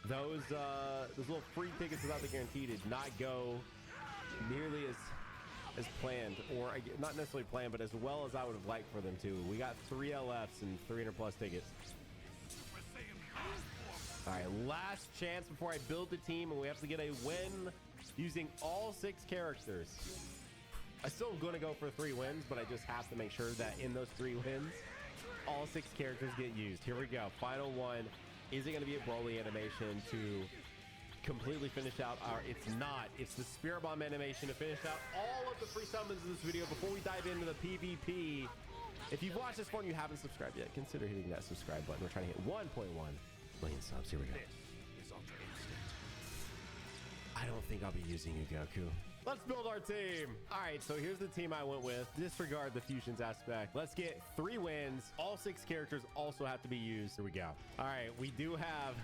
those little free tickets without the guarantee did not go nearly as planned, or not necessarily planned, but as well as I would have liked for them to. We got 3 LFs and 300 plus tickets. All right, last chance before I build the team, and we have to get a win using all 6 characters. I still am going to go for 3 wins, but I just have to make sure that in those 3 wins, all 6 characters get used. Here we go. Final one. Is it going to be a Broly animation to completely finish out our... It's not. It's the Spirit Bomb animation to finish out all of the free summons in this video before we dive into the PvP. If you've watched this far and you haven't subscribed yet, consider hitting that subscribe button. We're trying to hit 1.1 million subs. Here we go. I don't think I'll be using you, Goku. Let's build our team. All right, so here's the team I went with. Disregard the fusions aspect. Let's get 3 wins. All 6 characters also have to be used. Here we go. All right, we do have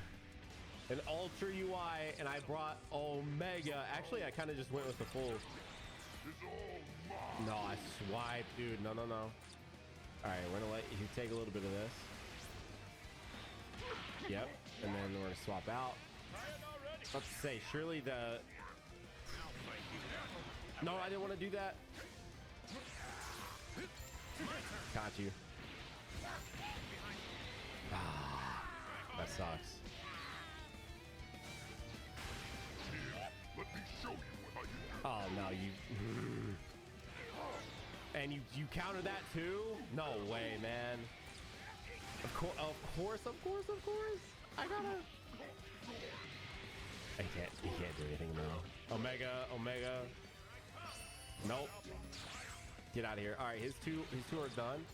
an Ultra UI, and I brought Omega. Actually, I kind of just went with the full. No, I swiped, dude. No. All right, we're gonna let you take a little bit of this. Yep, and then we're gonna swap out. Let's say, surely the... No, I didn't want to do that. Got you. Ah, that sucks. Let me show you how you do. Oh no, you. And you counter that too? No way, man. Of course. I gotta. He can't do anything now. Omega. Nope. Get out of here. All right, his two are done.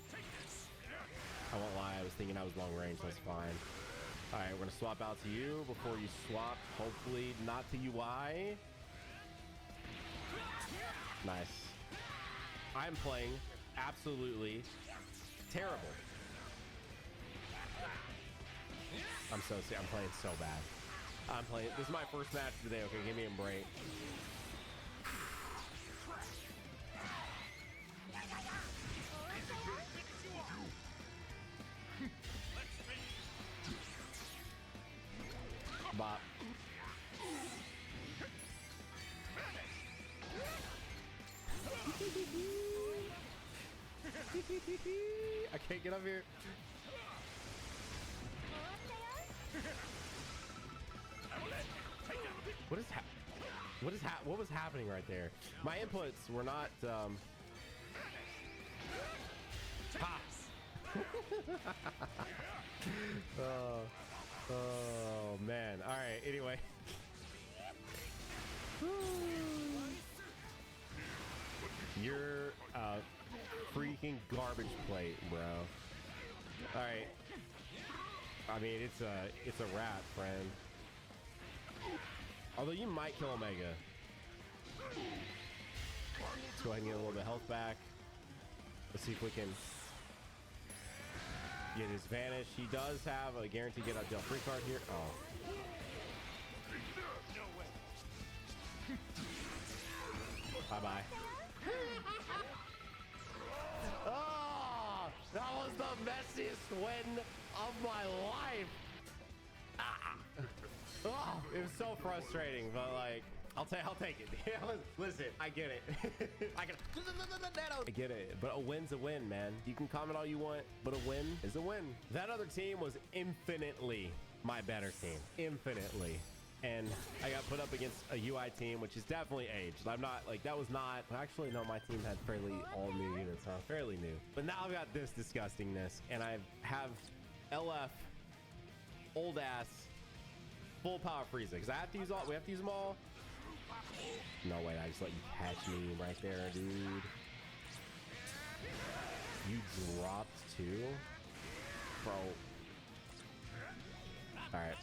I won't lie, I was thinking I was long range. That's fine. All right, we're gonna swap out to you before you swap. Hopefully not to UI. Nice. I'm playing absolutely terrible. I'm playing so bad. This is my first match today. Okay, give me a break. Bop. I can't get up here. What was happening right there? My inputs were not oh man. All right, anyway. You're a freaking garbage plate, bro. All right. I mean, it's a wrap, friend. Although you might kill Omega. Let's go ahead and get a little bit of health back. Let's see if we can get his vanish. He does have a guaranteed get out jail free card here. Oh. Bye-bye. Oh, that was the messiest win of my life. Oh, it was so frustrating, but like, I'll take it. Listen, I get it. I get it, but a win's a win, man. You can comment all you want, but a win is a win. That other team was infinitely my better team, infinitely. And I got put up against a UI team, which is definitely aged. I'm not like, that was not, actually, no, my team had fairly all new units, huh? Fairly new. But now I've got this disgustingness, and I have LF, old ass, full power Frieza, because I have to use all, we have to use them all. No way, I just let you catch me right there, dude. You dropped too? Bro. All right.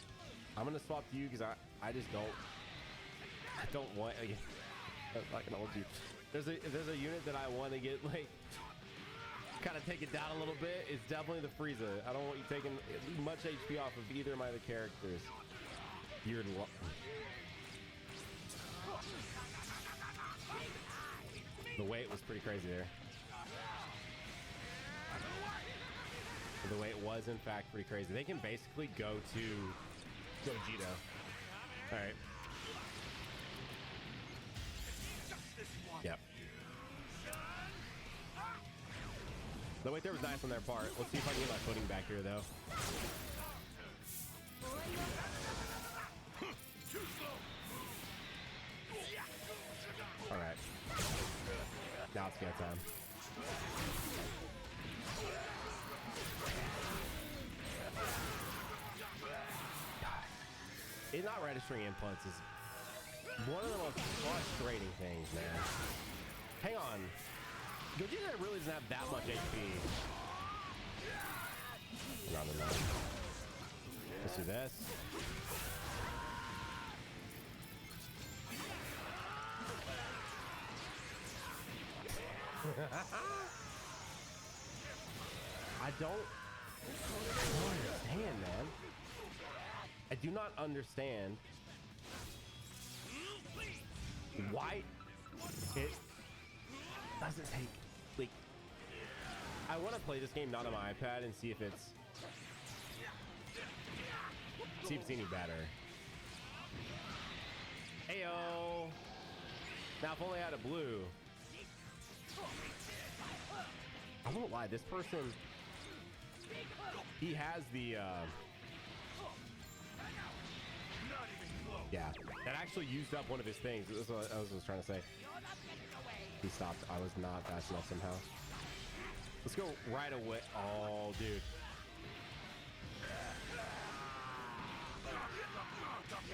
I'm gonna swap to you because I just don't want, I'm not gonna hold you. There's a unit that I want to get, like, kind of take it down a little bit. It's definitely the Frieza. I don't want you taking much HP off of either of my other characters. You're the weight was pretty crazy there. The weight was in fact pretty crazy. They can basically go to Gogeta. All right. Yep. The wait there was nice on their part. Let's see if I can get my footing back here, though. All right. Now it's go time. It's not registering inputs is one of the most frustrating things, man. Hang on. Gogeta really doesn't have that much HP. Not enough. Let's do this. I don't understand, man. I do not understand why it doesn't take, like, I want to play this game not on my iPad and see if it's any better. Ayo. Now if only I had a blue. I won't lie, this person, he has the yeah, that actually used up one of his things. This is what I was trying to say. He stopped. I was not fast enough somehow. Let's go right away. Oh, dude.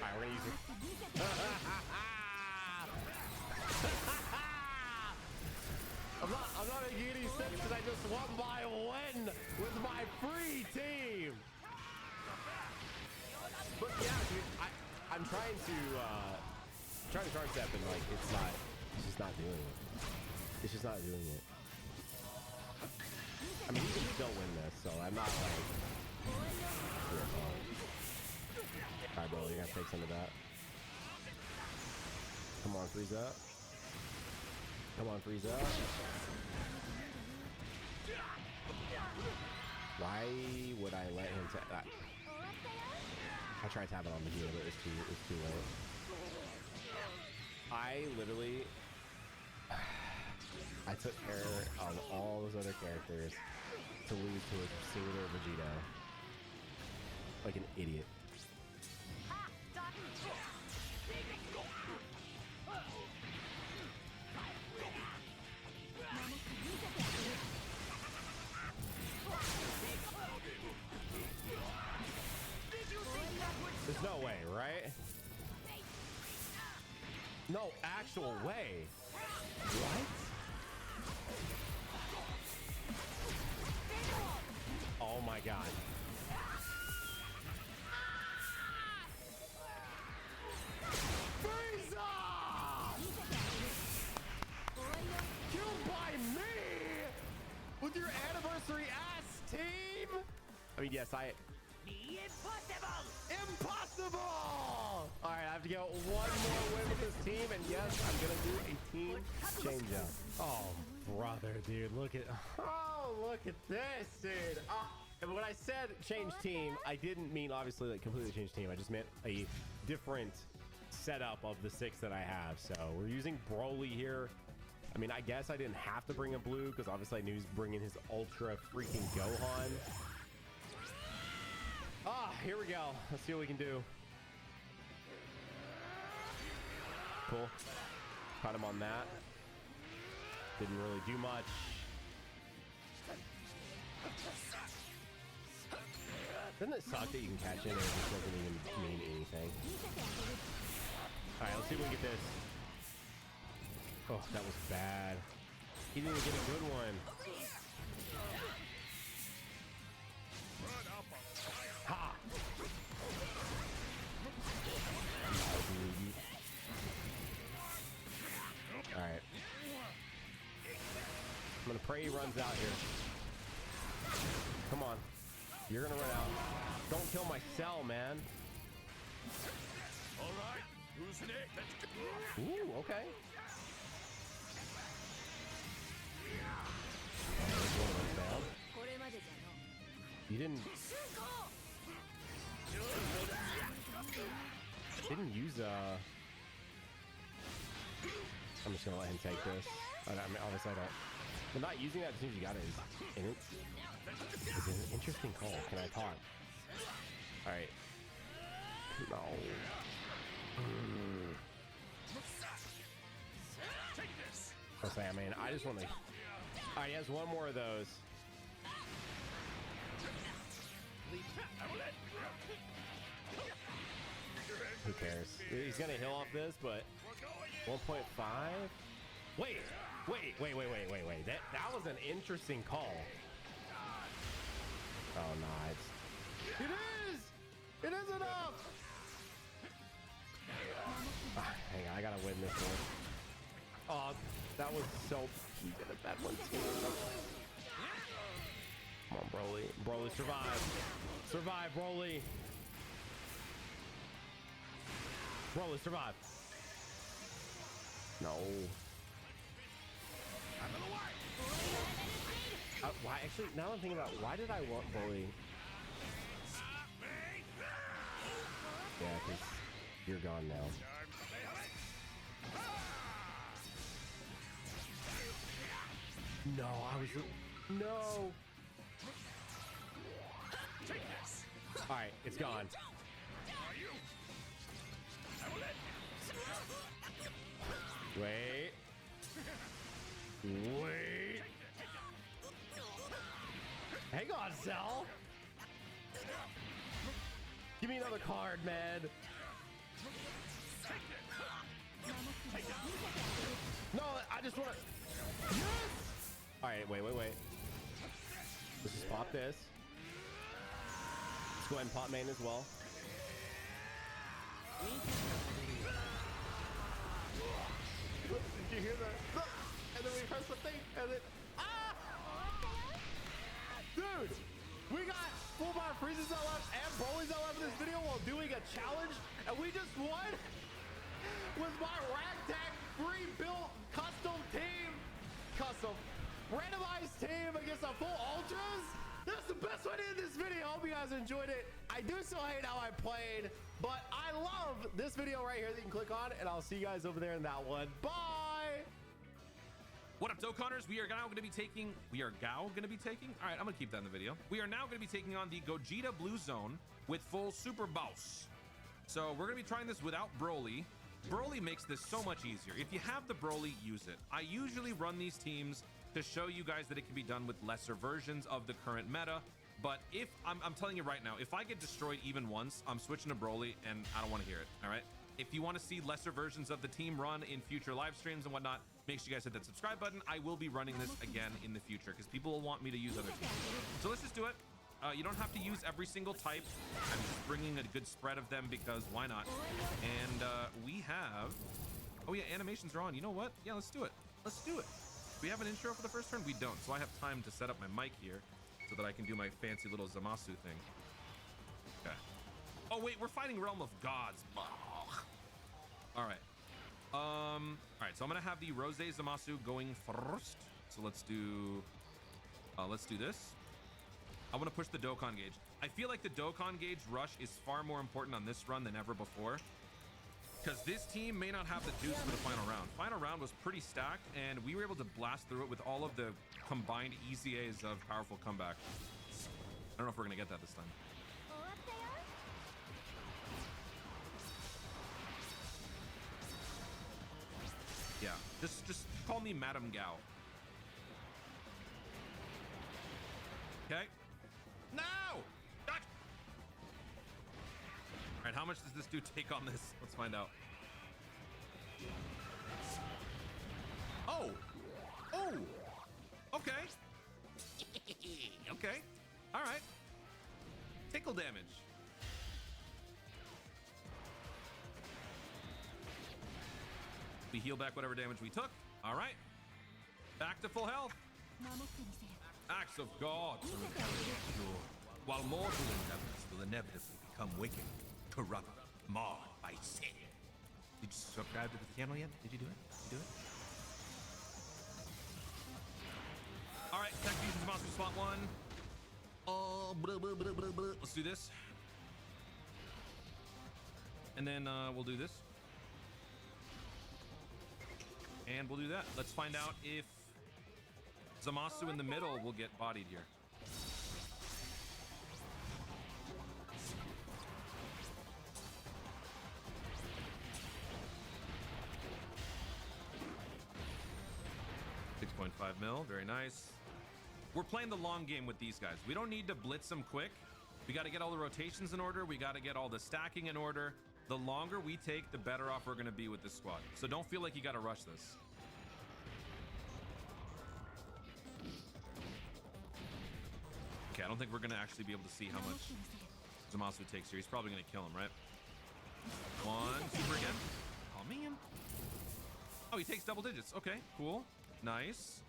All right, we're gonna use it. I'm not making any sense because I just won my win with my free team. But yeah, dude, I'm trying to charge step and like it's just not doing it. It's just not doing it. I mean, you can still win this, so I'm not like. Alright, bro, you're gonna take some of that. Come on, freeze up. Come on, freeze up. Why would I let him tap that? I tried tapping on the heel, but it's too late. I literally, I took care of all those other characters to lose to a singular Vegeta, like an idiot. There's no way, right? No actual way. What? Oh my god. Frieza! Killed by me! With your anniversary ass team? I mean, yes, Impossible! All right, I have to get one more win with this team, and yes, I'm gonna do a team change up. Oh, brother, dude, look at this, dude. And when I said change team, I didn't mean obviously like completely change team. I just meant a different setup of the 6 that I have. So we're using Broly here. I mean, I guess I didn't have to bring a blue because obviously I knew he was bringing his ultra freaking Gohan. Here we go. Let's see what we can do. Cool. Caught him on that. Didn't really do much. Doesn't it suck that you can catch it and it just doesn't even mean anything? Alright, let's see if we can get this. Oh, that was bad. He didn't even get a good one. Ha! Alright. I'm gonna pray he runs out here. Come on. You're gonna run out. Don't kill my cell, man. Alright, who's next? Ooh, okay. You didn't. Didn't use I'm just gonna let him take this. I mean, obviously I don't. But not using that as soon as you got it is an interesting call. Can I talk? All right. No. I'll say, I mean, I just want to. All right, he has one more of those. Who cares? He's gonna heal off this, but 1.5. Wait. That was an interesting call. Oh no, it is enough. Hang on, I gotta win this one. Oh, that was so. He did a bad one too. Come on, Broly. Broly, survive. Survive, Broly. Broly, survive. No. Why? Actually, now I'm thinking about why did I want Broly? Yeah, because you're gone now. No, I was. No. All right, it's gone. Wait. Hang on, Cell. Give me another card, man. No, I just want to. Yes! All right, wait. Let's just pop this. Let's go ahead and pop main as well. Did you hear that? And then we press the thing, and then dude, we got full bar freezes out left and Broly's out left in this video while doing a challenge, and we just won with my ragtag free built custom randomized team against a full ultras. That's the best way to end this video. I hope you guys enjoyed it. I do still hate how I played, but I love this video right here that you can click on, and I'll see you guys over there in that one. Bye. What up, ꞉Connors? We are now going to be taking. All right, I'm going to keep that in the video. We are now going to be taking on the Gogeta Blue Zone with full Super Boss. So we're going to be trying this without Broly. Broly makes this so much easier. If you have the Broly, use it. I usually run these teams to show you guys that it can be done with lesser versions of the current meta. But if I'm telling you right now, if I get destroyed even once, I'm switching to Broly, and I don't want to hear it. All right. If you want to see lesser versions of the team run in future live streams and whatnot, make sure you guys hit that subscribe button. I will be running this again in the future because people will want me to use other teams. So let's just do it. You don't have to use every single type. I'm just bringing a good spread of them because why not? And we have. Oh yeah, animations are on. You know what? Yeah, let's do it. Let's do it. Do we have an intro for the first turn? We don't. So I have time to set up my mic here so that I can do my fancy little Zamasu thing. Okay. Oh wait, we're fighting Realm of Gods. All right. All right. So I'm gonna have the Rose Zamasu going first. So let's do this. I want to push the Dokkan gauge. I feel like the Dokkan gauge rush is far more important on this run than ever before, because this team may not have the juice for the final round. Final round was pretty stacked, and we were able to blast through it with all of the combined EZAs of powerful comeback. I don't know if we're gonna get that this time. Yeah, just call me Madam Gao. Okay. No! All right, how much does this dude take on this? Let's find out. Oh! Oh! Okay. Okay. All right. Tickle damage. We heal back whatever damage we took. All right. Back to full health. Acts of God. While mortal endeavors will inevitably become wicked, corrupt, marred by sin. Did you subscribe to the channel yet? Did you do it? Did you do it? All right, tech fusions monster spot one. Oh, let's do this. And then we'll do this. And we'll do that. Let's find out if Zamasu in the middle will get bodied here. $6.5 mil, very nice. We're playing the long game with these guys. We don't need to blitz them quick. We got to get all the rotations in order. We got to get all the stacking in order. The longer we take, the better off we're going to be with this squad. So don't feel like you got to rush this. Okay, I don't think we're going to actually be able to see how much Zamasu takes here. He's probably going to kill him, right? One, super again. Oh, man. Oh, he takes double digits. Okay, cool. Nice.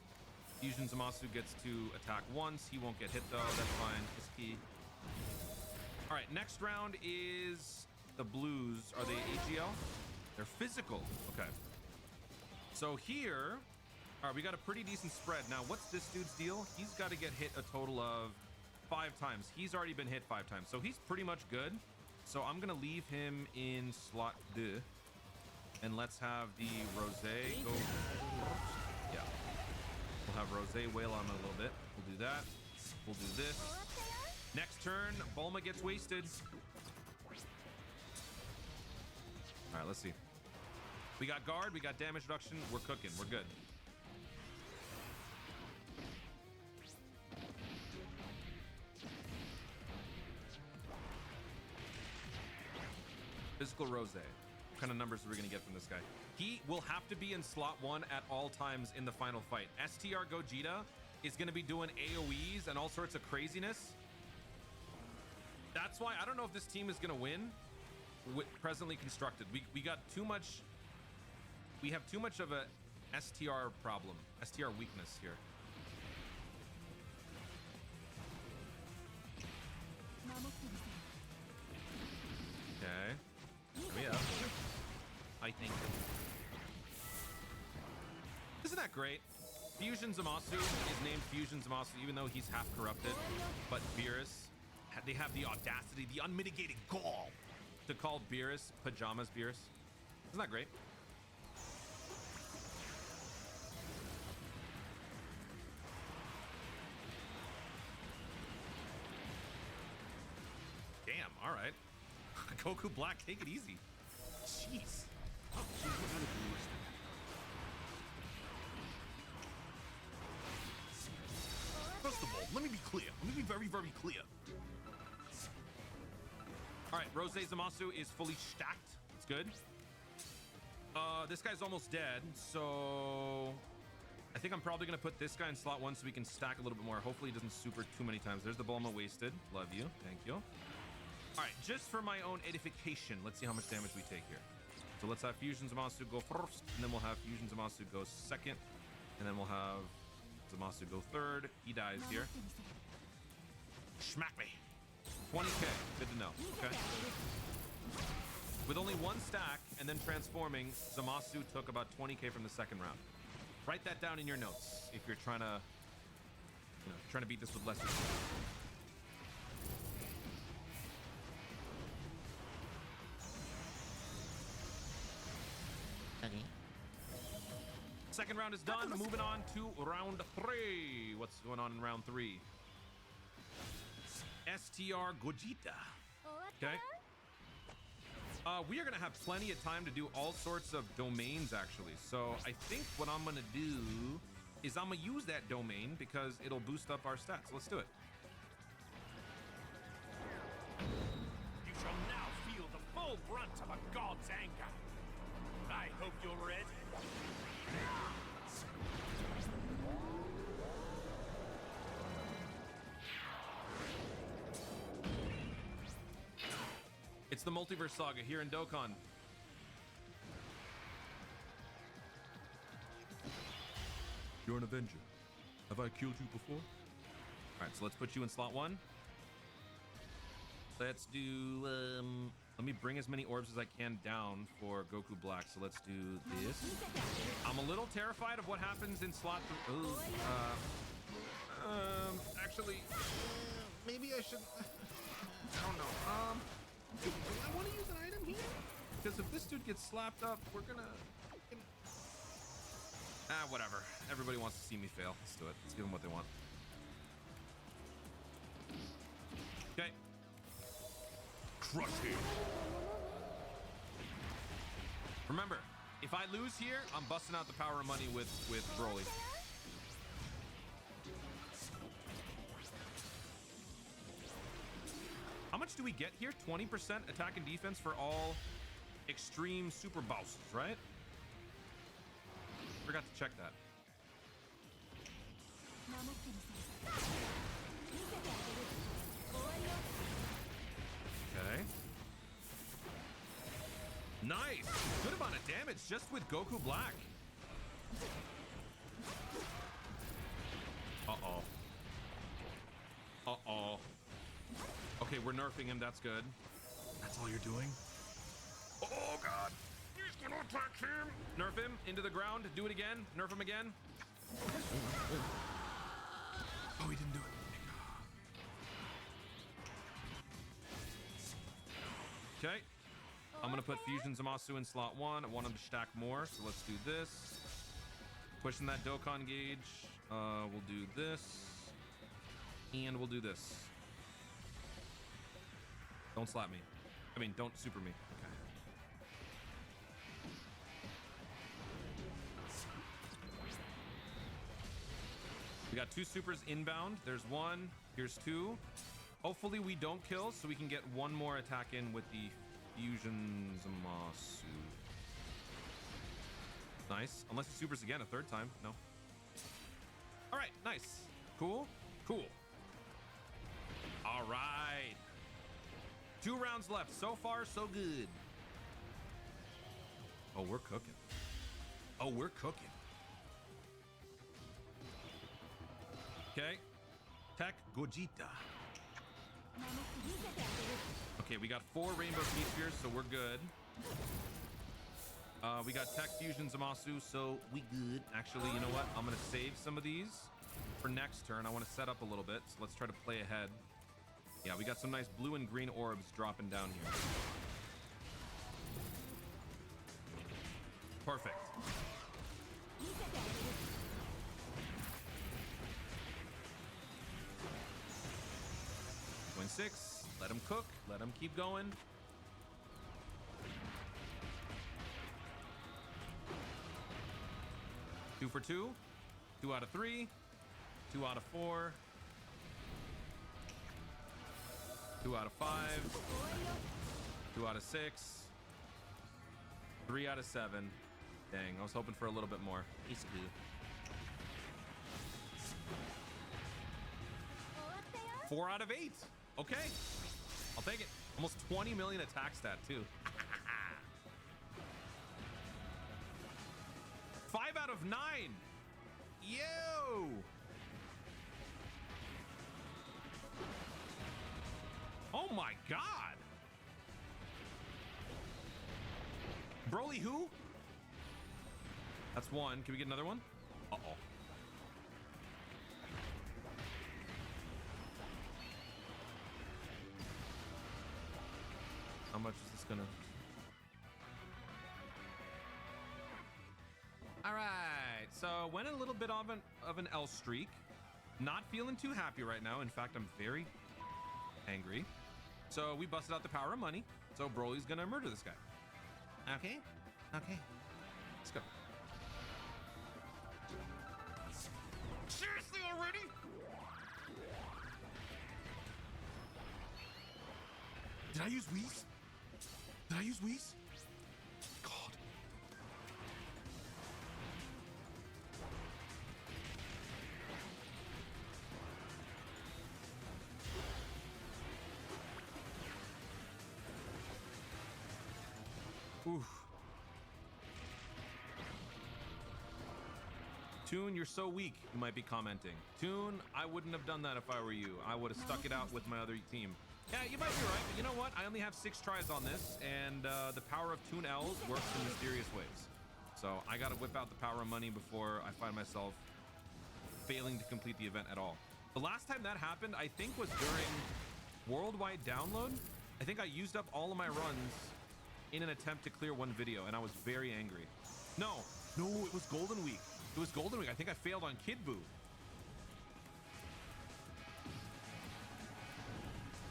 Fusion Zamasu gets to attack once. He won't get hit, though. That's fine. It's key. All right, next round is the blues. Are they AGL? They're physical. Okay. So here, all right, we got a pretty decent spread. Now, what's this dude's deal? He's got to get hit a total of 5 times. He's already been hit 5 times, so he's pretty much good. So I'm gonna leave him in slot 2, and let's have the Rosé go. Yeah, we'll have Rosé wail on him a little bit. We'll do that. We'll do this. Next turn, Bulma gets wasted. All right, let's see. We got guard, we got damage reduction. We're cooking, we're good. Physical Rosé. What kind of numbers are we going to get from this guy? He will have to be in slot 1 at all times in the final fight. STR Gogeta is going to be doing AoEs and all sorts of craziness. That's why I don't know if this team is going to win with presently constructed. We got too much. We have too much of a STR problem, STR weakness here. Okay. Yeah, I think. Isn't that great? Fusion Zamasu is named Fusion Zamasu, even though he's half corrupted. But Beerus, they have the audacity, the unmitigated gall to call Beerus Pajamas Beerus. Isn't that great? Damn, all right. Goku Black, take it easy. Jeez. First of all, let me be clear. Let me be very, very clear. All right, Rosé Zamasu is fully stacked. It's good. This guy's almost dead, so I think I'm probably gonna put this guy in slot 1 so we can stack a little bit more. Hopefully he doesn't super too many times. There's the Bulma wasted. Love you. Thank you. All right, just for my own edification, let's see how much damage we take here. So let's have Fusion Zamasu go first, and then we'll have Fusion Zamasu go second, and then we'll have Zamasu go third. He dies here. Smack me. 20k. Good to know. Okay. With only 1 stack and then transforming, Zamasu took about 20k from the second round. Write that down in your notes if you're trying to, trying to beat this with less. Okay. Second round is done. Moving on to round 3. What's going on in round 3? STR Gogeta. Okay. We are going to have plenty of time to do all sorts of domains, actually. So I think what I'm going to do is I'm going to use that domain because it'll boost up our stats. Let's do it. You shall now feel the full brunt of a god's anger. I hope you're ready. It's the Multiverse Saga here in Dokkan. You're an Avenger. Have I killed you before? All right, so let's put you in slot 1. Let's do, let me bring as many orbs as I can down for Goku Black. So let's do this. I'm a little terrified of what happens in slot 3. Ooh, actually, maybe I should, I don't know. Do I want to use an item here? because if this dude gets slapped up, we're gonna... Ah, whatever. Everybody wants to see me fail. Let's do it. Let's give them what they want. Okay. Crush him. Remember, if I lose here, I'm busting out the power of money with Broly. How much do we get here? 20% attack and defense for all extreme super bosses, right? Forgot to check that. Okay. Nice. Good amount of damage just with Goku Black. Uh-oh. Uh-oh. Okay, we're nerfing him. That's good. That's all you're doing? Oh, God. He's gonna attack him. Nerf him into the ground. Do it again. Nerf him again. Oh, he didn't do it. Okay. I'm going to put Fusion Zamasu in slot 1. I want him to stack more, so let's do this. Pushing that Dokkan gauge. We'll do this. And we'll do this. Don't slap me. I mean, don't super me. Okay. We got 2 supers inbound. There's 1. Here's 2. Hopefully we don't kill, so we can get 1 more attack in with the Fusion Zamasu. Nice. Unless he supers again a 3rd time. No. All right. Nice. Cool. Cool. All right. 2 rounds left. So far, so good. Oh, we're cooking. Oh, we're cooking. Okay. Tech Gogeta. Okay, we got 4 Rainbow Key Spheres, so we're good. We got Tech Fusion Zamasu, so we good. Actually, you know what? I'm going to save some of these for next turn. I want to set up a little bit, so let's try to play ahead. Yeah, we got some nice blue and green orbs dropping down here. Perfect. 6. Let him cook. Let him keep going. Two for 2. 2 out of 3. 2 out of 4. 2 out of 5. 2 out of 6. 3 out of 7. Dang, I was hoping for a little bit more. He's good. Four out of 8. Okay, I'll take it. Almost 20 million attack stat too. 5 out of 9. Yo. Oh my God. Broly who? That's 1. Can we get another one? Uh-oh. How much is this gonna? All right, so went a little bit of an L streak. Not feeling too happy right now. In fact, I'm very angry. So we busted out the power of money. So Broly's gonna murder this guy. Okay, okay, let's go. Seriously already? Did I use Whis? Did I use Whis? God. Oof. Toon, you're so weak, you might be commenting. Toon, I wouldn't have done that if I were you. I would have stuck it out with my other team. Yeah, you might be right, but you know what? I only have 6 tries on this, and the power of Toon L's works in mysterious ways. So I gotta whip out the power of money before I find myself failing to complete the event at all. The last time that happened, I think, was during worldwide download. I think I used up all of my runs in an attempt to clear one video, and I was very angry. No, it was Golden Week. It was Golden Week. I think I failed on Kid Buu.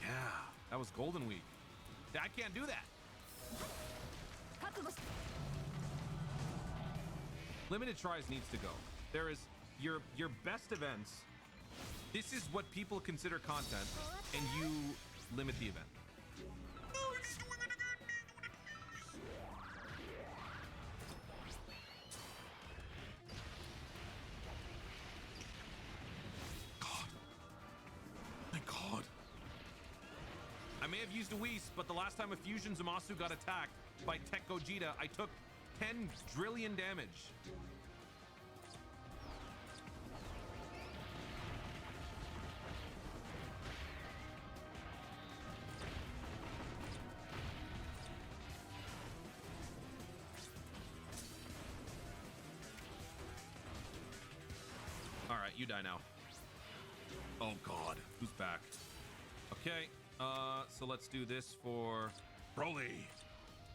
Yeah, that was Golden Week. I can't do that. Limited tries needs to go. There is your best events. This is what people consider content, and you limit the event. God. I may have used a Whis, but the last time a Fusion Zamasu got attacked by Tech Gogeta, I took 10 trillion damage. All right, you die now. Oh God, who's back? Okay, so let's do this for Broly.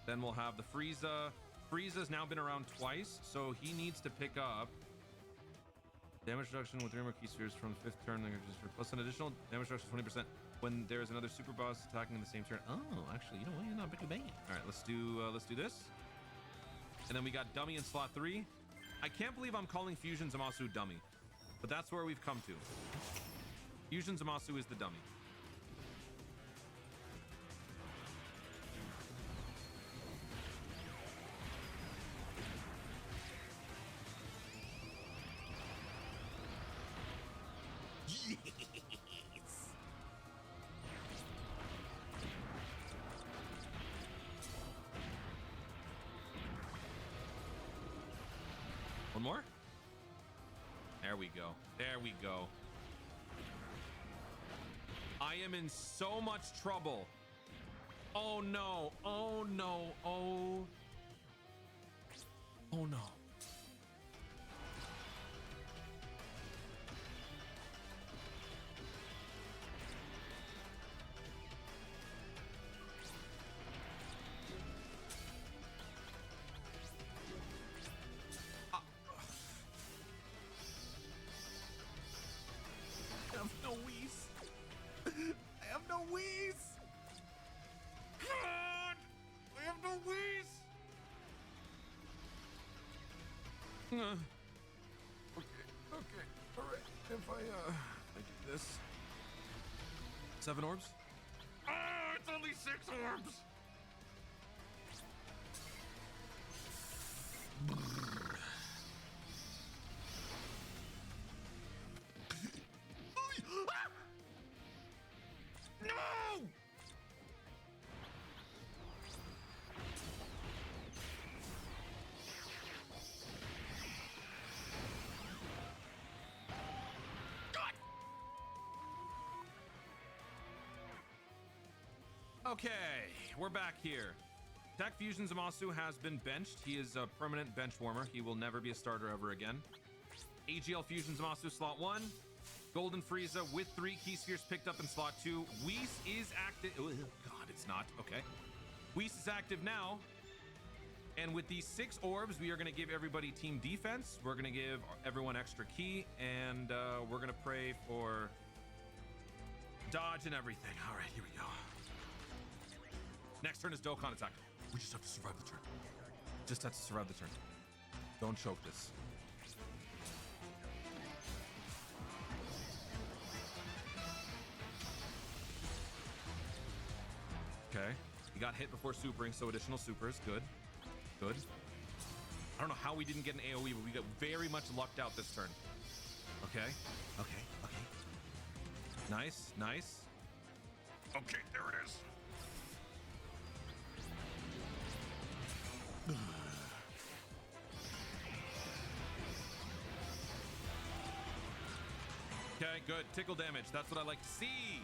Then we'll have the Frieza. Frieza's now been around twice, so he needs to pick up damage reduction with 3 more key spheres from the 5th turn, plus an additional damage reduction 20% when there is another super boss attacking in the same turn. Oh, actually, you know what? You're not big bad. All right, let's do this. And then we got dummy in slot 3. I can't believe I'm calling Fusion Zamasu dummy, but that's where we've come to. Fusion Zamasu is the dummy. Yes. One more? There we go. There we go. I am in so much trouble. Oh no. Oh no. Oh. Oh no. I have no Whis. I have no Whis. God, I have no Whis. Okay, all right. If I do this, 7 orbs. Ah, it's only 6 orbs. No! Okay, we're back here. Tech Fusion Zamasu has been benched. He is a permanent bench warmer. He will never be a starter ever again. AGL Fusion Zamasu slot 1. Golden Frieza with 3 key spheres picked up in slot 2. Whis is active. Oh, God, it's not. Okay. Whis is active now. And with these 6 orbs, we are going to give everybody team defense. We're going to give everyone extra key. And we're going to pray for dodge and everything. All right, here we go. Next turn is Dokkan attack. We just have to survive the turn. Just have to survive the turn. Don't choke this. Okay. He got hit before supering, so additional supers. Good. Good. I don't know how we didn't get an AoE, but we got very much lucked out this turn. Okay. Okay. Okay. Nice. Nice. Okay, there it is. Okay, good. Tickle damage. That's what I like to see.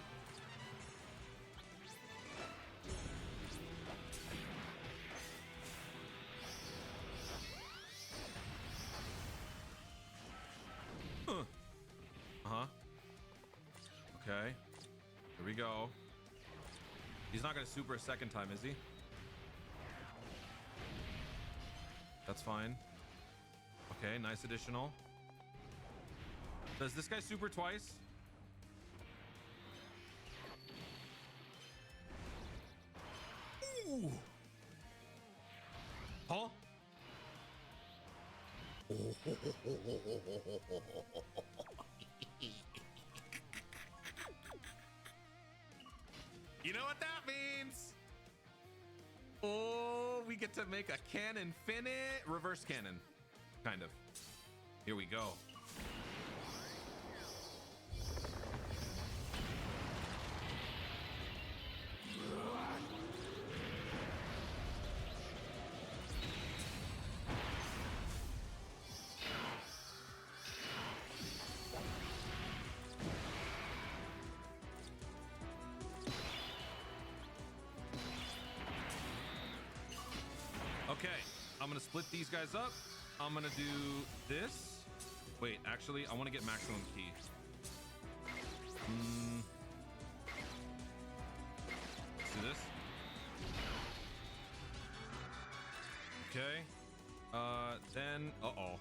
Uh-huh. Okay. Here we go. He's not going to super a second time, is he? That's fine. Okay, nice additional. Does this guy super twice? Ooh. Huh? You know what that means? Oh, we get to make a cannon finite. Reverse cannon. Kind of. Here we go. Okay, I'm gonna split these guys up. I'm gonna do this. Wait, actually, I want to get maximum key. Let's do this. Okay. Then, uh-oh. All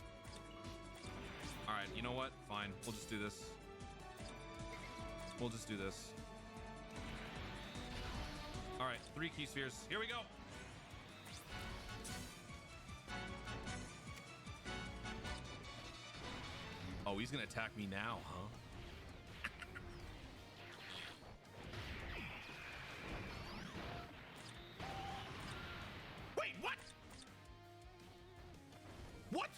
right, you know what? Fine, we'll just do this. We'll just do this. All right, 3 key spheres. Here we go. Oh, he's gonna attack me now, huh? Wait, what? What?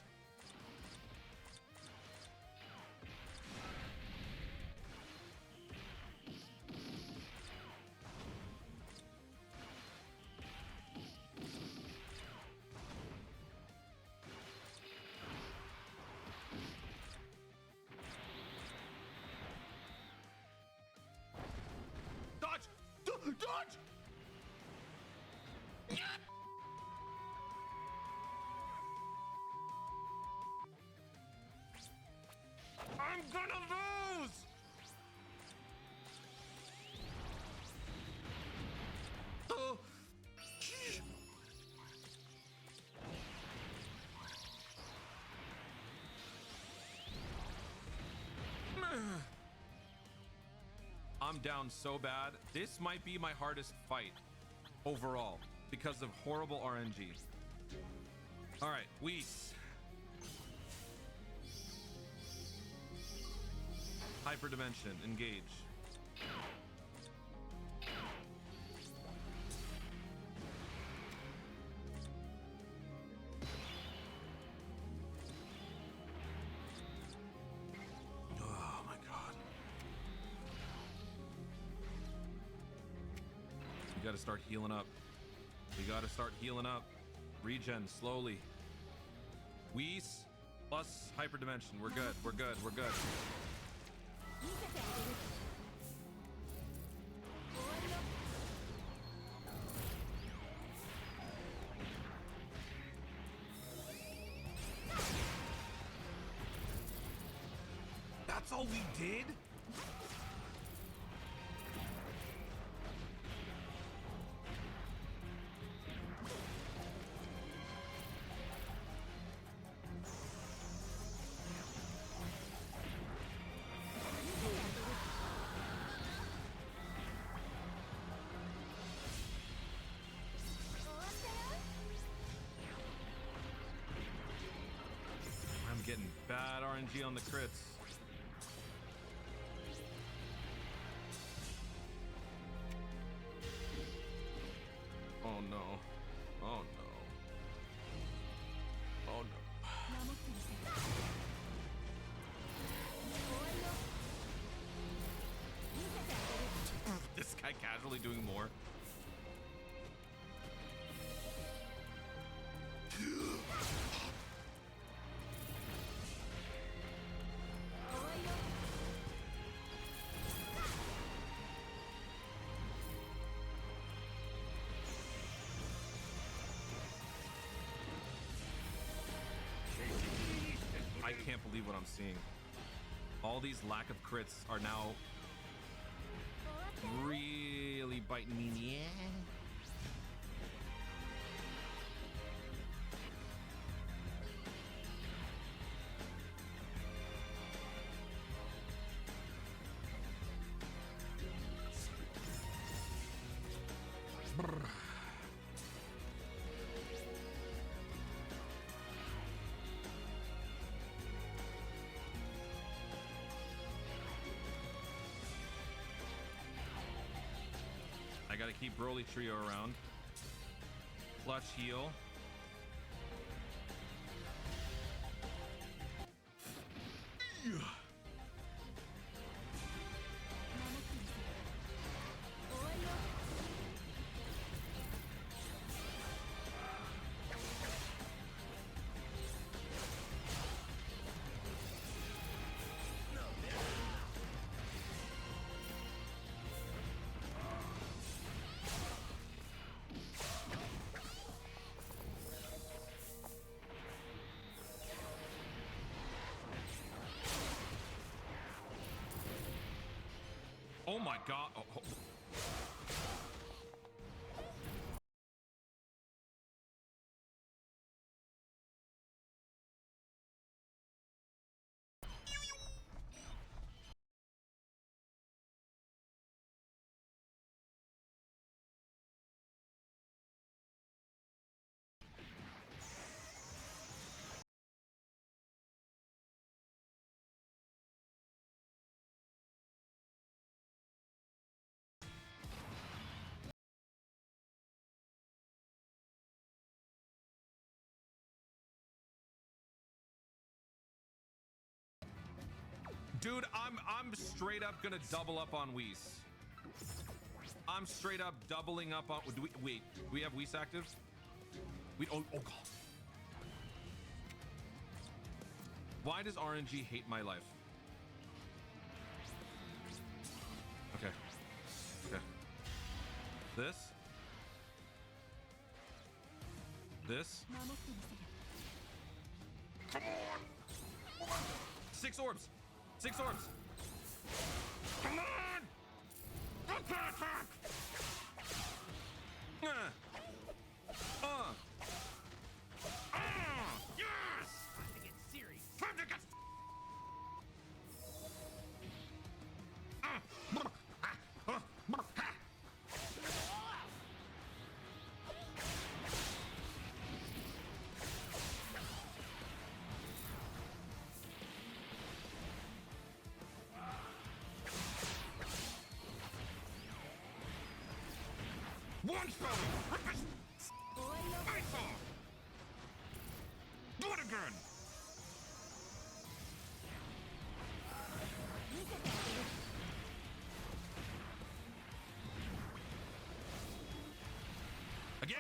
Dodge! Dodge! I'm gonna lose! Oh. I'm down so bad. This might be my hardest fight overall because of horrible RNG. All right, Whis. Hyperdimension, engage. Oh my god. You gotta start healing up. We gotta start healing up. Regen, slowly. Whis plus hyperdimension. We're good, we're good, we're good. That's all we did? I'm getting bad RNG on the crits. Oh no. Oh no. Oh no. This guy casually doing more. I can't believe what I'm seeing. All these lack of crits are now really biting me in the ass. I gotta keep Broly Trio around. Clutch heal. Oh my god. Oh. Dude, I'm straight up gonna double up on Whis. I'm straight up doubling up on. Wait, do we have Whis active? Oh god. Why does RNG hate my life? Okay. Okay. This. Come on! 6 orbs! 6 orbs! Come on! Attack! Yes! Time to get serious. Time to get... One spell! Do it again! Again!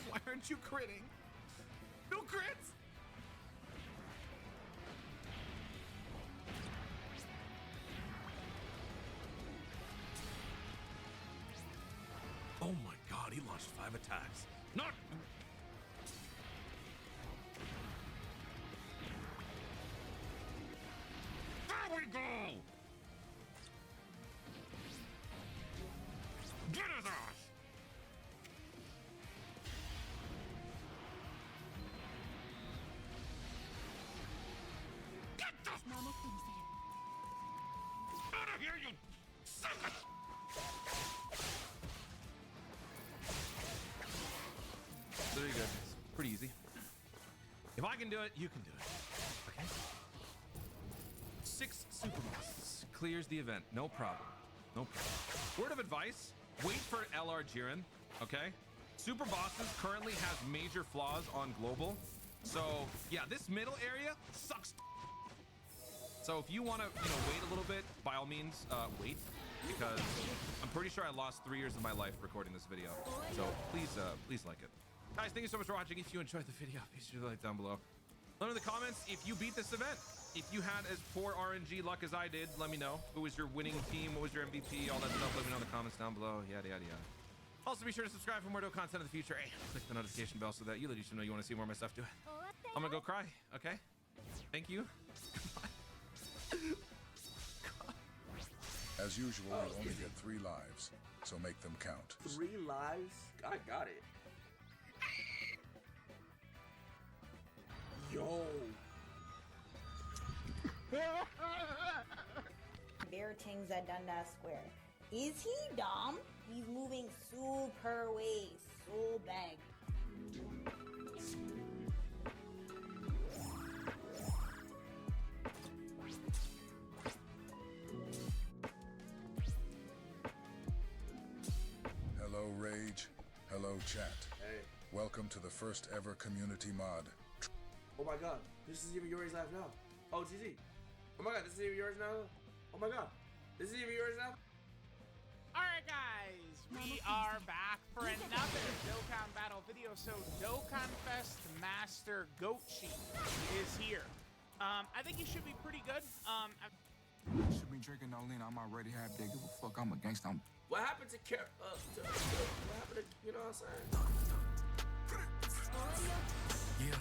Why aren't you critting? No crits! Oh my god, he launched 5 attacks. Not... There we go! Get his ass! Get this out of here, you sucker! Very good. It's pretty easy. If I can do it, you can do it. Okay? 6 super bosses clears the event. No problem. No problem. Word of advice: wait for LR Jiren. Okay? Super bosses currently has major flaws on global. So yeah, this middle area sucks. So if you want to, wait a little bit, by all means, wait, because I'm pretty sure I lost 3 years of my life recording this video. So please like it. Guys, thank you so much for watching. If you enjoyed the video, be sure to like down below. Let me know in the comments if you beat this event. If you had as poor RNG luck as I did, let me know. Who was your winning team? What was your MVP? All that stuff. Let me know in the comments down below. Yada, yada, yada. Also, be sure to subscribe for more dope content in the future. And click the notification bell so that you know you want to see more of my stuff. Do it. I'm gonna go cry. Okay. Thank you. As usual, you only get 3 lives, so make them count. 3 lives? I got it. Yo. There are things at Dundas Square. Is he dumb? He's moving super way, so big. Hello, Rage. Hello, chat. Hey. Welcome to the first ever community mod. Oh my god. This is even yours live now. Oh, TZ. Oh my god, this is even yours now? Oh my god. This is even yours now? Alright guys, we are back for another Dokkan battle video. So Dokkan Fest Master 괶ᴜ is here. I think he should be pretty good. Should be drinking no lean. I'm already half dead. Give a fuck. I'm a gangsta. What happened to what happened to, you know what I'm saying? Yeah.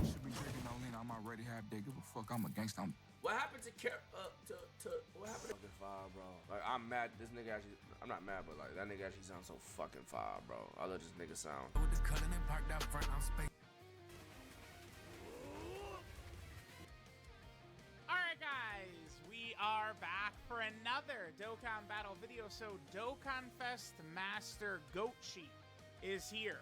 Should be drinking no lean. I'm already half dead. Give a fuck. I'm a gangsta. What happened to what happened to fucking fire, bro? Like, I'm mad. This nigga actually, I'm not mad, but like that nigga actually sounds so fucking fire, bro. I love this nigga sound. With the cutting and parked out front, I'm space. Alright guys, we are back for another Dokkan battle video. So Dokkan Fest Master 괶ᴜ is here.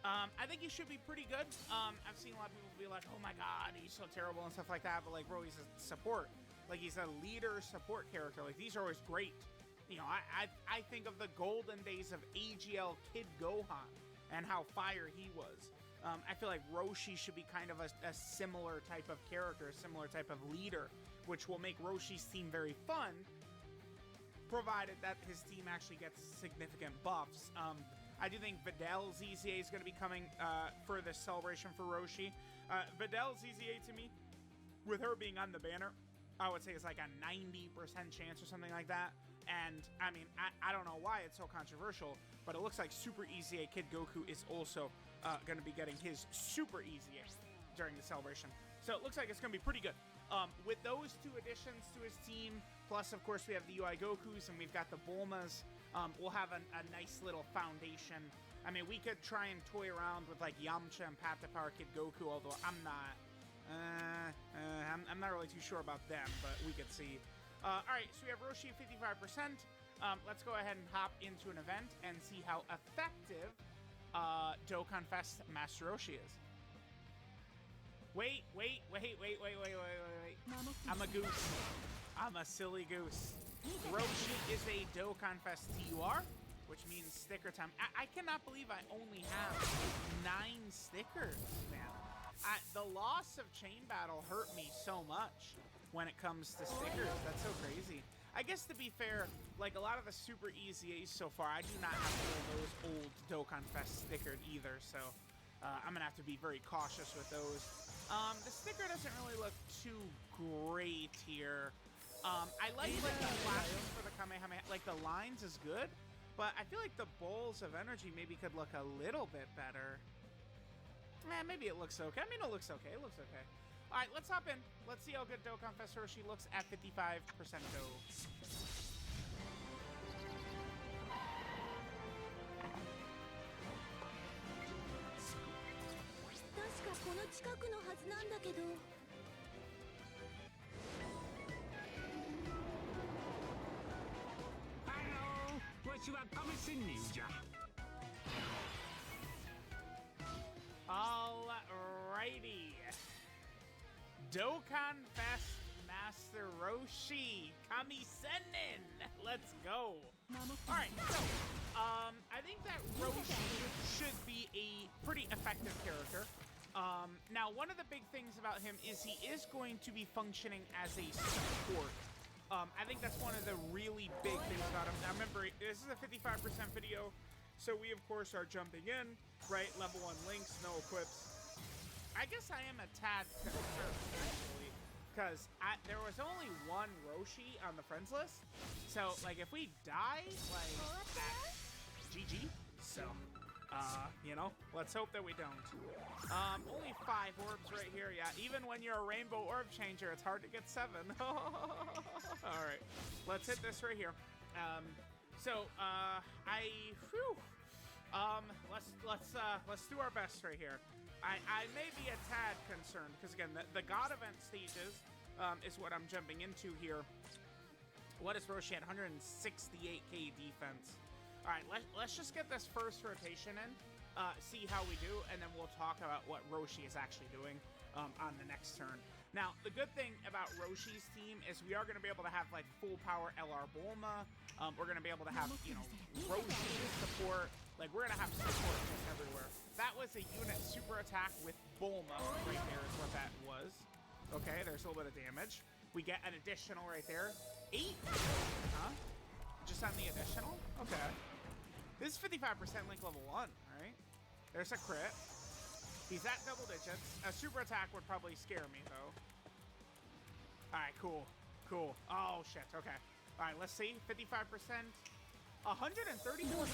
I think he should be pretty good. I've seen a lot of people be like, oh my god, he's so terrible and stuff like that, but like, bro, he's a support. Like, he's a leader support character. Like, these are always great. You know, I think of the golden days of AGL Kid Gohan and how fire he was. I feel like Roshi should be kind of a similar type of character, a similar type of leader, which will make Roshi's team very fun, provided that his team actually gets significant buffs. I do think Videl ZZA is going to be coming for this celebration for Roshi. Videl ZZA, to me, with her being on the banner, I would say it's like a 90% chance or something like that. And, I mean, I don't know why it's so controversial, but it looks like Super EZA Kid Goku is also going to be getting his Super EZA during the celebration. So it looks like it's going to be pretty good. With those two additions to his team, plus, of course, we have the UI Gokus and we've got the Bulmas, we'll have a nice little foundation. I mean, we could try and toy around with, like, Yamcha and Pat the Power Kid Goku, although I'm not really too sure about them, but we could see. Alright, so we have Roshi at 55%. Let's go ahead and hop into an event and see how effective Dokkan Fest Master Roshi is. Wait. I'm a goose. I'm a silly goose. Roshi is a Dokkan Fest TUR, which means sticker time. I cannot believe I only have 9 stickers, man. The loss of Chain Battle hurt me so much when it comes to stickers. That's so crazy. I guess, to be fair, like a lot of the Super EZAs so far, I do not have those old Dokkan Fest stickered either, so I'm gonna have to be very cautious with those. The sticker doesn't really look too great here. I like the flashing for the Kamehameha, like the lines is good, but I feel like the bowls of energy maybe could look a little bit better. Maybe it looks okay. I mean, it looks okay. It looks okay. All right, let's hop in. Let's see how good Dokkan Fest Roshi looks at 55% go. Alrighty. Dokkan Fest Master Roshi Kami-sennen. Let's go. Alright, so I think that Roshi should be a pretty effective character. Now, one of the big things about him is he is going to be functioning as a support. I think that's one of the really big things about him. Now, remember, this is a 55% video, so we, of course, are jumping in, right? Level 1 links, no equips. I guess I am a tad concerned, actually, because there was only one Roshi on the friends list. So, like, if we die, like, that's GG. So, you know, let's hope that we don't. Only 5 orbs right here. Yeah, even when you're a rainbow orb changer, it's hard to get 7. All right, let's hit this right here. Let's do our best right here. I may be a tad concerned because again, the God event stages is what I'm jumping into here. What is Roshi at? 168k defense. All right, let's just get this first rotation in, see how we do, and then we'll talk about what Roshi is actually doing on the next turn. Now, the good thing about Roshi's team is we are going to be able to have like full power LR Bulma. We're going to be able to have, you know, Roshi support. Like, we're going to have support everywhere. That was a unit super attack with Bulma right there is what that was. Okay, there's a little bit of damage. We get an additional right there. 8? Huh? Just on the additional? Okay. This is 55% link level 1, alright? There's a crit. He's at double digits. A super attack would probably scare me, though. Alright, cool. Cool. Oh, shit. Okay. Alright, let's see. 55%. 134k.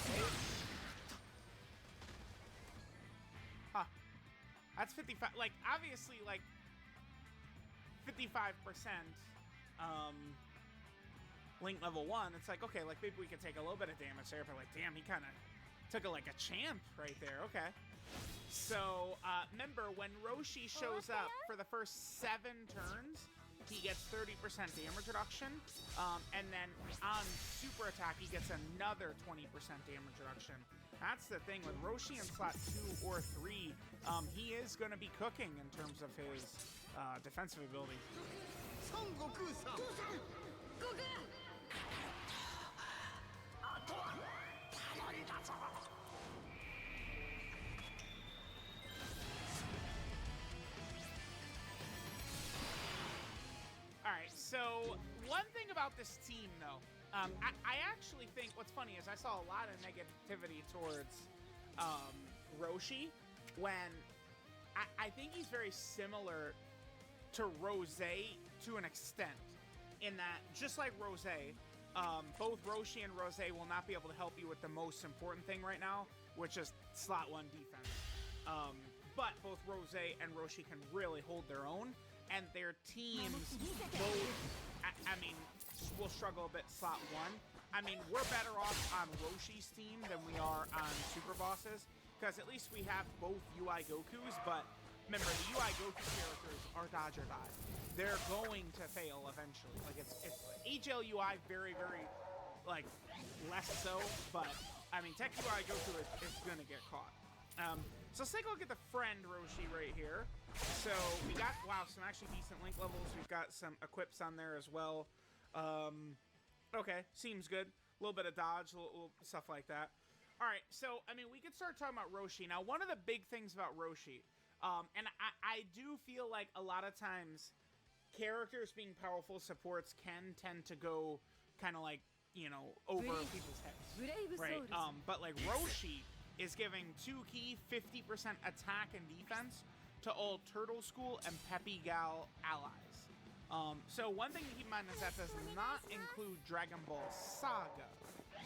Huh. That's 55. Like, obviously, like, 55%. Link level 1. It's like, okay, like, maybe we could take a little bit of damage there, but, like, damn, he kind of took it like a champ right there. Okay. So, remember, when Roshi shows up for the first 7 turns, he gets 30% damage reduction, and then on super attack, he gets another 20% damage reduction. That's the thing with Roshi in slot 2 or 3, he is going to be cooking in terms of his defensive ability. All right, so one thing about this team, though, I actually think what's funny is I saw a lot of negativity towards Roshi when I think he's very similar to Rose to an extent, in that just like Rose, both Roshi and Rose will not be able to help you with the most important thing right now, which is slot 1 defense. But both Rose and Roshi can really hold their own, and their teams both, I mean, will struggle a bit slot 1. I mean, we're better off on Roshi's team than we are on Super Bosses, because at least we have both UI Gokus, but remember, the UI Goku characters are dodge or die. They're going to fail eventually. Like, it's HL UI very, very, like, less so, but, I mean, Tech UI Goku is gonna get caught. So let's take a look at the friend Roshi right here. So we got, wow, some actually decent link levels. We've got some equips on there as well. Okay, seems good. A little bit of dodge, a little stuff like that. All right, so, I mean, we could start talking about Roshi. Now, one of the big things about Roshi, and I do feel like a lot of times characters being powerful supports can tend to go kind of like, you know, over people's heads, right? But like Roshi is giving 2 key 50% attack and defense to all Turtle School and Peppy Gal allies. So one thing to keep in mind is that does not include Dragon Ball Saga,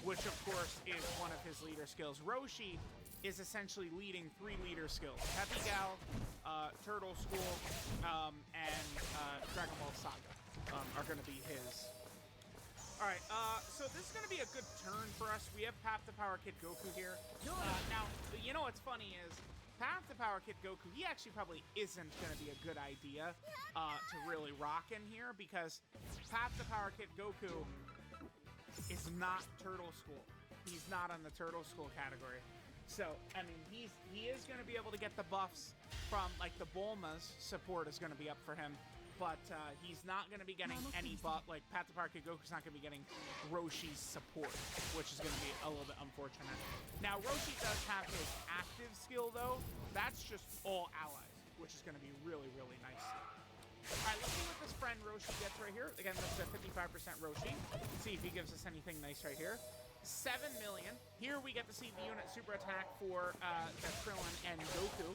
which of course is one of his leader skills. Roshi is essentially leading 3 leader skills. Peppy Gal, Turtle School, and Dragon Ball Saga are going to be his. All right, so this is going to be a good turn for us. We have Path to Power Kid Goku here. Now, you know what's funny is Path to Power Kid Goku, he actually probably isn't going to be a good idea to really rock in here, because Path to Power Kid Goku is not Turtle School. He's not on the Turtle School category. So, I mean, he is going to be able to get the buffs from, like, the Bulma's support is going to be up for him. But he's not going to be getting any buff. Like, Path to Power Kid Goku's not going to be getting Roshi's support, which is going to be a little bit unfortunate. Now, Roshi does have his active skill, though. That's just all allies, which is going to be really, really nice. All right, let's see what this friend Roshi gets right here. Again, this is a 55% Roshi. Let's see if he gives us anything nice right here. 7 million. Here we get to see the unit super attack for the Krillin and Goku.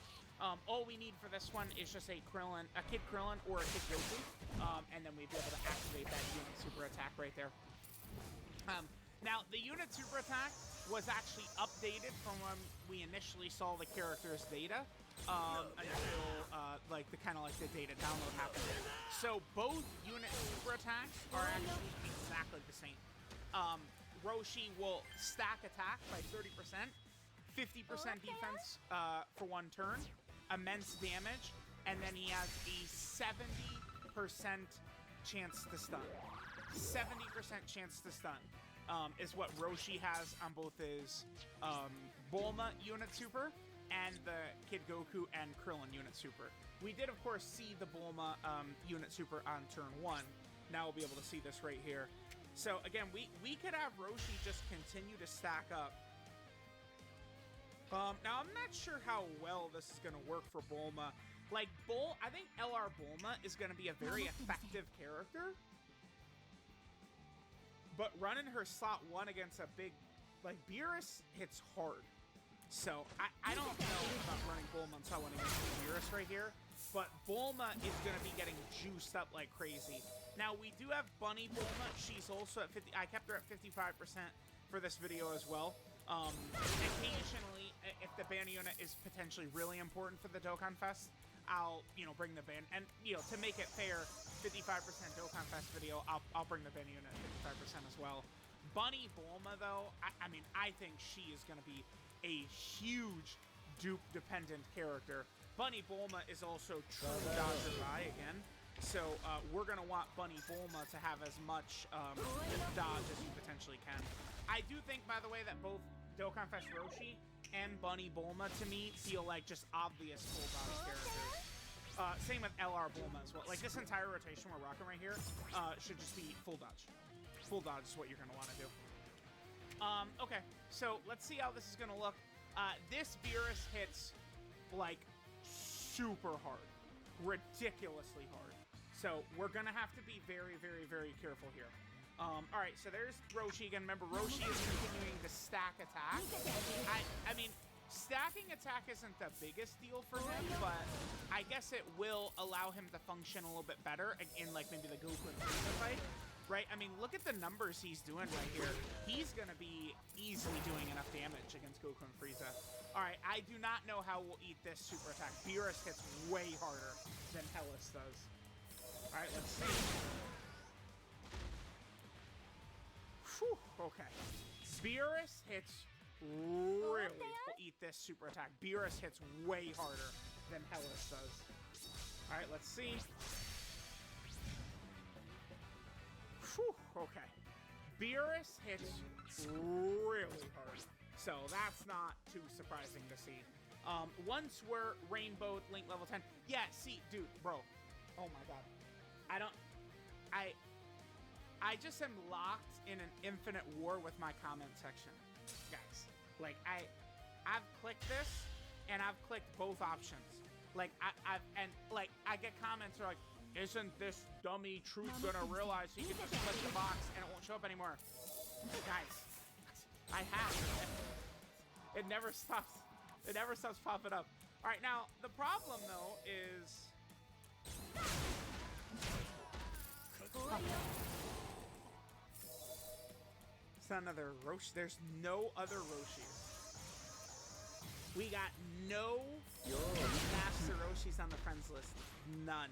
All we need for this one is just a Kid Krillin or a Kid Goku, and then we'd be able to activate that unit super attack right there. Now, the unit super attack was actually updated from when we initially saw the character's data until like the kind of like the data download happened. So both unit super attacks are actually exactly the same. Roshi will stack attack by 30%, 50% defense for 1 turn. immense damage, and then he has a 70% chance to stun. 70% chance to stun is what Roshi has on both his Bulma unit super and the Kid Goku and Krillin unit super. We did, of course, see the Bulma unit super on turn 1. Now we'll be able to see this right here. So, again, we could have Roshi just continue to stack up. Now, I'm not sure how well this is going to work for Bulma. Like, I think LR Bulma is going to be a very effective character. But running her slot 1 against a big... Like, Beerus hits hard. So, I don't know about running Bulma on slot 1 against Beerus right here. But Bulma is going to be getting juiced up like crazy. Now, we do have Bunny Bulma. She's also at 50... I kept her at 55% for this video as well. Occasionally, if the banner unit is potentially really important for the Dokkan Fest, I'll, bring the ban, and, to make it fair, 55% Dokkan Fest video, I'll bring the banner unit at 55% as well. Bunny Bulma, though, I think she is going to be a huge dupe-dependent character. Bunny Bulma is also true Dodger Rai again, so we're going to want Bunny Bulma to have as much dodge as you potentially can. I do think, by the way, that both Dokkan Fest Roshi and Bunny Bulma, to me, feel like just obvious full dodge characters. Same with LR Bulma as well. Like, this entire rotation we're rocking right here should just be full dodge. Full dodge is what you're going to want to do. Okay, so let's see how this is going to look. This Beerus hits, like, super hard. Ridiculously hard. So we're going to have to be very, very, very careful here. All right, so there's Roshi again. Remember, Roshi is continuing to stack attack. I mean, stacking attack isn't the biggest deal for him, but I guess it will allow him to function a little bit better in, like, maybe the Goku and Frieza fight, right? I mean, look at the numbers he's doing right here. He's going to be easily doing enough damage against Goku and Frieza. All right, I do not know how we'll eat this super attack. Beerus hits way harder than Hellas does. All right, let's see. Whew, okay. Beerus hits really... We'll eat this super attack. Beerus hits way harder than Hellas does. Alright, let's see. Whew, okay. Beerus hits really hard. So that's not too surprising to see. Once we're rainbowed Link level 10... Yeah, see, dude, bro. Oh my god. I just am locked in an infinite war with my comment section, guys. Like, I've clicked this, and I've clicked both options. Like, I get comments that are like, isn't this dummy Truth gonna realize he can just click the box and it won't show up anymore? Guys, I have. It never stops. It never stops popping up. All right, now, the problem, though, is... It's not another Roshi. There's no other Roshis. We got no Master Roshis on the friends list. None.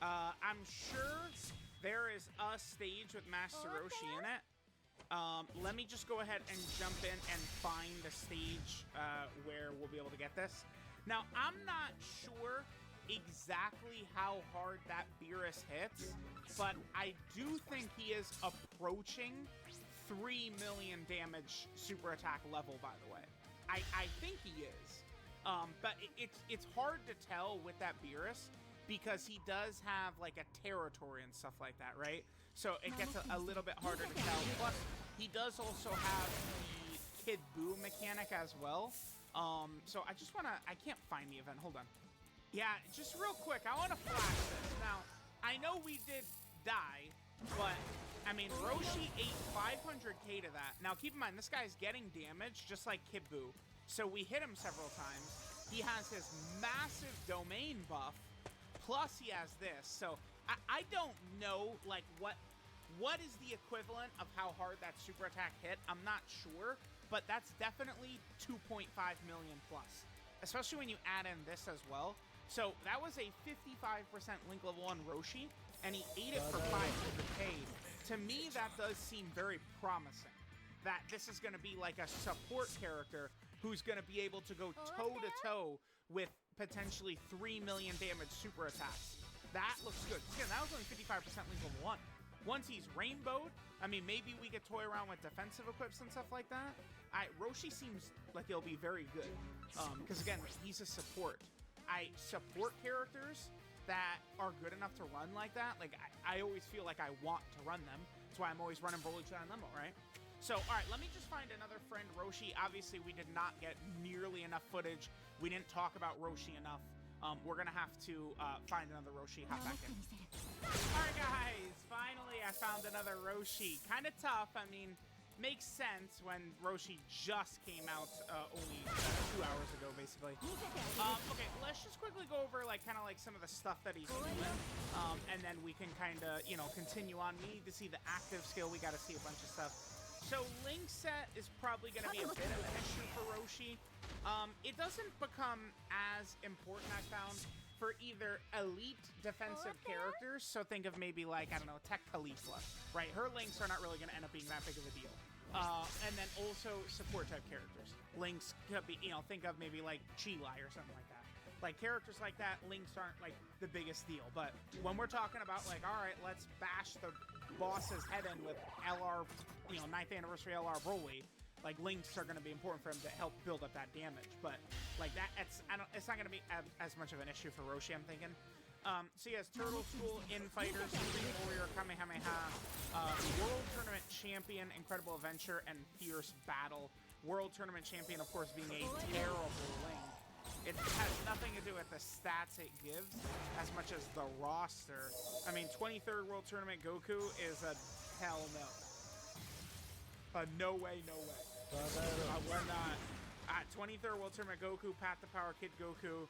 I'm sure there is a stage with Master Roshi in it. Let me just go ahead and jump in and find the stage where we'll be able to get this. Now, I'm not sure exactly how hard that Beerus hits, but I do think he is approaching 3 million damage super attack level, by the way. I think he is. But it's hard to tell with that Beerus because he does have like a territory and stuff like that, right? So it gets a little bit harder to tell. Plus, he does also have the Kid Buu mechanic as well. So I just want to... I can't find the event. Hold on. Yeah, just real quick, I want to flash this. Now, I know we did die, but, I mean, Roshi ate 500k to that. Now, keep in mind, this guy's getting damage just like Kid Buu. So we hit him several times. He has his massive domain buff, plus he has this. So I don't know, like, what is the equivalent of how hard that super attack hit? I'm not sure, but that's definitely 2.5 million plus, especially when you add in this as well. So that was a 55% Link level 1 Roshi, and he ate it for 500k. To me, that does seem very promising. That this is going to be like a support character who's going to be able to go toe-to-toe with potentially 3 million damage super attacks. That looks good. Again, that was only 55% lethal 1. Once he's rainbowed, I mean, maybe we could toy around with defensive equips and stuff like that. Roshi seems like he'll be very good. Because again, he's a support. Support characters that are good enough to run like that, like I always feel like I want to run them. That's why I'm always running Broly Chan and Lembo, right? So, all right, let me just find another friend, Roshi. Obviously, we did not get nearly enough footage. We didn't talk about Roshi enough. We're gonna have to find another Roshi. Hop back in. All right, guys. Finally, I found another Roshi. Kind of tough. I mean, makes sense when Roshi just came out only 2 hours ago, basically. Okay, let's just quickly go over kind of some of the stuff that he's doing, and then we can kind of, continue on. We need to see the active skill. We got to see a bunch of stuff. So Link set is probably going to be a bit of an issue for Roshi. It doesn't become as important, I found, for either elite defensive characters. So think of maybe I don't know, Tech Caulifla, right? Her links are not really going to end up being that big of a deal. And then also support type characters. Links could be, think of maybe Chi-Lai or something like that. Characters like that, links aren't the biggest deal. But when we're talking about all right, let's bash the boss's head in with LR, 9th anniversary LR Broly, links are going to be important for him to help build up that damage. But it's not going to be as much of an issue for Roshi, I'm thinking. So he has Turtle School, Infighters, Supreme Warrior, Kamehameha, World Tournament Champion, Incredible Adventure, and Fierce Battle. World Tournament Champion, of course, being a terrible Link. It has nothing to do with the stats it gives as much as the roster. I mean, 23rd World Tournament Goku is a hell no. No way, no way. We're not. 23rd World Tournament Goku, Path to Power Kid Goku,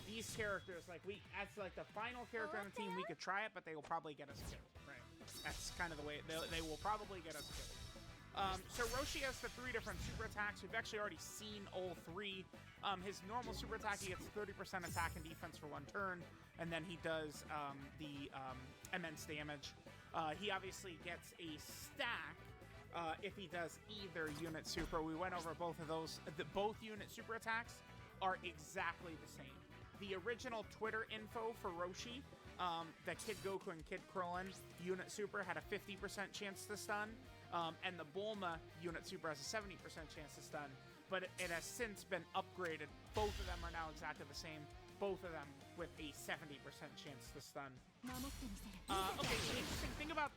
these characters, as the final character on the team, we could try it, but they will probably get us killed, right? That's kind of the way, they will probably get us killed. So Roshi has the 3 different super attacks. We've actually already seen all 3. His normal super attack, he gets 30% attack and defense for 1 turn, and then he does the immense damage. He obviously gets a stack if he does either unit super. We went over both of those. Both unit super attacks are exactly the same. The original Twitter info for Roshi, the Kid Goku and Kid Krillin unit super had a 50% chance to stun, and the Bulma unit super has a 70% chance to stun, but it has since been upgraded. Both of them are now exactly the same. Both of them with a 70% chance to stun. Okay, so interesting. Think about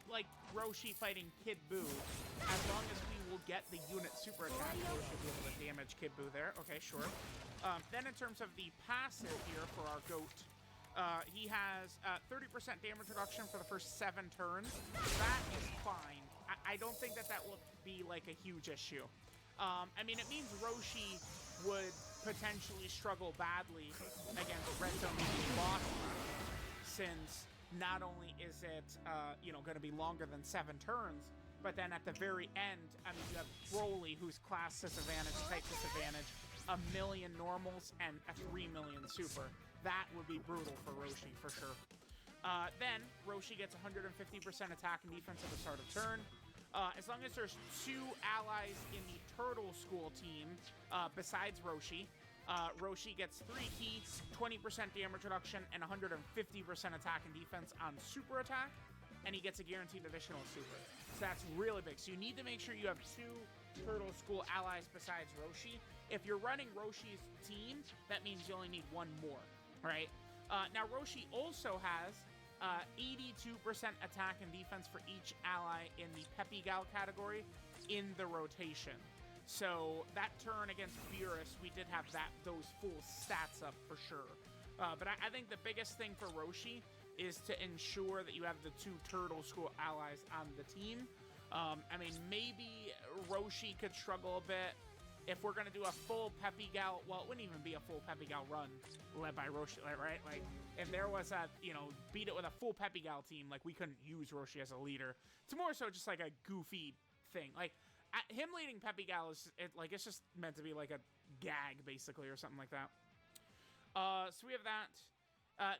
Roshi fighting Kid Buu. As long as we will get the unit super attack, we should be able to damage Kid Buu there. Okay, sure. Then in terms of the passive here for our goat, he has 30% damage reduction for the first 7 turns. That is fine. I don't think that will be a huge issue. I mean, it means Roshi would potentially struggle badly against Red Zone bosses, since not only is it, going to be longer than 7 turns, but then at the very end, I mean, you have Broly, who's class disadvantage, type disadvantage, 1 million normals, and a 3 million super. That would be brutal for Roshi, for sure. Then, Roshi gets 150% attack and defense at the start of turn. As long as there's 2 allies in the Turtle School team, besides Roshi, Roshi gets 3 key, 20% damage reduction, and 150% attack and defense on super attack, and he gets a guaranteed additional super. So that's really big. So you need to make sure you have 2 Turtle School allies besides Roshi. If you're running Roshi's team, that means you only need 1 more, right? Now, Roshi also has 82% attack and defense for each ally in the Peppy Gal category in the rotation. So that turn against Beerus, we did have those full stats up for sure. But I think the biggest thing for Roshi is to ensure that you have the 2 Turtle School allies on the team. I mean, maybe Roshi could struggle a bit. If we're going to do a full Peppy Gal, well, it wouldn't even be a full Peppy Gal run led by Roshi, right? If there was a, beat it with a full Peppy Gal team, we couldn't use Roshi as a leader. It's more so just a goofy thing. Him leading Peppy Gal is, it's just meant to be a gag, basically, or something like that. So we have that.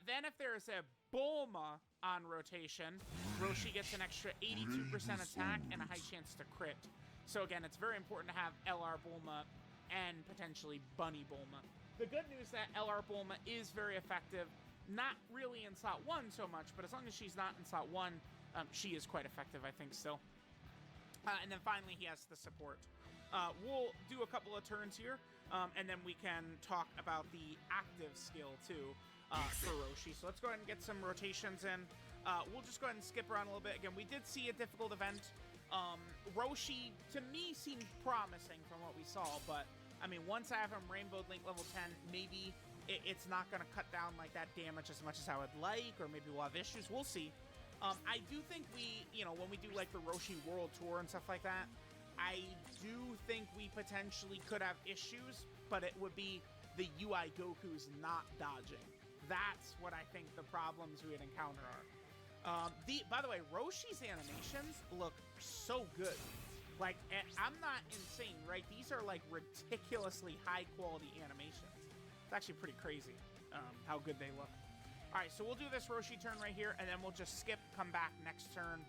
Then if there's a Bulma on rotation, Roshi gets an extra 82% attack and a high chance to crit. So again, it's very important to have LR Bulma and potentially Bunny Bulma. The good news that LR Bulma is very effective, not really in slot 1 so much, but as long as she's not in slot 1, she is quite effective, I think, still. And then finally, he has the support. We'll do a couple of turns here, and then we can talk about the active skill, too, for Roshi. So let's go ahead and get some rotations in. We'll just go ahead and skip around a little bit. Again, we did see a difficult event. Roshi, to me, seemed promising from what we saw, but, I mean, once I have him Rainbowed Link level 10, maybe it's not going to cut down, like, that damage as much as I would like, or maybe we'll have issues. We'll see. I do think we, you know, when we do, like, the Roshi World Tour and stuff like that, I do think we potentially could have issues, but it would be the UI Goku's not dodging. That's what I think the problems we would encounter are. By the way, Roshi's animations look so good. Like, I'm not insane, right? These are, like, ridiculously high-quality animations. It's actually pretty crazy how good they look. All right, so we'll do this Roshi turn right here, and then we'll just skip, come back next turn.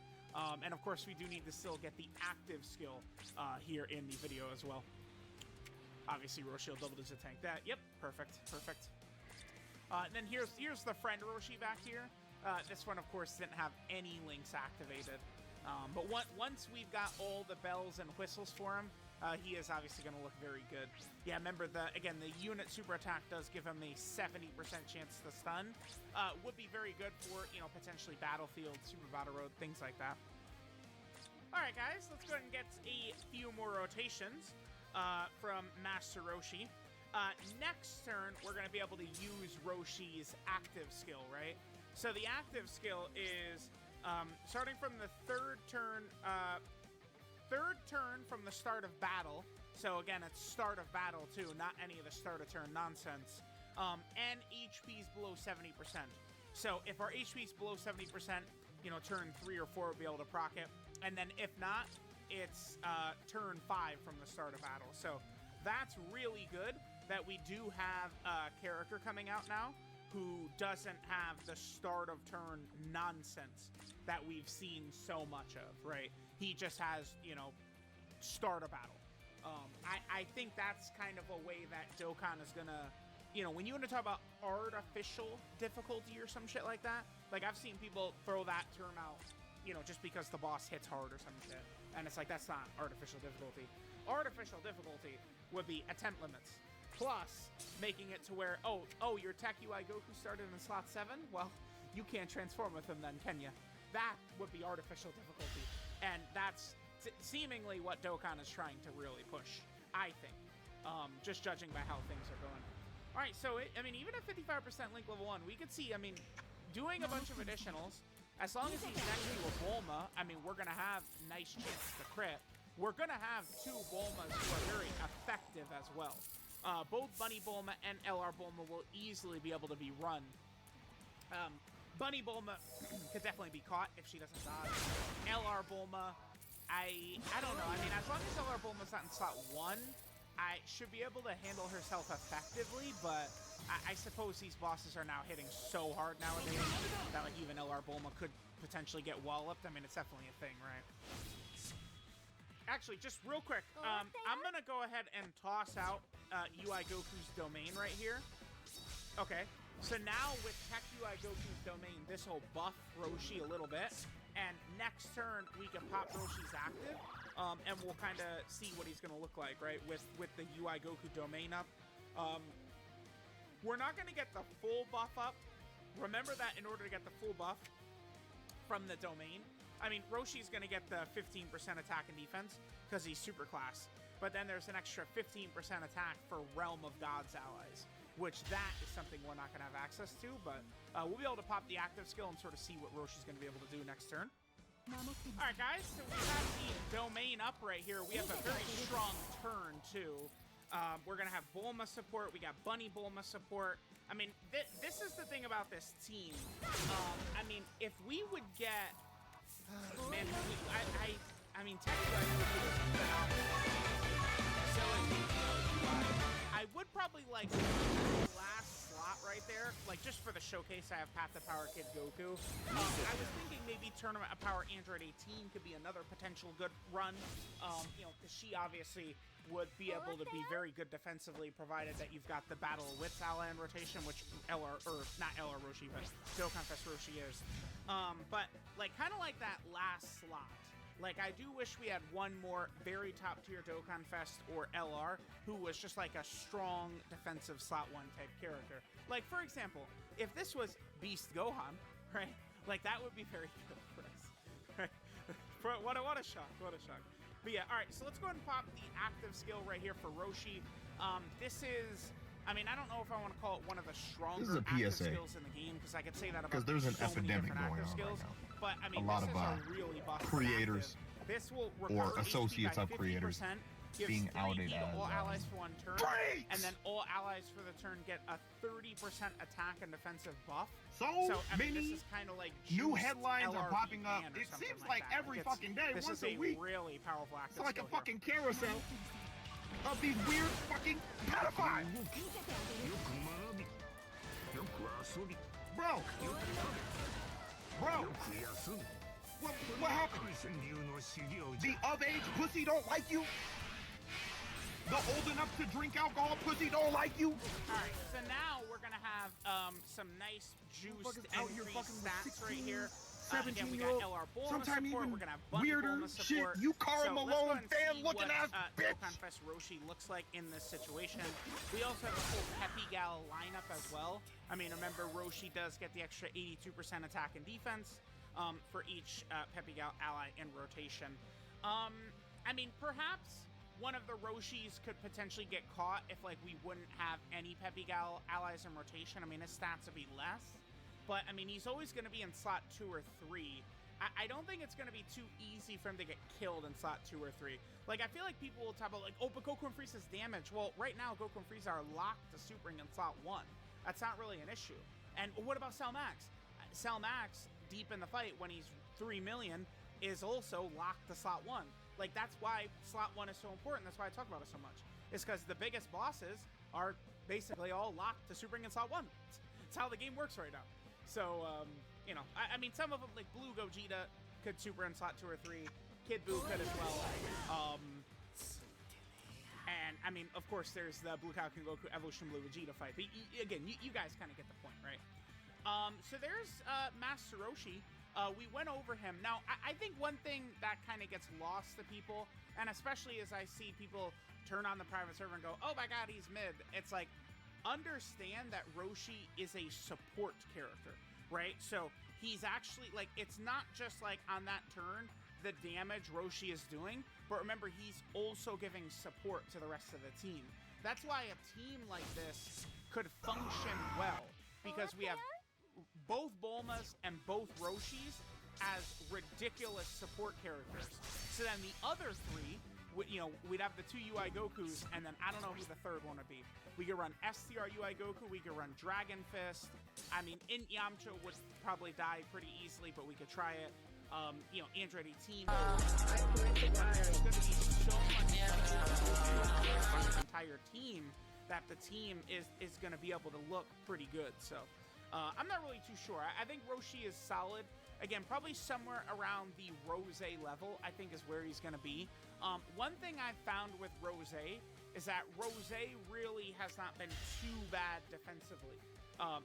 And, of course, we do need to still get the active skill here in the video as well. Obviously, Roshi will double digit tank that. Yep, perfect, perfect. And then here's the friend Roshi back here. This one, of course, didn't have any links activated. But once we've got all the bells and whistles for him, he is obviously going to look very good. Yeah, remember, the unit super attack does give him a 70% chance to stun. Would be very good for, you know, potentially Battlefield, Super Battle Road, things like that. All right, guys, let's go ahead and get a few more rotations from Master Roshi. Next turn, we're going to be able to use Roshi's active skill, right? So the active skill is starting from the third turn from the start of battle. So again, it's start of battle too, not any of the start of turn nonsense. And HP's below 70%. So if our HP's below 70%, you know, turn 3 or 4 will be able to proc it. And then if not, it's turn 5 from the start of battle. So that's really good that we do have a character coming out now who doesn't have the start of turn nonsense that we've seen so much of, right? He just has, you know, start a battle. I think that's kind of a way that Dokkan is gonna, you know, when you want to talk about artificial difficulty or some shit like that, like I've seen people throw that term out, you know, just because the boss hits hard or some shit. And it's like, that's not artificial difficulty. Artificial difficulty would be attempt limits. Plus, making it to where, oh, your Tech UI Goku started in slot 7? Well, you can't transform with him then, can you? That would be artificial difficulty. And that's seemingly what Dokkan is trying to really push, I think. Just judging by how things are going. All right, so, I mean, even at 55% Link level 1, we could see, I mean, doing a bunch of additionals, as long as he's next to a Bulma, I mean, we're going to have nice chances to crit. We're going to have 2 Bulmas who are very effective as well. Both Bunny Bulma and LR Bulma will easily be able to be run. Bunny Bulma could definitely be caught if she doesn't dodge. LR Bulma, I don't know. I mean, as long as LR Bulma's not in slot 1, I should be able to handle herself effectively, but I suppose these bosses are now hitting so hard nowadays that like even LR Bulma could potentially get walloped. I mean, it's definitely a thing, right? Actually, just real quick, I'm going to go ahead and toss out UI Goku's domain right here. Okay, so now with Tech UI Goku's domain, this will buff Roshi a little bit. And next turn, we can pop Roshi's active, and we'll kind of see what he's going to look like, right, with the UI Goku domain up. We're not going to get the full buff up. Remember that in order to get the full buff from the domain, I mean, Roshi's going to get the 15% attack and defense because he's super class. But then there's an extra 15% attack for Realm of Gods allies, which that is something we're not going to have access to. But we'll be able to pop the active skill and sort of see what Roshi's going to be able to do next turn. All right, guys, so we have the domain up right here. We have a very strong turn, too. We're going to have Bulma support. We got Bunny Bulma support. I mean, this is the thing about this team. I mean, if we would get... man, I mean, technically, I would probably like last slot slot right there, like just for the showcase, I have Path to Power Kid Goku. I was thinking maybe Tournament of Power Android 18 could be another potential good run, you know, because she obviously would be able to be very good defensively, provided that you've got the Battle of Wits ally in rotation, which LR, or not LR Roshi, but Dokkan Fest Roshi is. But like kind of like that last slot. Like, I do wish we had one more very top-tier Dokkan Fest or LR who was just like a strong defensive slot 1 type character. Like, for example, if this was Beast Gohan, right? Like, that would be very good for us. Right? What a shock, what a shock. But yeah, all right, so let's go ahead and pop the active skill right here for Roshi. This is, I mean, I don't know if I want to call it one of the stronger active skills in the game, because I could say that about there's an so many epidemic different going active on skills. right now. But I mean, A lot this of, is a really busted creators active. This will or recover associates HP of by creators 50%, gives being 3 outed to all as, allies for 1 turn, traits! and then all allies for the turn get a 30% attack and defensive buff. So I mean, many this is kind of like new juiced headlines are LRV popping up. ban or It something seems like that. every It's- fucking day, this once is a week. really powerful active It's like a skill here. fucking carousel of these weird fucking pedophiles. Bro. What happened? The of age pussy don't like you? The old enough to drink alcohol pussy don't like you? Alright, so now we're gonna have some nice juiced increased stats right here. Again, we got LR Bulma sometime support, even we're gonna have Bunny weirder Bulma shit. support. You Karl So let's go Malone ahead and fan see looking what, ass bitch. Dokkan Fest Roshi looks like in this situation. We also have a full Peppy Gal lineup as well. I mean, remember, Roshi does get the extra 82% attack and defense for each Peppy Gal ally in rotation. I mean, perhaps one of the Roshis could potentially get caught if, like, we wouldn't have any Peppy Gal allies in rotation. I mean, his stats would be less. But, I mean, he's always going to be in slot 2 or 3. I don't think it's going to be too easy for him to get killed in slot 2 or 3. Like, I feel like people will talk about, like, oh, but Goku and Frieza's damage. Well, right now, Goku and Frieza are locked to supering in slot 1. That's not really an issue. And what about Cell Max? Cell Max, deep in the fight, when he's 3 million, is also locked to slot 1. Like, that's why slot 1 is so important. That's why I talk about it so much. It's because the biggest bosses are basically all locked to supering in slot 1. It's how the game works right now. So, you know, I mean, some of them, like Blue Gogeta, could super in slot 2 or 3. Kid Buu could as well. And, I mean, of course, there's the Blue Kaioken Goku Evolution Blue Vegeta fight. But, again, you guys kind of get the point, right? So there's Master Roshi. We went over him. Now, I think one thing that kind of gets lost to people, and especially as I see people turn on the private server and go, oh my god, he's mid. It's like, understand that Roshi is a support character, right? So he's actually, like, it's not just like on that turn the damage Roshi is doing, but remember, he's also giving support to the rest of the team. That's why a team like this could function well, because we have both Bulmas and both Roshis as ridiculous support characters. So then the other 3, you know, we'd have the 2 UI Gokus, and then I don't know who the third one would be. We could run STR UI Goku, we could run Dragon Fist. I mean, Yamcha would probably die pretty easily, but we could try it. You know, Android 18. There's going to be so much from the entire team that the team is going to be able to look pretty good. So I'm not really too sure. I think Roshi is solid. Again, probably somewhere around the Rose level, I think, is where he's going to be. One thing I've found with Rose is that Rose really has not been too bad defensively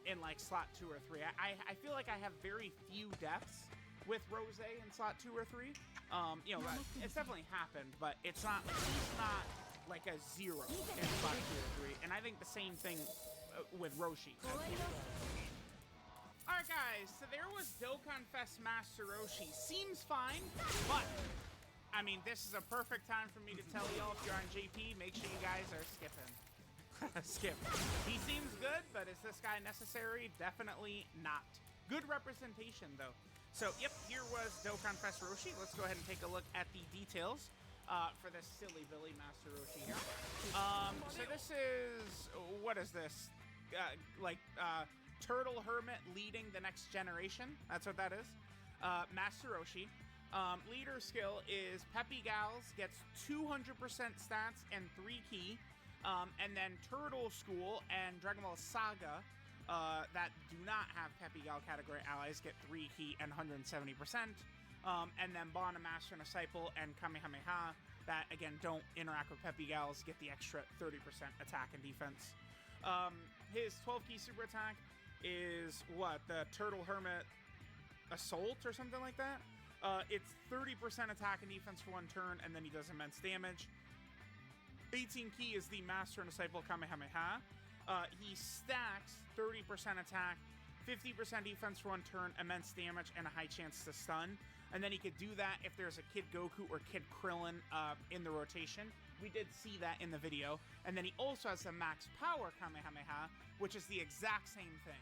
in, like, slot 2 or 3. I feel like I have very few deaths with Rose in slot 2 or 3. You know, it's definitely happened, but it's not, like, he's not like a 0 in slot 2 or 3. And I think the same thing with Roshi. Alright guys, so there was Dokkan Fest Master Roshi. Seems fine, but I mean, this is a perfect time for me to tell y'all, if you're on JP, make sure you guys are skipping. Skip. He seems good, but is this guy necessary? Definitely not. Good representation though. So yep, here was Dokkan Fest Roshi. Let's go ahead and take a look at the details for this silly Billy Master Roshi here. So this is, what is this? Turtle Hermit leading the next generation. That's what that is. Master Roshi. Leader skill is Peppy Gals, gets 200% stats and 3 key. And then Turtle School and Dragon Ball Saga that do not have Peppy Gal category allies get 3 key and 170%. And then Bond, a Master, and a Disciple, and Kamehameha that, again, don't interact with Peppy Gals get the extra 30% attack and defense. His 12 key super attack is what? The Turtle Hermit Assault or something like that? It's 30% attack and defense for 1 turn, and then he does immense damage. 18 key is the Master and Disciple Kamehameha. He stacks 30% attack, 50% defense for 1 turn, immense damage, and a high chance to stun. And then he could do that if there's a Kid Goku or Kid Krillin in the rotation. We did see that in the video. And then he also has the max power Kamehameha, which is the exact same thing.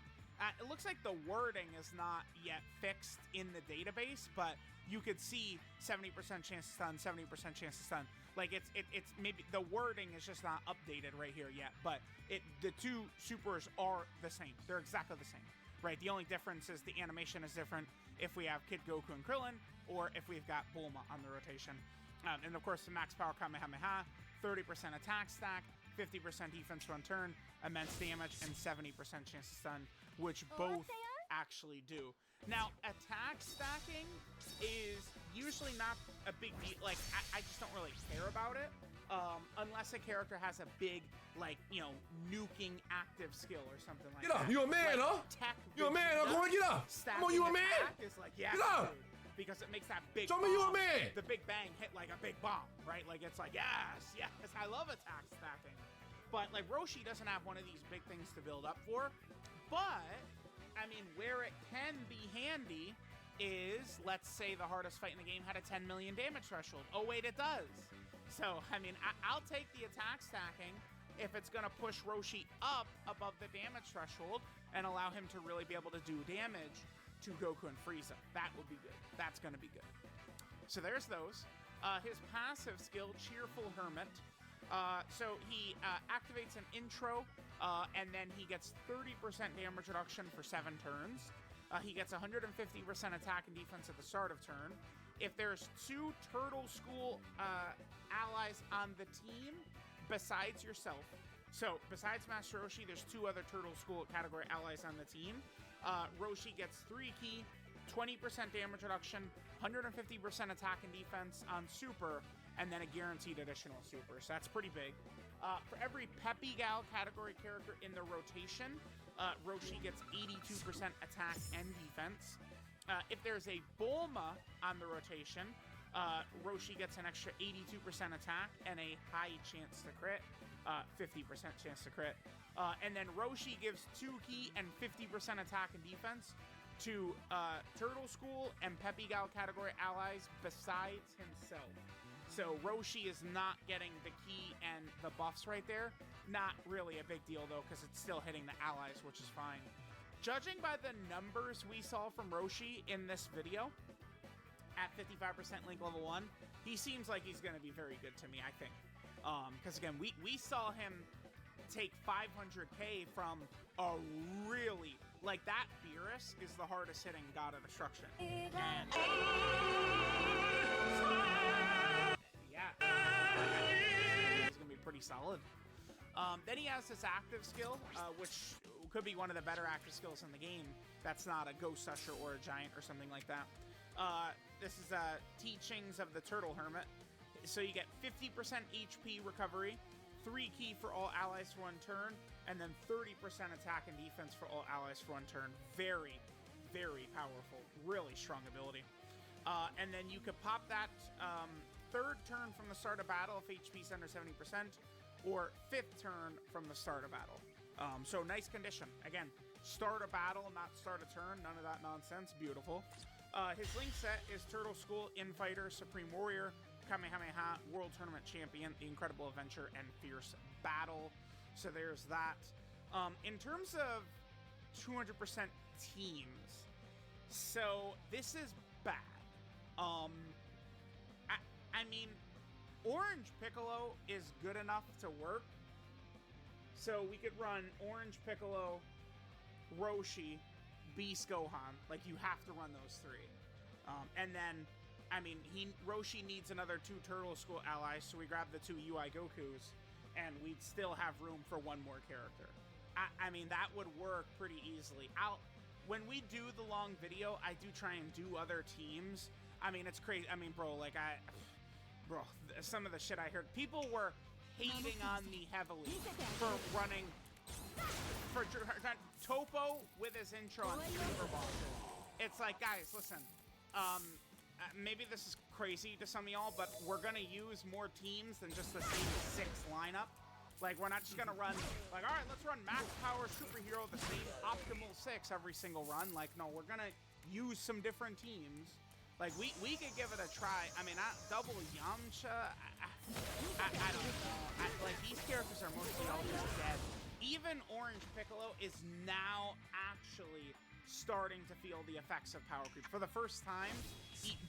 It looks like the wording is not yet fixed in the database, but you could see 70% chance to stun, 70% chance to stun. Like it's maybe the wording is just not updated right here yet, but the two supers are the same. They're exactly the same, right? The only difference is the animation is different if we have Kid Goku and Krillin, or if we've got Bulma on the rotation. And of course, the max power Kamehameha, 30% attack stack, 50% defense for 1 turn, immense damage, and 70% chance to stun, which both actually do. Now, attack stacking is usually not a big deal. Like, I just don't really care about it. Unless a character has a big, like, you know, nuking active skill or something like that. Get up, you a man, like, huh? Tech You a man, I'm going to get up. Come on, you a man? Is like, yeah, Get up. dude, because it makes that big Show bomb, me you a man. the big bang hit like a big bomb, right? Like, it's like, yes, I love attack stacking. But, like, Roshi doesn't have one of these big things to build up for. But, I mean, where it can be handy is, let's say the hardest fight in the game had a 10 million damage threshold. Oh, wait, it does. So, I mean, I'll take the attack stacking if it's going to push Roshi up above the damage threshold and allow him to really be able to do damage to Goku and Frieza. That would be good. That's going to be good. So there's those. His passive skill, Cheerful Hermit. So he activates an intro, and then he gets 30% damage reduction for 7 turns. He gets 150% attack and defense at the start of turn. If there's 2 Turtle School allies on the team besides yourself, so besides Master Roshi, there's 2 other Turtle School category allies on the team. Roshi gets 3 key, 20% damage reduction, 150% attack and defense on Super, and then a guaranteed additional Super. So that's pretty big. For every Peppy Gal category character in the rotation, Roshi gets 82% attack and defense. If there's a Bulma on the rotation, Roshi gets an extra 82% attack and a high chance to crit, 50% chance to crit. And then Roshi gives 2 key and 50% attack and defense to Turtle School and Peppy Gal category allies besides himself. So Roshi is not getting the key and the buffs right there. Not really a big deal, though, because it's still hitting the allies, which is fine. Judging by the numbers we saw from Roshi in this video, at 55% Link Level 1, he seems like he's going to be very good to me, I think. Because, again, we saw him take 500k from a really... Like, that Beerus is the hardest hitting God of Destruction. And... yeah. He's going to be pretty solid. Then he has this active skill, which could be one of the better active skills in the game. That's not a Ghost Usher or a Giant or something like that. This is Teachings of the Turtle Hermit. So you get 50% HP recovery, 3 key for all allies for 1 turn, and then 30% attack and defense for all allies for 1 turn. Very, very powerful. Really strong ability. And then you could pop that 3rd turn from the start of battle if HP's under 70%, or 5th turn from the start of battle. So nice condition. Again, start a battle, not start a turn. None of that nonsense. Beautiful. His link set is Turtle School, Infighter, Supreme Warrior, Kamehameha, World Tournament Champion, The Incredible Adventure, and Fierce Battle. So there's that. In terms of 200% teams, so this is bad. I mean, Orange Piccolo is good enough to work. So we could run Orange Piccolo, Roshi, Beast Gohan. Like, you have to run those 3. And then, I mean, Roshi needs another 2 Turtle School allies, so we grab the 2 UI Gokus, and we'd still have room for 1 more character. I mean, that would work pretty easily. When we do the long video, I do try and do other teams. I mean, it's crazy. I mean, bro, like bro, some of the shit I heard, people were hating on me heavily for running, for Topo with his intro on Super Bosses. It's like, guys, listen, maybe this is crazy to some of y'all, but we're gonna use more teams than just the same 6 lineup. Like, we're not just gonna run, like, all right, let's run max power superhero, the same optimal 6 every single run. Like, no, we're gonna use some different teams. Like, we could give it a try. I mean, double Yamcha, I don't know. Like, these characters are mostly all just dead. Even Orange Piccolo is now actually starting to feel the effects of power creep. For the first time,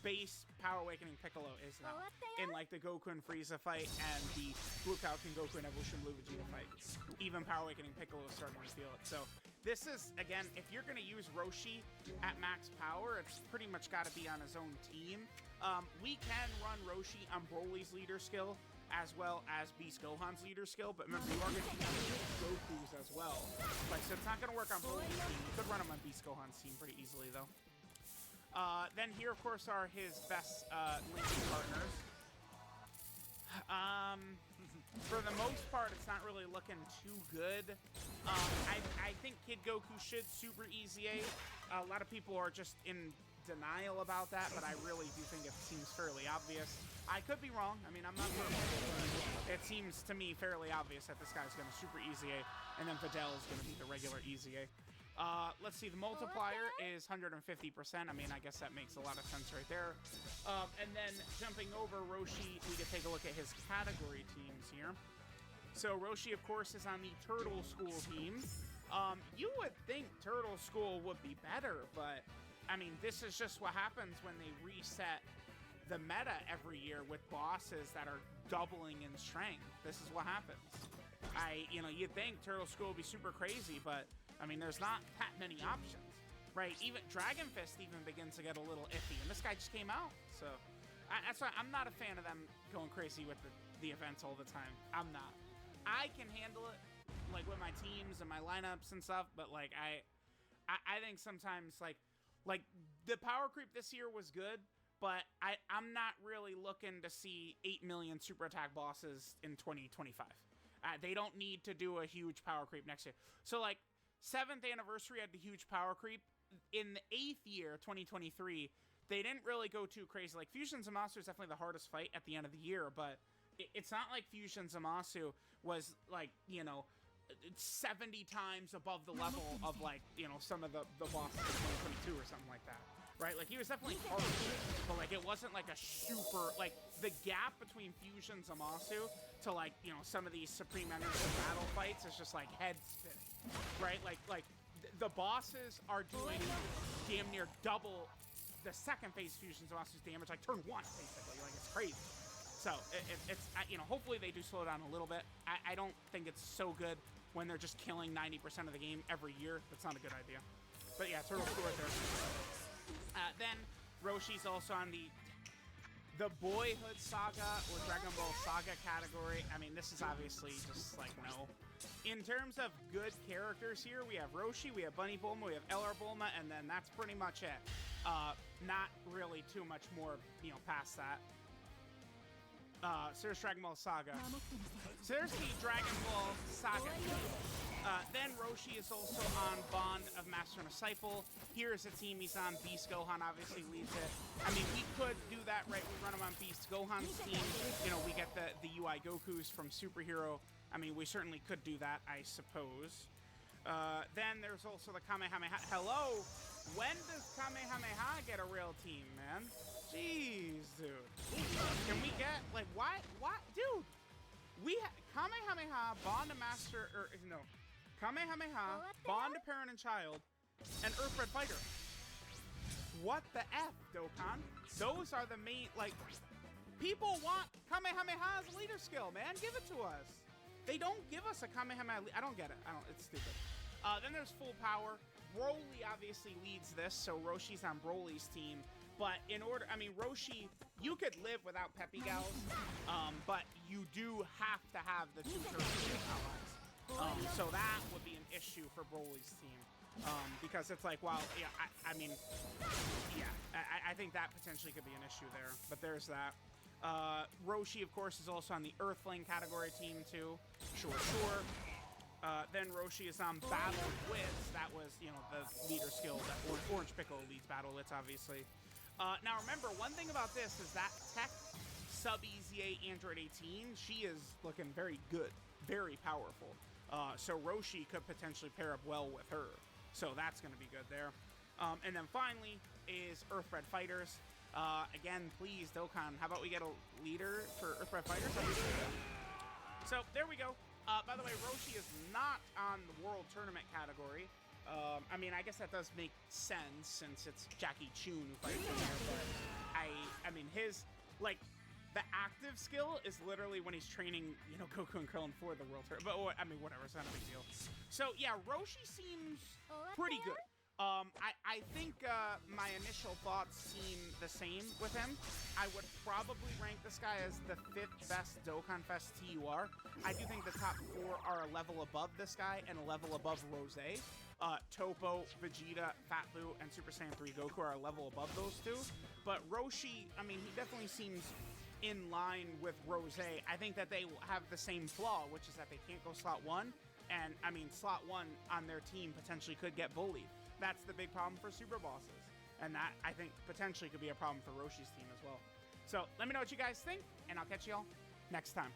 base Power Awakening Piccolo is now in, like, the Goku and Frieza fight and the 괜ᴜ Goku and Evolution Blue Vegeta fight. Even Power Awakening Piccolo is starting to feel it. So this is, again, if you're going to use Roshi at max power, it's pretty much got to be on his own team. We can run Roshi on Broly's leader skill as well as Beast Gohan's leader skill, but remember, you are going to use Goku's as well. Like, so it's not going to work on Broly's team. You could run him on Beast Gohan's team pretty easily, though. Then here, of course, are his best linking partners. For the most part, it's not really looking too good. I think Kid Goku should Super EZA. A lot of people are just in denial about that, but I really do think it seems fairly obvious. I could be wrong. I mean, I'm not sure. It seems to me fairly obvious that this guy's going to Super EZA, and then Videl is going to be the regular EZA. Let's see, the multiplier is 150%. I mean, I guess that makes a lot of sense right there. And then jumping over Roshi, we can take a look at his category teams here. So Roshi, of course, is on the Turtle School team. You would think Turtle School would be better, but I mean, this is just what happens when they reset the meta every year with bosses that are doubling in strength. This is what happens. You'd think Turtle School would be super crazy, but I mean, there's not that many options, right? Even Dragon Fist even begins to get a little iffy, and this guy just came out, so that's why I'm not a fan of them going crazy with the events all the time. I'm not. I can handle it, like, with my teams and my lineups and stuff, but like I think sometimes like the power creep this year was good, but I'm not really looking to see 8 million super attack bosses in 2025. They don't need to do a huge power creep next year. So, like, 7th anniversary had the huge power creep. In the 8th year, 2023, they didn't really go too crazy. Like, Fusion Zamasu is definitely the hardest fight at the end of the year, but it's not like Fusion Zamasu was, like, 70 times above the level of, like, some of the bosses in 2022 or something like that. Right? Like, he was definitely hard, but, like, it wasn't, like, a super, like, the gap between Fusion Zamasu to, like, some of these Supreme Energy battle fights is just, like, head spinning, right? Like, the bosses are doing damn near double the second phase Fusion Zamasu's damage, like, turn 1, basically. Like, it's crazy. So, it's hopefully they do slow down a little bit. I don't think it's so good when they're just killing 90% of the game every year. That's not a good idea. But, yeah, Turtle School right there. Then Roshi's also on the Boyhood Saga or Dragon Ball Saga category. I mean, this is obviously just like no. In terms of good characters here, we have Roshi, we have Bunny Bulma, we have LR Bulma, and then that's pretty much it. Not really too much more, past that. So there's Dragon Ball Saga. So there's the Dragon Ball Saga. Then Roshi is also on Bond of Master and Disciple. Here's a team he's on. Beast Gohan obviously leads it. I mean, we could do that, right? We run him on Beast Gohan's team. We get the UI Gokus from Superhero. I mean, we certainly could do that, I suppose. Then there's also the Kamehameha. Hello? When does Kamehameha get a real team, man? Jeez, dude. Can we get, like, what? Dude, Kamehameha, Bond of Master, Kamehameha, Bond of Parent and Child, and Earthbred Fighter. What the F, Dokkan? Those are the main, like, people want Kamehameha's leader skill, man. Give it to us. They don't give us a Kamehameha. I don't get it. It's stupid. Then there's Full Power. Broly obviously leads this, so Roshi's on Broly's team. But Roshi, you could live without Peppy Gals, but you do have to have the two Turtle allies. So that would be an issue for Broly's team. Because it's like, well, yeah, I mean, yeah, I think that potentially could be an issue there. But there's that. Roshi, of course, is also on the Earthling category team, too. Sure. Then Roshi is on Battle Wits. That was, you know, the leader skill that Orange Pickle leads Battle Wits, obviously. Now, remember, one thing about this is that Tech Sub-EZA Android 18, she is looking very good, very powerful. So Roshi could potentially pair up well with her. So that's going to be good there. And then finally is Earthbred Fighters. Again, please, Dokkan, how about we get a leader for Earthbred Fighters? So there we go. By the way, Roshi is not on the World Tournament category. I mean, I guess that does make sense since it's Jackie Chun who fights in there, but I mean, his, like, the active skill is literally when he's training, you know, Goku and Krillin for the World Tournament. But, I mean, whatever, it's not a big deal. So, yeah, Roshi seems pretty good. I think my initial thoughts seem the same with him. I would probably rank this guy as the 5th best Dokkan Fest TUR. I do think the top 4 are a level above this guy and a level above Rose. Toppo, Vegeta, Fat Buu, and Super Saiyan 3 Goku are a level above those two. But Roshi, I mean, he definitely seems in line with Rose. I think that they have the same flaw, which is that they can't go slot 1. And, I mean, slot 1 on their team potentially could get bullied. That's the big problem for Super Bosses. And that, I think, potentially could be a problem for Roshi's team as well. So, let me know what you guys think, and I'll catch y'all next time.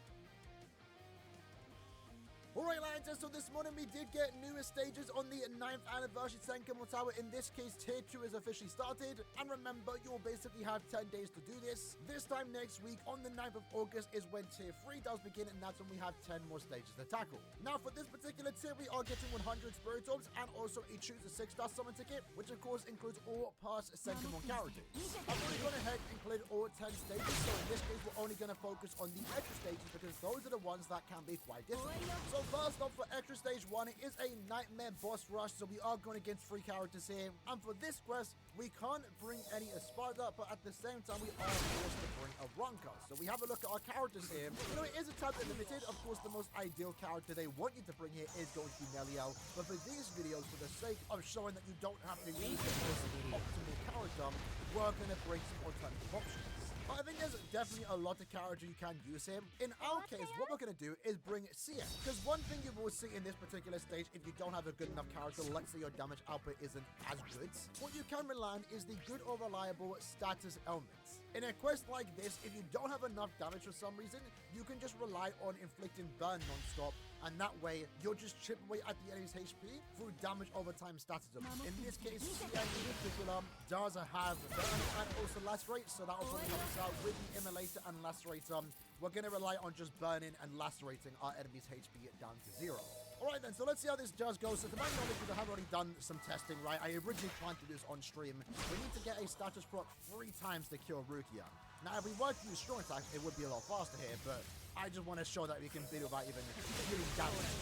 Alright lads, so this morning we did get newest stages on the 9th anniversary Senkaku Tower. In this case, Tier 2 is officially started. And remember, you'll basically have 10 days to do this. This time next week, on the 9th of August, is when Tier 3 does begin, and that's when we have 10 more stages to tackle. Now, for this particular tier, we are getting 100 Spirit Orbs and also a Choose a 6-star summon ticket, which of course includes all past Senkaku characters. I've already gone ahead and cleared all 10 stages, so in this case, we're only going to focus on the extra stages because those are the ones that can be quite difficult. So first up for extra stage 1, it is a Nightmare Boss Rush, so we are going against 3 characters here. And for this quest, we can't bring any Espada, but at the same time, we are forced to bring a Ronka. So we have a look at our characters here. You know, it is a tad bit limited. Of course, the most ideal character they want you to bring here is going to be Nelliel. But for these videos, for the sake of showing that you don't have to use the most optimal character, we're going to bring some alternative options. I think there's definitely a lot of characters you can use here. In our case, what we're going to do is bring CM. Because one thing you will see in this particular stage, if you don't have a good enough character, let's say your damage output isn't as good, what you can rely on is the good or reliable status elements. In a quest like this, if you don't have enough damage for some reason, you can just rely on inflicting burn non-stop, and that way, you'll just chip away at the enemy's HP through damage over time status elements. In this case, CM in particular does have burn and also lacerate, so that will probably help us out with the Immolator and Lacerator. We're going to rely on just burning and lacerating our enemy's HP down to 0. Alright then, so let's see how this does go. So to my knowledge, we have already done some testing, right? I originally planned to do this on stream. We need to get a status proc 3 times to kill Rukia. Now, if we were to use strong attack, it would be a lot faster here, but I just want to show that we can beat without even dealing damage.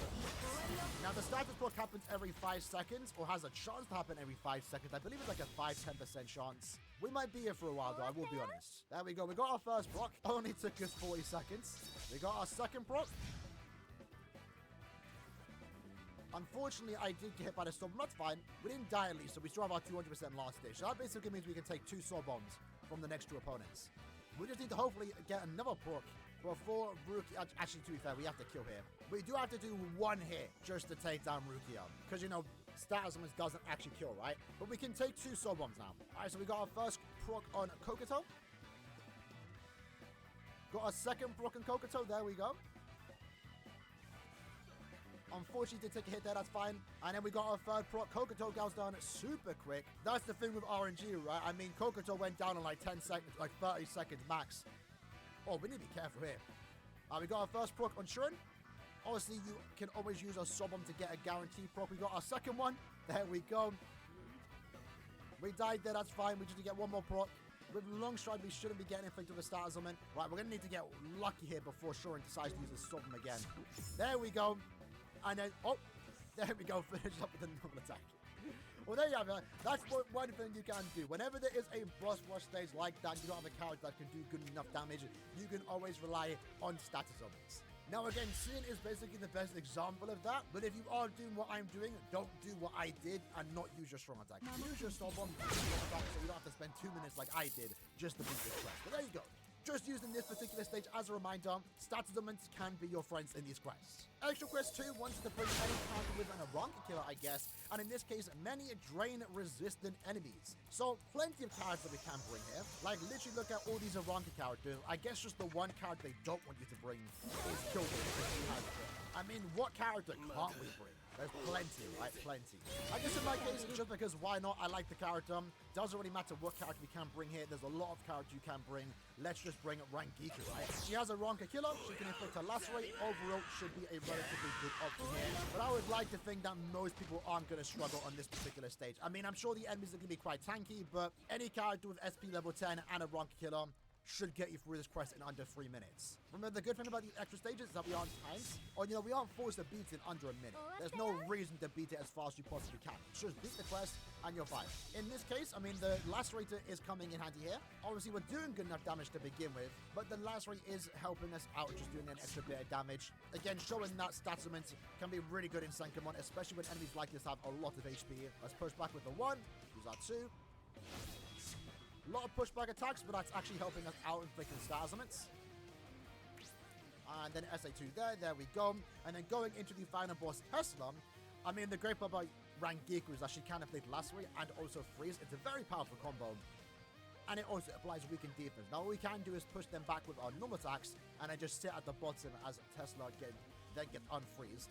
Now, the status proc happens every 5 seconds, or has a chance to happen every 5 seconds. I believe it's like a 5-10% chance. We might be here for a while, though, I will be honest. There we go. We got our first proc. Only took us 40 seconds. We got our second proc. Unfortunately, I did get hit by the storm. That's fine. We didn't die at least, so we still have our 200% last stage. So that basically means we can take 2 soul bombs from the next 2 opponents. We just need to hopefully get another proc before Rukia. Actually, to be fair, we have to kill here. We do have to do 1 hit just to take down Rukia. Because, you know, status summons doesn't actually kill, right? But we can take 2 soul bombs now. Alright, so we got our first proc on Kokoto. Got our second proc on Kokoto. There we go. Unfortunately, did take a hit there, that's fine. And then we got our third proc. Kokoto goes down super quick. That's the thing with RNG, right? I mean, Kokoto went down in like 10 seconds, like 30 seconds max. Oh, we need to be careful here. We got our first proc on Shuren. Obviously, you can always use a soul bomb to get a guaranteed proc. We got our second one. There we go. We died there, that's fine. We just need to get 1 more proc. With long stride, we shouldn't be getting inflicted with a status element. Right, we're going to need to get lucky here before Shuren decides to use a soul bomb again. There we go. And then, oh, there we go, finish up with a normal attack. Well, there you have it. That's one thing you can do. Whenever there is a boss rush stage like that, you don't have a character that can do good enough damage, you can always rely on status elements. Now again, Sin is basically the best example of that, but if you are doing what I'm doing, don't do what I did and not use your strong attack. Use your Soul Bomb, so you don't have to spend 2 minutes like I did just to beat this quest. But there you go. Just using this particular stage as a reminder, status augments can be your friends in these quests. Extra Quest 2 wanted to bring any counter with an ⴰᴇᴄ, I guess, and in this case, many drain-resistant enemies. So, plenty of characters that we can bring here. Like, literally look at all these ⴰᴇᴄ characters. I guess just the one character they don't want you to bring is Kirito. I mean, what character can't we bring? There's plenty, right? Plenty. I guess in my case, just because why not? I like the character. Doesn't really matter what character we can bring here. There's a lot of characters you can bring. Let's just bring 괰ᴇᴄ, right? She has a ⴰᴇᴄ. She can inflict a lacerate. Overall, should be a relatively good option here. But I would like to think that most people aren't going to struggle on this particular stage. I mean, I'm sure the enemies are going to be quite tanky, but any character with SP level 10 and a ⴰᴇᴄ should get you through this quest in under 3 minutes. Remember, the good thing about these extra stages is that we aren't timed, or, we aren't forced to beat it in under a minute. There's no reason to beat it as fast as you possibly can. Just beat the quest, and you're fine. In this case, I mean, the Lacerator is coming in handy here. Obviously, we're doing good enough damage to begin with, but the Lacerate is helping us out, just doing an extra bit of damage. Again, showing that stats augment can be really good in Senkamon, especially when enemies like this have a lot of HP. Let's push back with the 1, use our 2. A lot of pushback attacks, but that's actually helping us out inflicting status augments. And then SA2 there we go. And then going into the final boss, Tesla. I mean, the great part about 괰ᴇᴄ is that she can inflict lacerate and also freeze. It's a very powerful combo. And it also applies weakened defense. Now, what we can do is push them back with our normal attacks and then just sit at the bottom as Tesla then gets unfreezed.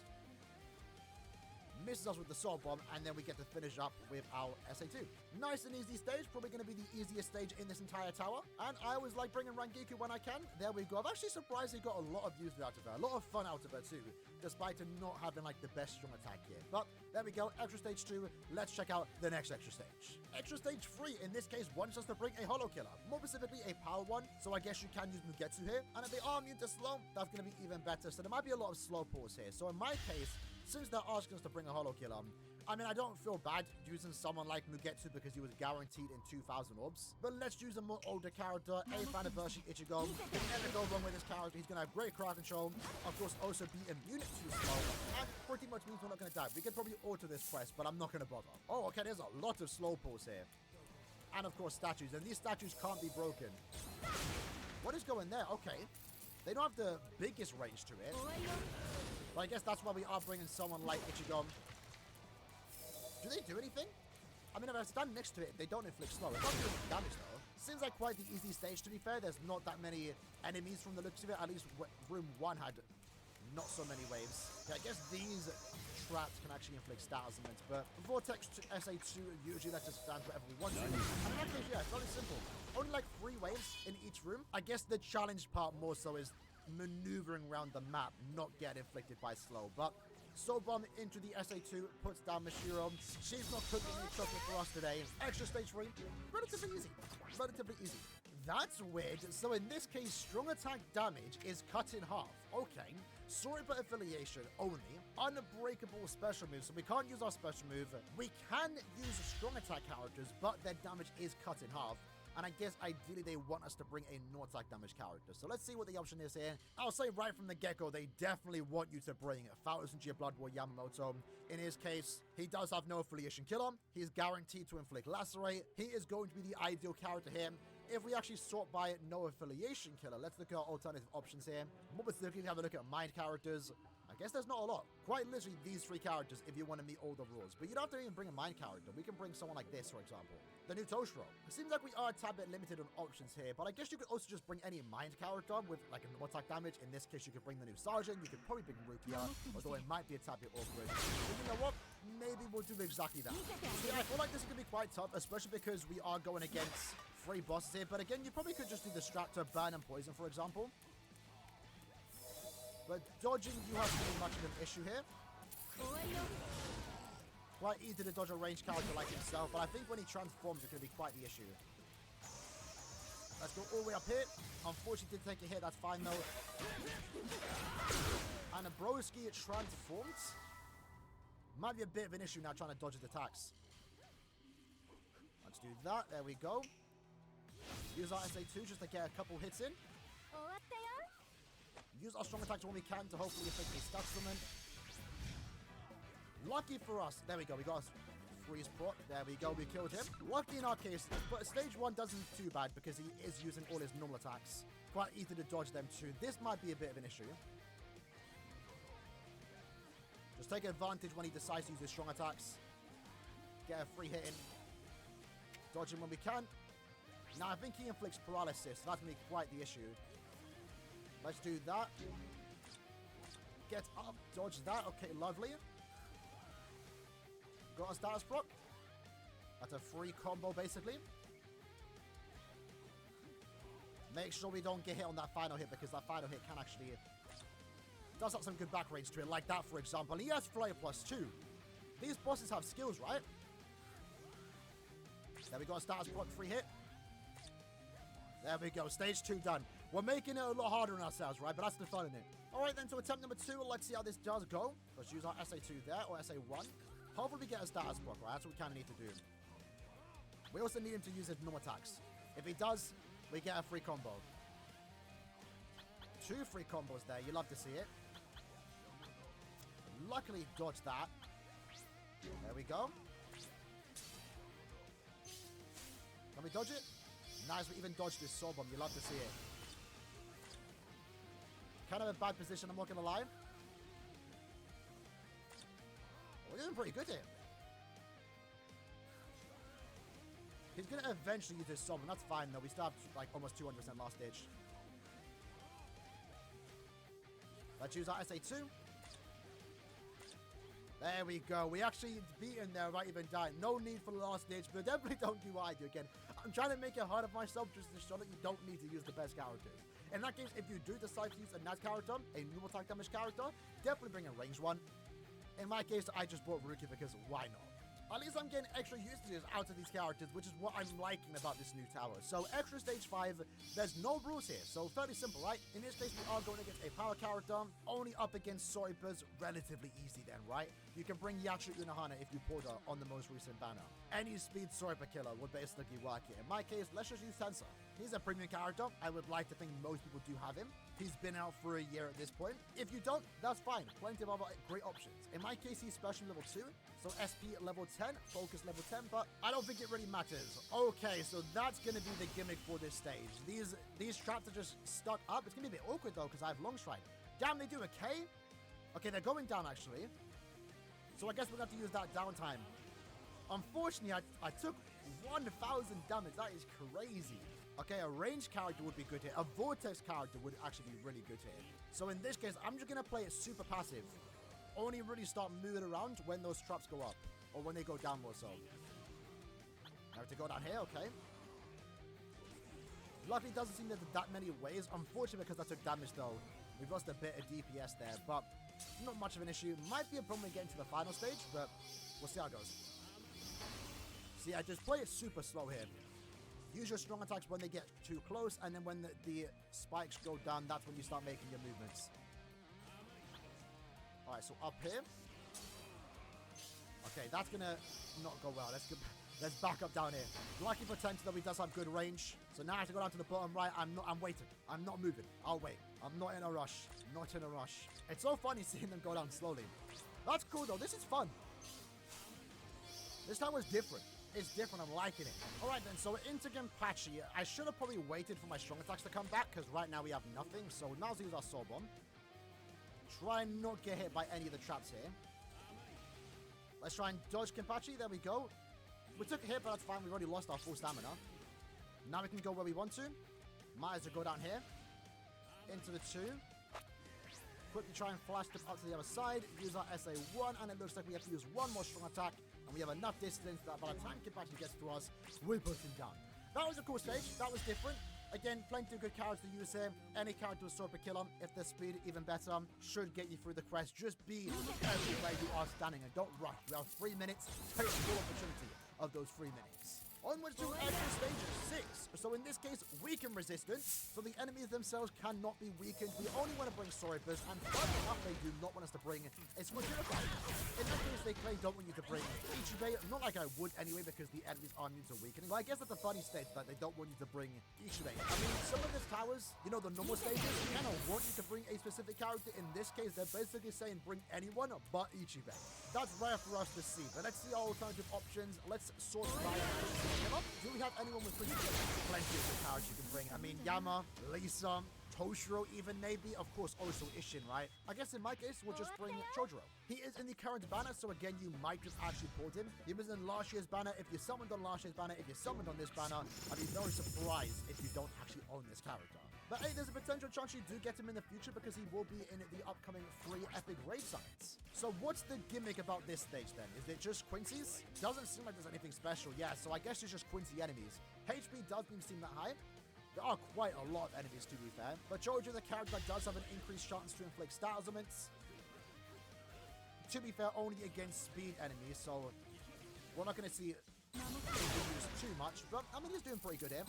Misses us with the Soul Bomb, and then we get to finish up with our SA2. Nice and easy stage, probably going to be the easiest stage in this entire tower. And I always like bringing 괰ᴇᴄ when I can. There we go. I've actually surprisingly got a lot of use out of her, a lot of fun out of her too, despite her not having like the best strong attack here. But there we go, extra stage 2. Let's check out the next extra stage. Extra stage 3, in this case, wants us to bring a holo killer, more specifically a power one. So I guess you can use ⴰᴇᴄ here. And if they are immune to slow, that's going to be even better. So there might be a lot of slow pulls here. So in my case, since they're asking us to bring a holo killer, I mean, I don't feel bad using someone like ⴰᴇᴄ because he was guaranteed in 2,000 orbs. But let's use a more older character, 8th anniversary Ichigo. Can never go wrong with this character. He's going to have great crowd control. Of course, also be immune to slow. And pretty much means we're not going to die. We could probably auto this quest, but I'm not going to bother. Oh, okay, there's a lot of slow pulls here. And of course, statues. And these statues can't be broken. What is going there? Okay. They don't have the biggest range to it. But I guess that's why we are bringing someone like Ichigo. Do they do anything? I mean, if I stand next to it, they don't inflict slow. It doesn't do damage, though. Seems like quite the easy stage, to be fair. There's not that many enemies from the looks of it. At least room 1 had not so many waves. Okay, I guess these traps can actually inflict status augments, but Vortex SA2 usually lets us stand wherever we want to. And in that case, yeah, it's very simple. Only like 3 waves in each room. I guess the challenge part more so is maneuvering around the map, not getting inflicted by slow. But Soul Bomb into the SA2, puts down Mashiro. She's not cooking any chocolate for us today. Extra stage 3, relatively easy. Relatively easy. That's weird. So in this case, strong attack damage is cut in half. Okay. Sorry, but affiliation only. Unbreakable special moves. So we can't use our special move. We can use strong attack characters, but their damage is cut in half. And I guess ideally they want us to bring a no attack damage character. So let's see what the option is here. I'll say right from the get-go, they definitely want you to bring ⴕⴂBlood War Yamamoto. In his case, he does have no affiliation killer. He's guaranteed to inflict lacerate. He is going to be the ideal character here. If we actually sort by no affiliation killer, let's look at our alternative options here. More specifically, have a look at mind characters. I guess there's not a lot. Quite literally these 3 characters if you want to meet all the rules. But you don't have to even bring a mind character. We can bring someone like this, for example. The new Toshiro. It seems like we are a tad bit limited on options here, but I guess you could also just bring any mind character with like a no attack damage. In this case, you could bring the new Sergeant. You could probably bring Rukia, although it might be a tad bit awkward. But you know what? Maybe we'll do exactly that. Yeah, I feel like this is going to be quite tough, especially because we are going against 3 bosses here. But again, you probably could just do the strat to burn and poison, for example. But dodging, you have pretty much of an issue here. Quite easy to dodge a ranged character like himself, but I think when he transforms, it's going to be quite the issue. Let's go all the way up here. Unfortunately, did take a hit. That's fine, though. And a Broski transformed. Might be a bit of an issue now trying to dodge his attacks. Let's do that. There we go. Use our SA2 just to get a couple hits in. Use our strong attacks when we can to hopefully effectively stun someone. Lucky for us. There we go. We got a freeze pot. There we go. We killed him. Lucky in our case, but stage 1 doesn't too bad because he is using all his normal attacks. Quite easy to dodge them too. This might be a bit of an issue. Just take advantage when he decides to use his strong attacks. Get a free hit in. Dodge him when we can. Now, I think he inflicts paralysis. So that's going to be quite the issue. Let's do that. Get up. Dodge that. Okay, lovely. Got a status proc. That's a free combo, basically. Make sure we don't get hit on that final hit because that final hit can actually... does have some good back range to it, like that, for example. He has Flyer +2. These bosses have skills, right? There we go, status block, free hit. There we go, stage 2 done. We're making it a lot harder on ourselves, right? But that's the fun in it. All right, then, to attempt number 2, let's see how this does go. Let's use our SA2 there, or SA1. Hopefully we get a status block, right? That's what we kind of need to do. We also need him to use his normal attacks. If he does, we get a free combo. 2 free combos there, you love to see it. Luckily, dodge that. There we go. Can we dodge it? Nice, we even dodged this soul bomb. You love to see it. Kind of a bad position, I'm not going to lie. We're doing pretty good here. He's going to eventually use his soul bomb. That's fine, though. We still have, like, almost 200% last stage. Let's use our SA2. There we go. We actually beat him there without even dying. No need for the last stage, but definitely don't do what I do again. I'm trying to make it hard on myself just to show that you don't need to use the best characters. In that case, if you do decide to use a NAS character, a normal attack damage character, definitely bring a ranged one. In my case, I just brought Rookie because why not? At least I'm getting extra usages out of these characters, which is what I'm liking about this new tower. So, extra stage 5, there's no rules here. So, fairly simple, right? In this case, we are going against a power character, only up against Soipers, relatively easy then, right? You can bring 괊ᴇᴜ Unohana if you pulled her on the most recent banner. Any speed Soiper killer would basically work here. In my case, let's just use Tensor. He's a premium character. I would like to think most people do have him. He's been out for a year at this point. If you don't, that's fine. Plenty of other great options. In my case, he's special level 2. So SP level 10, focus level 10, but I don't think it really matters. Okay, so that's going to be the gimmick for this stage. These traps are just stuck up. It's going to be a bit awkward, though, because I have Long Stride. Damn, they do a K? Okay, they're going down, actually. So I guess we're going to have to use that downtime. Unfortunately, I took 1,000 damage. That is crazy. Okay, a ranged character would be good here. A Vortex character would actually be really good here. So in this case, I'm just going to play it super passive. Only really start moving around when those traps go up. Or when they go down more so. I have to go down here, okay. Luckily, it doesn't seem there's that many ways. Unfortunately, because I took damage though, we've lost a bit of DPS there. But not much of an issue. Might be a problem getting to the final stage, but we'll see how it goes. See, I just play it super slow here. Use your strong attacks when they get too close, and then when the spikes go down, that's when you start making your movements. Alright, so up here. Okay, that's gonna not go well. Let's back up down here. Lucky for Tensor though, he does have good range. So now I have to go down to the bottom right. I'm waiting. I'm not moving. I'll wait. I'm not in a rush. Not in a rush. It's so funny seeing them go down slowly. That's cool though. This is fun. This time was different. It's different. I'm liking it. All right, then. So into Genpachi, I should have probably waited for my strong attacks to come back because right now we have nothing. So now let's use our Soul Bomb. Try and not get hit by any of the traps here. Let's try and dodge Genpachi. There we go. We took a hit, but that's fine. We've already lost our full stamina. Now we can go where we want to. Might as well go down here. Into the 2. Quickly try and flash them up to the other side. Use our SA1, and it looks like we have to use one more strong attack. And we have enough distance that by the time Genpachi gets to us, we put him down. That was a cool stage. That was different. Again, plenty of good characters to use here. Any character with Super Killer, if their speed even better, should get you through the quest. Just be everywhere you are standing and don't rush. We have 3 minutes. Take full opportunity of those 3 minutes. Onwards to extra stage 6. So in this case, weaken resistance. So the enemies themselves cannot be weakened. We only want to bring Soipers, and funny enough, they do not want us to bring a 괊ᴇᴜ. In that case, they clearly don't want you to bring Ichibei. Not like I would anyway, because the enemies are immune to weakening. But I guess that's a funny state that they don't want you to bring Ichibei. I mean, some of this tower towers, you know, the normal stages, kind of want you to bring a specific character. In this case, they're basically saying bring anyone but Ichiban. That's rare for us to see, but let's see our alternative options. Let's sort by do we have anyone with pretty plenty of good characters you can bring? I mean, Yama, Lisa, Toshiro even maybe, of course also Isshin, right? I guess in my case, we'll just bring Chojuro. He is in the current banner, so again, you might just actually pulled him. He was in last year's banner. If you summoned on last year's banner, if you summoned on this banner, I'd be very surprised if you don't actually own this character. But hey, there's a potential chance you do get him in the future because he will be in the upcoming 3 epic raid signs. So what's the gimmick about this stage then? Is it just Quincy's? Doesn't seem like there's anything special. Yeah, so I guess it's just Quincy enemies. HP doesn't seem that high. There are quite a lot of enemies, to be fair. But Jojo, the character, does have an increased chance to inflict stat elements. To be fair, only against speed enemies, so we're not going to see it used too much. But, I mean, he's doing pretty good here.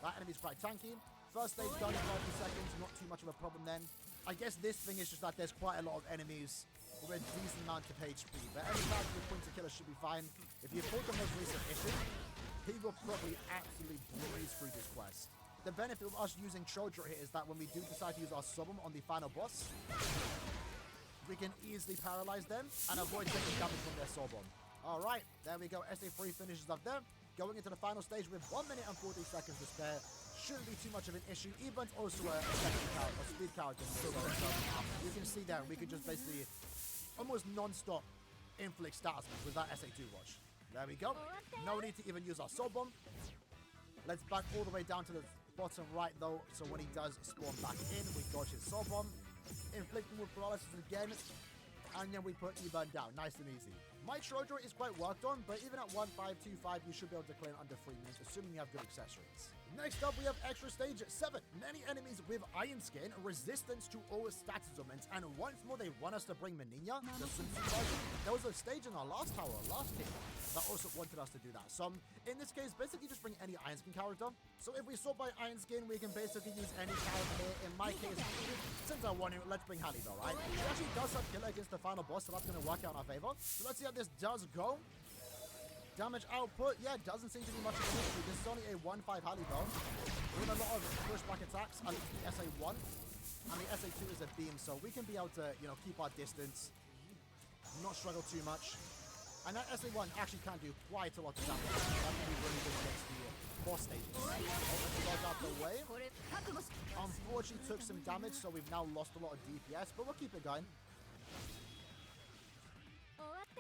That enemy's quite tanky. First stage done in 30 seconds, not too much of a problem then. I guess this thing is just that there's quite a lot of enemies with a decent amount of HP. But any character with points of killer should be fine. If you pull the most recent issue, he will probably absolutely breeze through this quest. The benefit of us using Chojuro here is that when we do decide to use our Sobom on the final boss, we can easily paralyze them and avoid taking damage from their Sobom. Alright, there we go. SA3 finishes up there. Going into the final stage with 1 minute and 40 seconds to spare. Shouldn't be too much of an issue. Even also a second character, a speed character. So you can see there, we can just basically almost non-stop inflict stats with that SA2 watch. There we go. No need to even use our Soul Bomb. Let's back all the way down to the bottom right though, so when he does spawn back in, we dodge his Soul Bomb. Inflicting with paralysis again, and then we put Iban down. Nice and easy. My Chojuro is quite worked on, but even at 1525, you should be able to clear in under 3 minutes, assuming you have good accessories. Next up, we have Extra Stage 7. Many enemies with Iron Skin, resistance to all status elements, and once more they want us to bring Meninya, the Sun Tzu version. There was a stage in our last tower, last game, that also wanted us to do that. So in this case, basically just bring any Iron Skin character. So if we sort by Iron Skin, we can basically use any character here. In my case, since I won it, let's bring Halliburton, right? She actually does have killer against the final boss, so that's going to work out in our favor. So let's see how this does go. Damage output, yeah, doesn't seem to be much of an issue. This is only a 1-5 Halliburton. With a lot of pushback attacks, at least the SA1. And the SA2 is a beam, so we can be able to, you know, keep our distance. Not struggle too much. And that SA1 actually can do quite a lot of damage. That can be really good against the boss stages. Let's dodge out the way. Unfortunately took some damage, so we've now lost a lot of DPS, but we'll keep it going.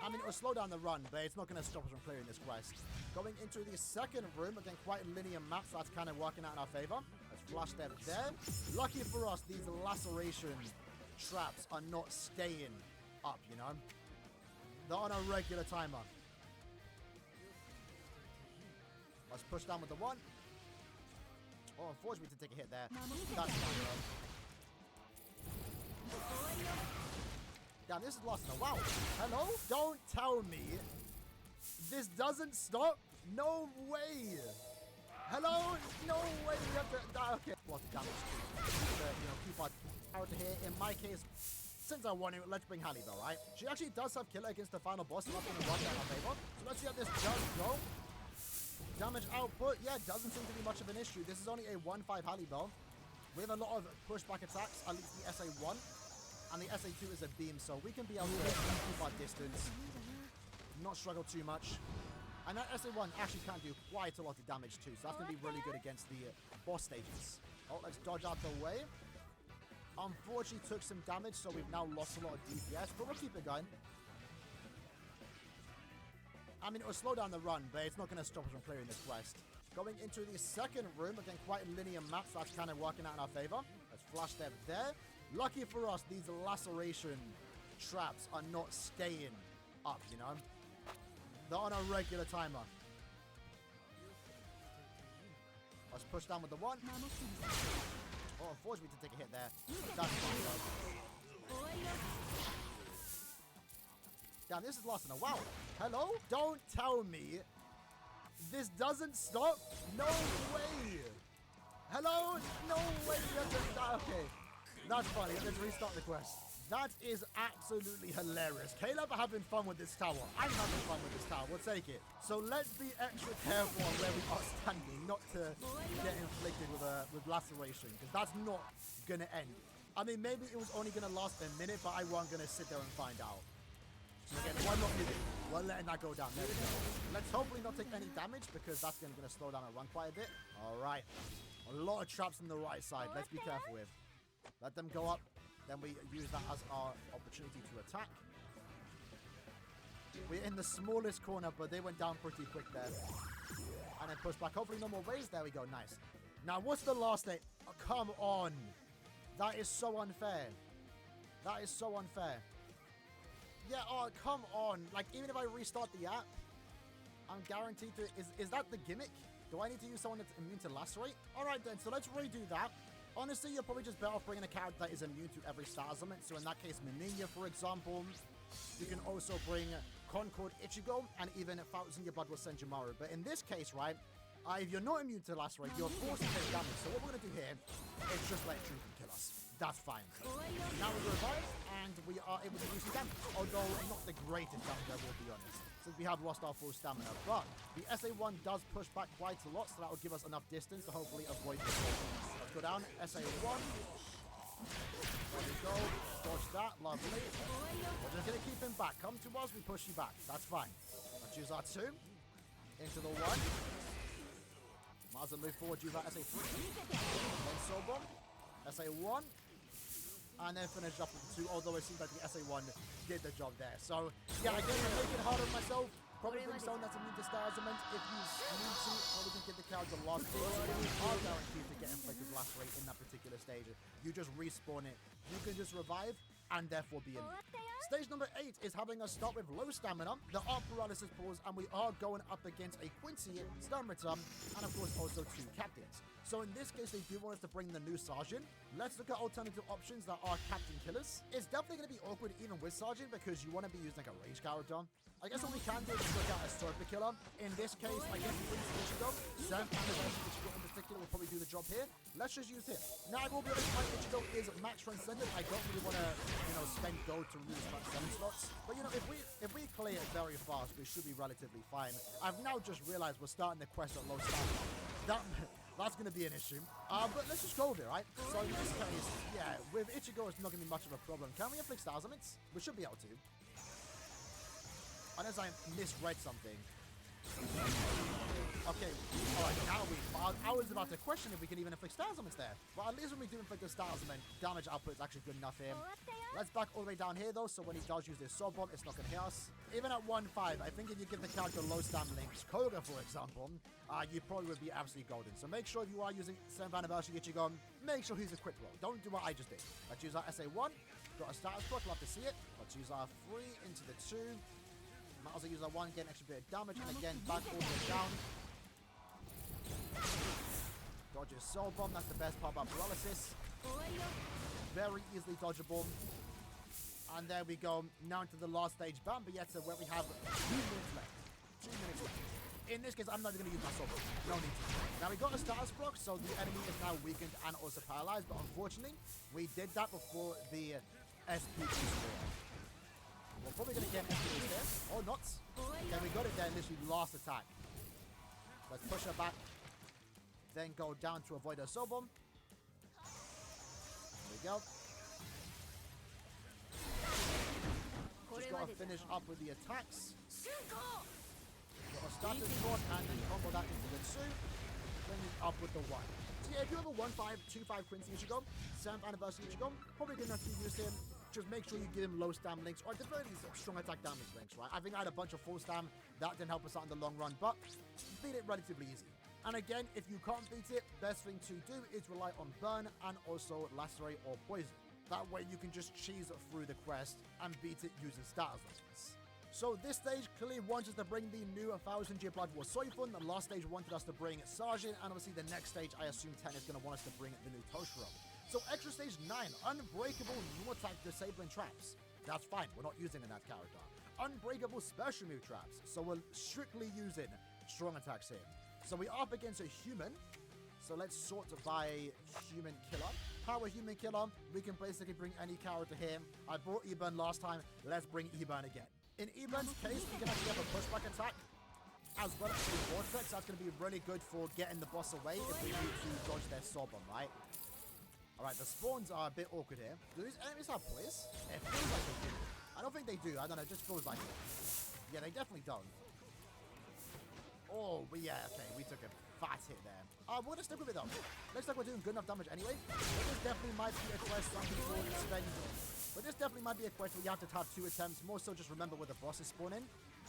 I mean, it'll slow down the run, but it's not going to stop us from clearing this quest. Going into the second room, again, quite a linear map, so that's kind of working out in our favor. Let's flash them there. Lucky for us, these laceration traps are not staying up, you know? They're on a regular timer. Let's push down with the 1. Oh, unfortunately, to take a hit there. That's fine, though. Damn, this is lost in a wow. Hello? Don't tell me this doesn't stop. No way. Hello? No way. We have to die. Okay. What damage to, you know, keep our character here. In my case, since I won it, let's bring Halle though, right? She actually does have killer against the final boss, so that's going to work out in our favor. So let's see how this does go. Damage output, yeah, doesn't seem to be much of an issue. This is only a 1-5 Halle Bell. We have a lot of pushback attacks, at least the SA1. And the SA2 is a beam, so we can be able to keep our distance. Not struggle too much. And that SA1 actually can do quite a lot of damage too, so that's going to be really good against the boss stages. Oh, let's dodge out the way. Unfortunately took some damage, so we've now lost a lot of DPS, but we'll keep it going. I mean, it'll slow down the run, but it's not going to stop us from clearing this quest. Going into the second room, again, quite a linear map, so that's kind of working out in our favor. Let's flash them there. Lucky for us, these laceration traps are not staying up, you know? They're on a regular timer. Let's push down with the 1. Oh, unfortunately to take a hit there. That's fine, though. Damn, this is lost in a wow. Hello? Don't tell me this doesn't stop. No way. Hello? No way. We have to die. Okay. That's funny. Let's restart the quest. That is absolutely hilarious. Caleb having fun with this tower. I'm having fun with this tower. We'll take it. So let's be extra careful on where we are standing, not to get inflicted with a laceration, because that's not gonna end. I mean, maybe it was only gonna last a minute, but I wasn't gonna sit there and find out. So again, we're not moving. We're letting that go down. There we go. Let's hopefully not take any damage, because that's gonna slow down our run quite a bit. All right. A lot of traps on the right side. Let's be careful with. Let them go up. Then we use that as our opportunity to attack. We're in the smallest corner, but they went down pretty quick there. And then push back. Hopefully no more waves. There we go. Nice. Now, what's the last thing? Oh, come on. That is so unfair. That is so unfair. Yeah, oh, come on. Like, even if I restart the app, I'm guaranteed to... Is that the gimmick? Do I need to use someone that's immune to lacerate? All right, then. So let's redo that. Honestly, you're probably just better off bringing a character that is immune to every stat element. So in that case, Minya, for example. You can also bring Concord Ichigo, and even ⴕᴜᴘᴘᴏ will send Jamaru. But in this case, right, if you're not immune to lacerate, you're forced to take damage. So what we're going to do here is just let Drink kill us. That's fine. Now we revive, and we are able to do some damage. Although not the greatest damage, I will be honest, since we have lost our full stamina. But the SA1 does push back quite a lot, so that will give us enough distance to hopefully avoid the problems. Let's go down. SA1. There we go. Dodge that. Lovely. We're just going to keep him back. Come to us. We push you back. That's fine. Let's use our 2. Into the 1. Might as well move forward. Use that SA3. Then Soul Bomb. SA1. And then finish up with the 2. Although it seems like the SA1 did the job there. So, yeah, again, I'm making it harder on myself. Probably bring someone that's immune to star element. If you need to, probably can get the character lost. You are guaranteed to get inflicted lacerate in that particular stage. You just respawn it. You can just revive and therefore be immune. Stage number 8 is having us start with low stamina. There are paralysis pools, and we are going up against a Quincy, Stamritum, and of course also 2 captains. So in this case, they do want us to bring the new Sergeant. Let's look at alternative options that are captain killers. It's definitely going to be awkward even with Sergeant, because you want to be using like a range character. I guess what we can do is look at a Sorpa killer. In this case, I guess we use Ichigo. Sam Ichigo in particular will probably do the job here. Let's just use him. Now, I will be honest, my Ichigo is max transcendent. I don't really want to, spend gold to use transcendent slots. But, if we clear it very fast, we should be relatively fine. I've now just realized we're starting the quest at low stamina. That's going to be an issue. But let's just go with it, right? So in this case, yeah, with Ichigo, it's not going to be much of a problem. Can we inflict stars elements? We should be able to. Unless I misread something. Okay, alright, now I was about to question if we can even inflict stars elements there. But at least when we do inflict the stars element, damage output is actually good enough here. Let's back all the way down here though, so when he does use this Soul Bomb, it's not going to hit us. Even at 1-5, I think if you give the character low stam links, Koga for example, you probably would be absolutely golden. So make sure if you are using 7th anniversary Ichigo, make sure he's a quick roll. Don't do what I just did. Let's use our SA1. Got a status block, love to see it. Let's use our 3 into the 2. Might also use our 1, get an extra bit of damage, and again, back all the way down. Dodges Soul Bomb, that's the best part about paralysis. Very easily dodgeable. And there we go, now into the last stage, Bambietta, where we have 2 minutes left. 2 minutes left. In this case, I'm not even going to use my Soul Bomb. No need to. Now, we got a status block, so the enemy is now weakened and also paralyzed, but unfortunately, we did that before the SPG score. We're probably going to get an SPG there, or not. Then we got it there, literally last attack. Let's push her back. Then go down to avoid her Soul Bomb. There we go. Just got to finish up with the attacks. Got a status sword and then combo that into the 2. Then up with the 1. So yeah, if you have a 1-5, 2-5 Quincy Ichigo, 7th anniversary Ichigo, probably good enough to use him. Just make sure you give him low stam links, or at the very least, strong attack damage links, right? I think I had a bunch of full stam. That didn't help us out in the long run, but beat it relatively easy. And again, if you can't beat it, best thing to do is rely on burn and also lacerate or poison. That way you can just cheese through the quest and beat it using status elements. So this stage clearly wants us to bring the new ⴕᴜᴘᴘᴏ Blood War Soifun. The last stage wanted us to bring Sergeant, and obviously the next stage, I assume 10 is going to want us to bring the new Toshiro. So extra stage 9, Unbreakable New Attack Disabling Traps. That's fine, we're not using that character. Unbreakable Special Move Traps. So we're strictly using strong attacks here. So we are up against a human. So let's sort by human killer. Power human killer, we can basically bring any character here. I brought Eburn last time, let's bring Eburn again. In Eburn's case, we can actually have a pushback attack. as well as the vortex. That's going to be really good for getting the boss away if we need to dodge their sword bomb, right? All right, the spawns are a bit awkward here. Do these enemies have plays? It feels like they do. I don't think they do. I don't know. It just feels like it. Yeah, they definitely don't. Oh, but yeah, okay. We took a fat hit there. We're going to stick with it, though. Looks like we're doing good enough damage anyway. But this definitely might be a quest some people spend. But this definitely might be a quest where you have to have 2 attempts. More so just remember where the bosses spawn in.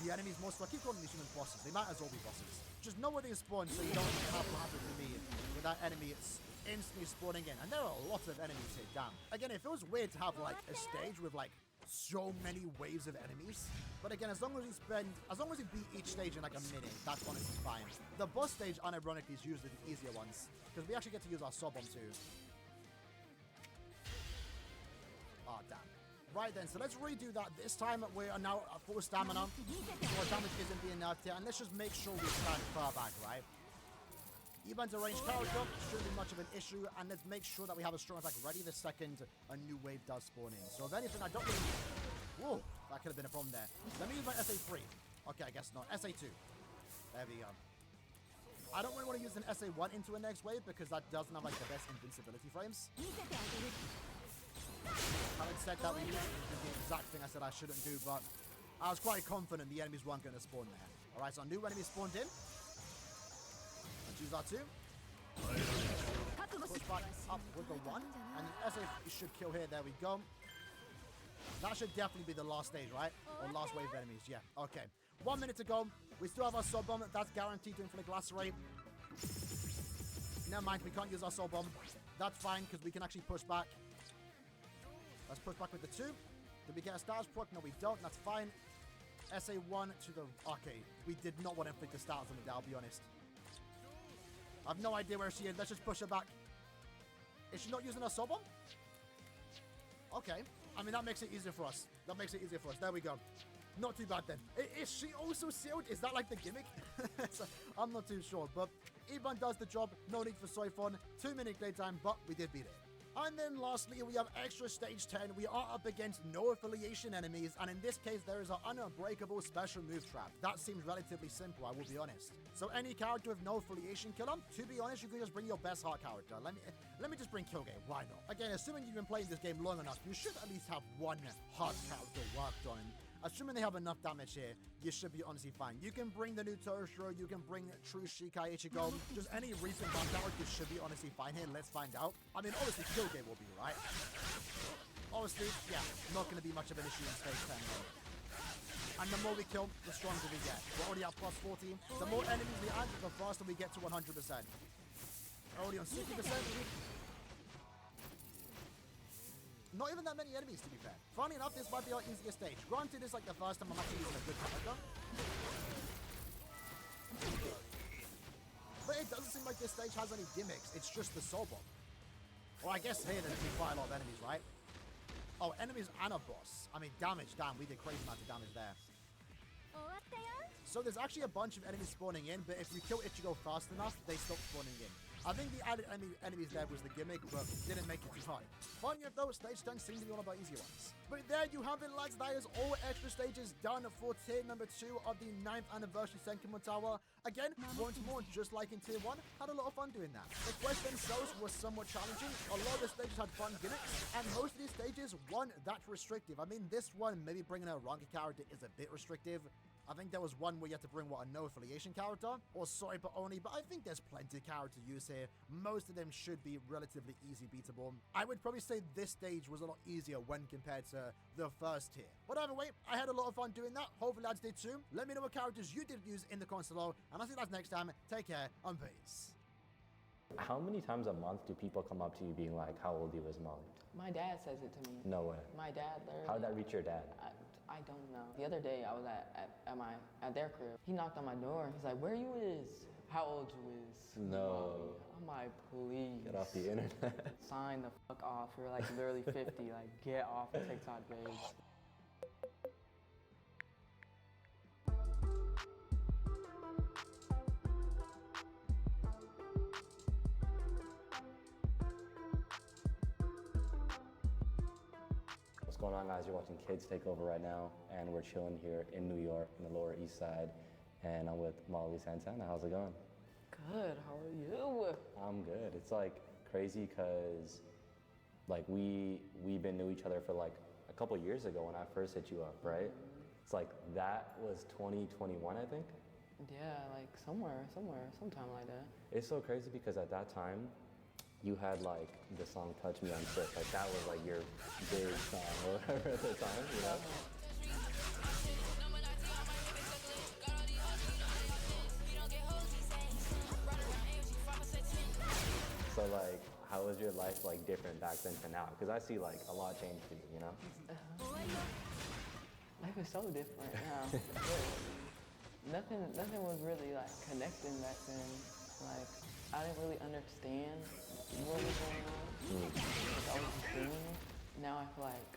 The enemies most... I keep calling these humans bosses. They might as well be bosses. Just know where they spawn so you don't have what happened to me with that enemy. It's instantly spawning in, and there are a lot of enemies here. Damn. Again, it feels weird to have like a stage with like so many waves of enemies, but again, as long as we beat each stage in like a minute, that's honestly fine. The boss stage, unironically, is usually the easier ones because we actually get to use our sword bomb too. Oh damn. Right then, so let's redo that. This time we are now at full stamina, so our damage isn't being nerfed here, and let's just make sure we stand far back, right? 괂ban's a ranged character, shouldn't be much of an issue, and let's make sure that we have a strong attack ready the second a new wave does spawn in. So if anything, I don't really... Whoa, that could have been a problem there. Let me use my SA3. Okay, I guess not. SA2. There we go. I don't really want to use an SA1 into a next wave because that doesn't have like the best invincibility frames. Having said that, we used the exact thing I said I shouldn't do, but I was quite confident the enemies weren't going to spawn there. Alright, so a new enemy spawned in. Use that too. Push back up with the 1. And the SA should kill here. There we go. That should definitely be the last stage, right? Or last wave of enemies. Yeah. Okay. 1 minute to go. We still have our soul bomb. That's guaranteed to inflict lacerate. Never mind. We can't use our soul bomb. That's fine because we can actually push back. Let's push back with the 2. Did we get a status proc? No, we don't. That's fine. SA1 to the... Okay. We did not want to inflict the status on it, I'll be honest. I have no idea where she is. Let's just push her back. Is she not using her soul bomb? Okay. I mean, that makes it easier for us. That makes it easier for us. There we go. Not too bad then. Is she also sealed? Is that like the gimmick? So, I'm not too sure. But 괂ban does the job. No need for 괂ᴜ. 2-minute playtime, but we did beat it. And then lastly, we have extra stage 10. We are up against no affiliation enemies, and in this case, there is an unbreakable special move trap. That seems relatively simple, I will be honest. So any character with no affiliation killer, to be honest, you could just bring your best heart character. Let me just bring 광ᴇ, why not? Again, assuming you've been playing this game long enough, you should at least have one heart character worked on. Assuming they have enough damage here, you should be honestly fine. You can bring the new Torshiro, you can bring True Shikai Ichigo. Just any recent heart character should be honestly fine here. Let's find out. I mean, obviously, 광ᴇ will be, right? Honestly, yeah, not going to be much of an issue in stage 10, though. And the more we kill, the stronger we get. We're already at plus 14. The more enemies we add, the faster we get to 100%. Already on 60%. Not even that many enemies, to be fair. Funny enough, this might be our easiest stage. Granted, it's like the first time I'm actually using a good character. But it doesn't seem like this stage has any gimmicks. It's just the soul bomb. Well, I guess here there's going to be quite a lot of enemies, right? Oh, enemies and a boss. I mean, damage. Damn, we did crazy amount of damage there. So there's actually a bunch of enemies spawning in, but if you kill Ichigo fast enough, they stop spawning in. I think the added enemies there was the gimmick, but didn't make it too hard. Funny enough though, stage 10 seems to be all about easier ones. But there you have it, lads. That is all extra stages done for tier number 2 of the 9th anniversary Senkaku Tower. Again, once more, just like in tier 1, had a lot of fun doing that. The quests themselves were somewhat challenging. A lot of the stages had fun gimmicks, and most of these stages weren't that restrictive. I mean, this one, maybe bringing a Ranka character is a bit restrictive. I think there was one where you had to bring, a no affiliation character? Or 광ᴜ only, but I think there's plenty of character use here. Most of them should be relatively easy beatable. I would probably say this stage was a lot easier when compared to the first tier. But either way, I had a lot of fun doing that. Hopefully lads did too. Let me know what characters you did use in the comments below, and I'll see you guys next time. Take care, and peace. How many times a month do people come up to you being like, how old are you, Ismaili? My dad says it to me. No way. My dad literally. How did that reach your dad? I don't know. The other day I was at their crib. He knocked on my door. He's like, "Where you is? How old you is?" No. I'm like, please. Get off the internet. Sign the fuck off. You're like literally 50. Like, get off the TikTok page. What's going on, guys? You're watching Kids Take Over right now, and we're chilling here in New York, in the Lower East Side, And I'm with Molly Santana. How's it going? Good, how are you? I'm good. It's like crazy because like we've been knew each other for like a couple years ago when I first hit you up, right? It's like that was 2021, I think. Yeah, like sometime like that. It's so crazy because at that time, you had like the song "Touch Me, I'm Sick." Like that was like your big song or whatever at the time, you know? So like, how was your life like different back then to now? Because I see like a lot changed for you, you know? Life is so different now. Nothing was really like connecting back then. Like, I didn't really understand what was going on. Like, I was just doing it. Now I feel like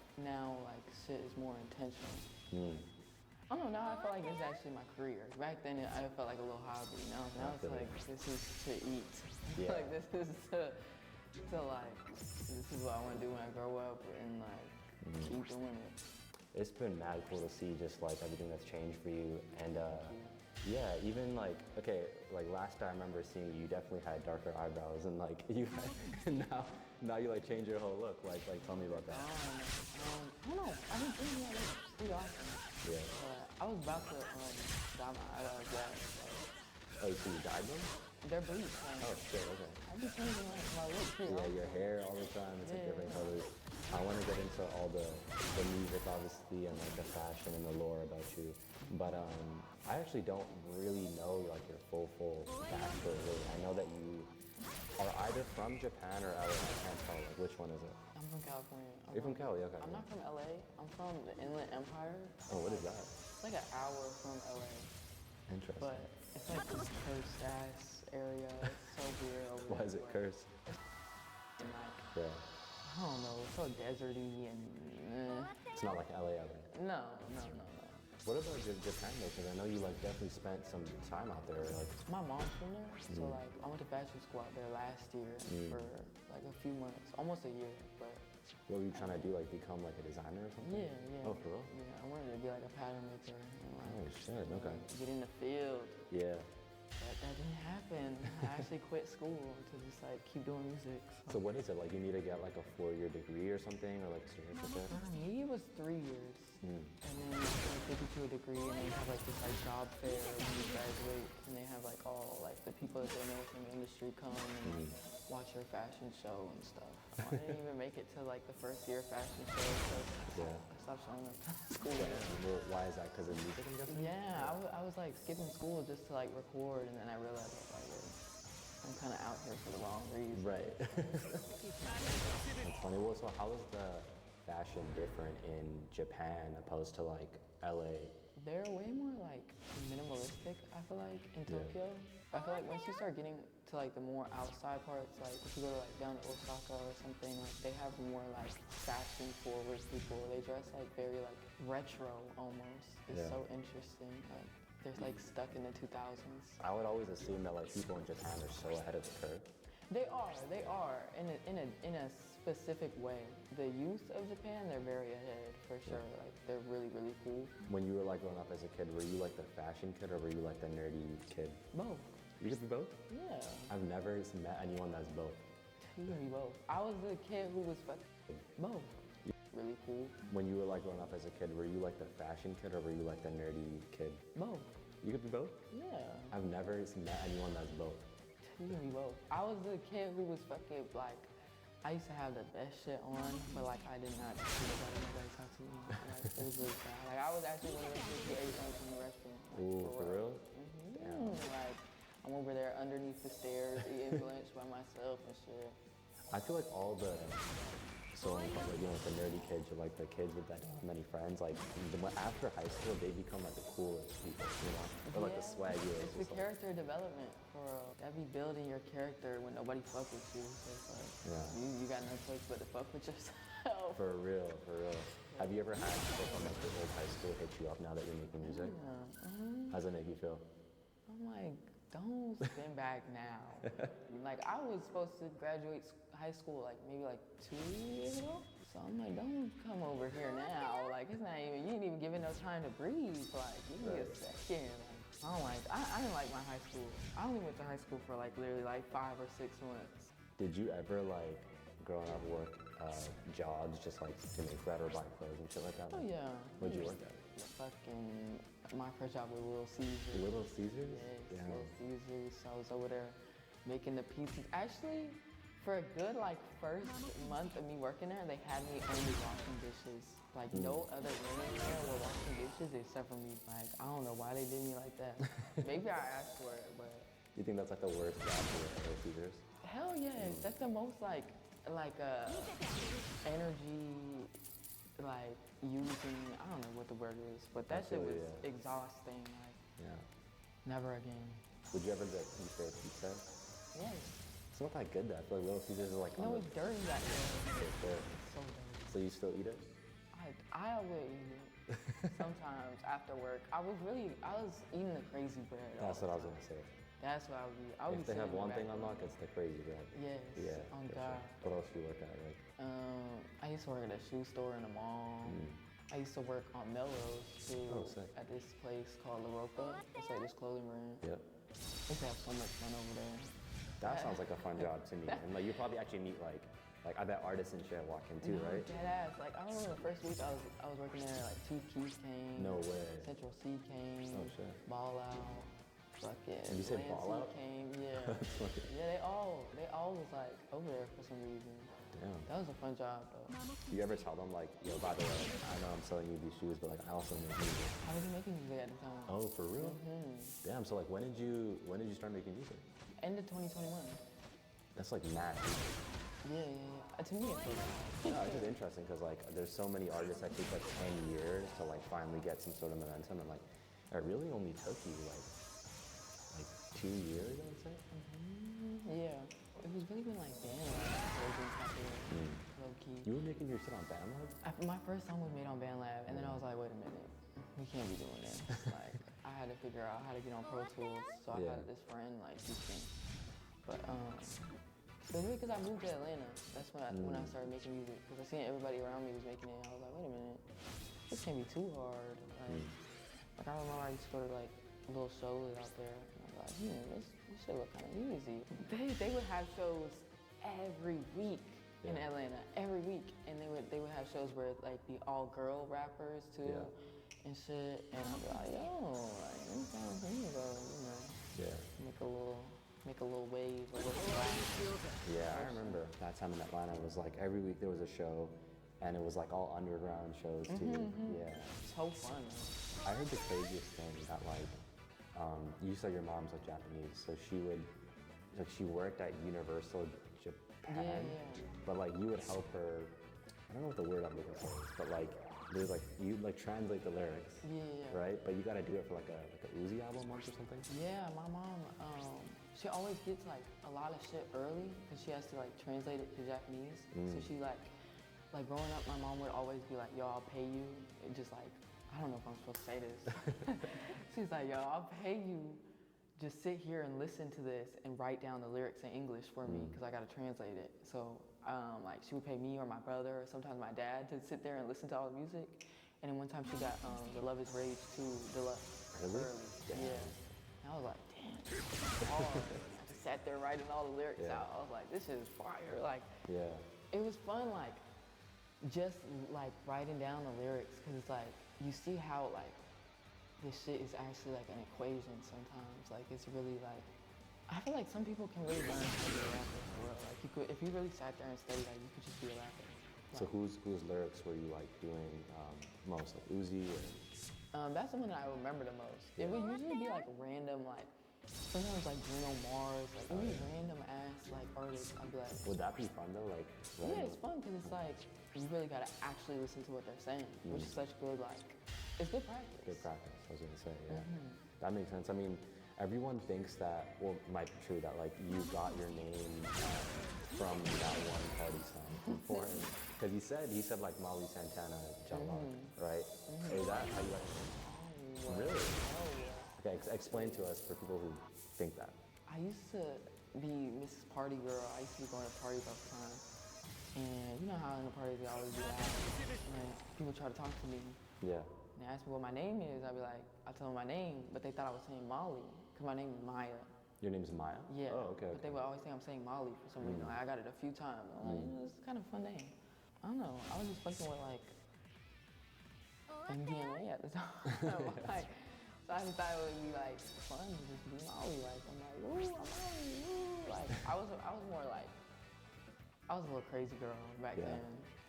shit is more intentional. I don't know, now I feel like it's actually my career. Back then I felt like a little hobby. Now it's like, this is to eat. Yeah. Like this is to like, this is what I want to do when I grow up and like keep doing it. It's been mad cool to see just like everything that's changed for you. And yeah, even like, okay, like last time I remember seeing you, you definitely had darker eyebrows and like you now you like change your whole look. Like tell me about that. I don't know, I've been thinking about it pretty often. Yeah. I was about to dye my eyebrows black. Oh, so you dyed them? They're bleached. Like, Oh shit, okay. I've been changing like my look pretty Yeah, often. your hair all the time, it's like different colors. I want to get into all the music, obviously, and like the fashion and the lore about you. But I actually don't really know like your full backstory. Really. I know that you are either from Japan or LA. I can't tell. Like, which one is it? I'm from California. You're from Cali, okay. I'm not from LA. I'm from the Inland Empire. Oh, what is that? It's like an hour from LA. Interesting. But it's like this cursed ass area. It's so weird over Why is it cursed? And like, Yeah. I don't know, it's so deserty and It's not like LA ever. No. What about Japan though? Because I know you like definitely spent some time out there. Like, my mom's from there, so like I went to fashion school out there last year for like a few months, almost a year. But what were you trying to do? Like become like a designer or something? yeah. Oh, for real? Yeah, I wanted to be like a pattern maker. And, like, Oh shit. Okay. get in the field. Yeah. But that didn't happen. I actually quit school to just like keep doing music. So what is it? Like you need to get like a 4-year degree or something, or like a certificate? Me, it was 3 years. And then they take you to a degree and they have like this like job fair when you graduate, and they have like all like the people that they know from the industry come and watch your fashion show and stuff. I didn't even make it to like the first year fashion show, so I stopped showing up to school. Well, why is that? Because of music, I'm guessing? Yeah, I was like skipping school just to like record, and then I realized I was like, I'm kind of out here for the wrong reason. Right. That's funny. Well, so how is the fashion different in Japan opposed to like LA? They're way more like minimalistic, I feel like, in Tokyo. I feel like once you start getting to like the more outside parts, like if you go to like down to Osaka or something, like they have more like fashion forward people. They dress like very like retro almost. It's so interesting. Like they're like stuck in the 2000s. I would always assume that like people in Japan are so ahead of the curve. They are in a specific way. The youth of Japan, they're very ahead for sure. Like they're really cool. When you were like growing up as a kid, were you like the fashion kid or were you like the nerdy kid? Both. You could be both? Yeah. I've never met anyone that's both. You can be both. I was the kid who was both. Really cool. When you were like growing up as a kid, were you like the fashion kid or were you like the nerdy kid? Both. You could be both? Yeah. I've never met anyone that's both. You can be both. I was the kid who was fucking like, I used to have the best shit on, but like I did not see nobody talk to me. Like it was really bad. Like I was actually one of those kids who ate lunch in the restaurant. Like, Ooh, for real? Damn. Like I'm over there underneath the stairs eating lunch by myself and shit. I feel like all the, so like, you know, the nerdy kids or like the kids with that many friends, like after high school, they become like the coolest people, you know? Or like the swaggiest. It's the character development for real. That be building your character when nobody fuck with you. So it's like, you got no choice but to fuck with yourself. For real. Have you ever had people from like the old high school hit you up now that you're making music? Yeah. How's it make you feel? I'm like, don't spin back now. Like I was supposed to graduate high school like maybe like 2 years ago. So I'm like, don't come over here now. Like it's not even, you ain't even giving no time to breathe. Like give me a second. Like, I didn't like my high school. I only went to high school for like literally like 5 or 6 months. Did you ever like growing up work jobs just like to make bread or buy clothes and shit like that? Oh yeah. What'd you work at? Fucking my first job was Little Caesars. Little Caesars? Yes, Yeah. Little Caesars. So I was over there making the pizzas. Actually, for a good like first month of me working there, they had me only washing dishes. Like no other women there were washing dishes except for me. Like I don't know why they did me like that. Maybe I asked for it, but. You think that's like the worst job for Little Caesars? Hell yes, that's the most like energy, like using. I don't know what the word is, but that shit was exhausting. Like never again. Would you ever get eat their pizza? Yes. It's not that good though. I feel like Little Caesars is like. No, it's dirty that day. It's so dirty. So you still eat it? I will eat it. Sometimes after work. I was eating the crazy bread. That's what I was gonna say. That's what I would eat. If they have one thing on lock, it's the crazy bread. Yes. Yeah. On God. Sure. What else do you work at? Like? I used to work at a shoe store in the mall. I used to work on Melrose too. Oh, sick. At this place called ⴚᴜᴜᴜ. It's like this clothing brand. Yep. I used to have so much fun over there. That sounds like a fun job to me. And like you probably actually meet like I bet artists and shit walk in too, right? Dead ass. Like I remember the first week I was working there. Like Two Keys came. No way. Central C came. Oh shit. Ball Out. Fucking. Did you say Ball Out? Came. Yeah. Yeah. They all was like over there for some reason. Damn. That was a fun job though. Do you ever tell them like, yo, by the way, I know I'm selling you these shoes, but like I also make music. I was making music at the time. Oh, for real? Damn. So like, when did you start making music? End of 2021. That's like mad. Yeah. To me, it's yeah, it's just interesting because like there's so many artists that take like 10 years to like finally get some sort of momentum, and like it really only took you like 2 years, I would say. Yeah, it was really when like BandLab low key. You were making your shit on BandLab? My first song was made on BandLab, and then I was like, wait a minute, we can't be doing this. Like I had to figure out how to get on Pro Tools, so I had this friend like teaching. But specifically because I moved to Atlanta, that's when I started making music. Because I seen everybody around me was making it, and I was like, wait a minute, this can't be too hard. Like I remember I used to go to like little shows out there, and I was like, this shit look kind of easy. They would have shows every week in Atlanta, every week, and they would have shows where like the all girl rappers too, and shit, and I'd be like, yo, like let me go, make a little wave, a little Yeah, I remember that time in Atlanta. It was like every week there was a show, and it was like all underground shows too. Yeah, so fun. I heard the craziest thing that like, you said your mom's like Japanese, so she worked at Universal Japan, but like you would help her. I don't know what the word I'm looking for is, but like there's like you like translate the lyrics, right? But you got to do it for like a Uzi album once or something. Yeah, my mom. She always gets like a lot of shit early because she has to like translate it to Japanese. So she like growing up, my mom would always be like, yo, I'll pay you. And just like, I don't know if I'm supposed to say this. She's like, yo, I'll pay you. Just sit here and listen to this and write down the lyrics in English for me because I got to translate it. So like she would pay me or my brother or sometimes my dad to sit there and listen to all the music. And then one time she got the Love Is Rage 2 Deluxe early. Yeah. And I was like, damn, this is hard. I just sat there writing all the lyrics out. I was like, this is fire. Like, it was fun, like, just like writing down the lyrics because it's like, you see how like this shit is actually like an equation sometimes. Like, it's really like, I feel like some people can really learn how to be a rapper in the world. Like, you could, if you really sat there and studied, like, you could just be a rapper. Like, so whose lyrics were you like doing most, like Uzi or? That's the one that I remember the most. It would usually be like random, like sometimes like Bruno Mars, like really random ass like artists. I'd be like, would that be fun though? Like, yeah, it's fun because it's like you really gotta actually listen to what they're saying, which is such good like, it's good practice. Good practice, I was gonna say, yeah. That makes sense. I mean, everyone thinks that, well, it might be true that like you got your name from that one party song before him. Because he said like Molly Santana, Jalad, right? Is that how you got your name? Really? Oh yeah. Okay, explain to us for people who think that. I used to be Mrs. Party Girl. I used to be going to parties all the time. And you know how in the parties they always be loud and people try to talk to me. Yeah. And they asked me what my name is. I'd be like, I tell them my name, but they thought I was saying Molly, because my name is Maya. Your name's Maya? Yeah. Oh, okay. But they would always think I'm saying Molly for some reason. Like, I got it a few times. I'm like, this is kind of a fun name. I don't know. I was just fucking with like MDMA at the time. Like, so I just thought it would be like fun to just be Molly. Like, I'm like, ooh, I'm Molly, ooh. Like, I was more like, I was a little crazy girl back then.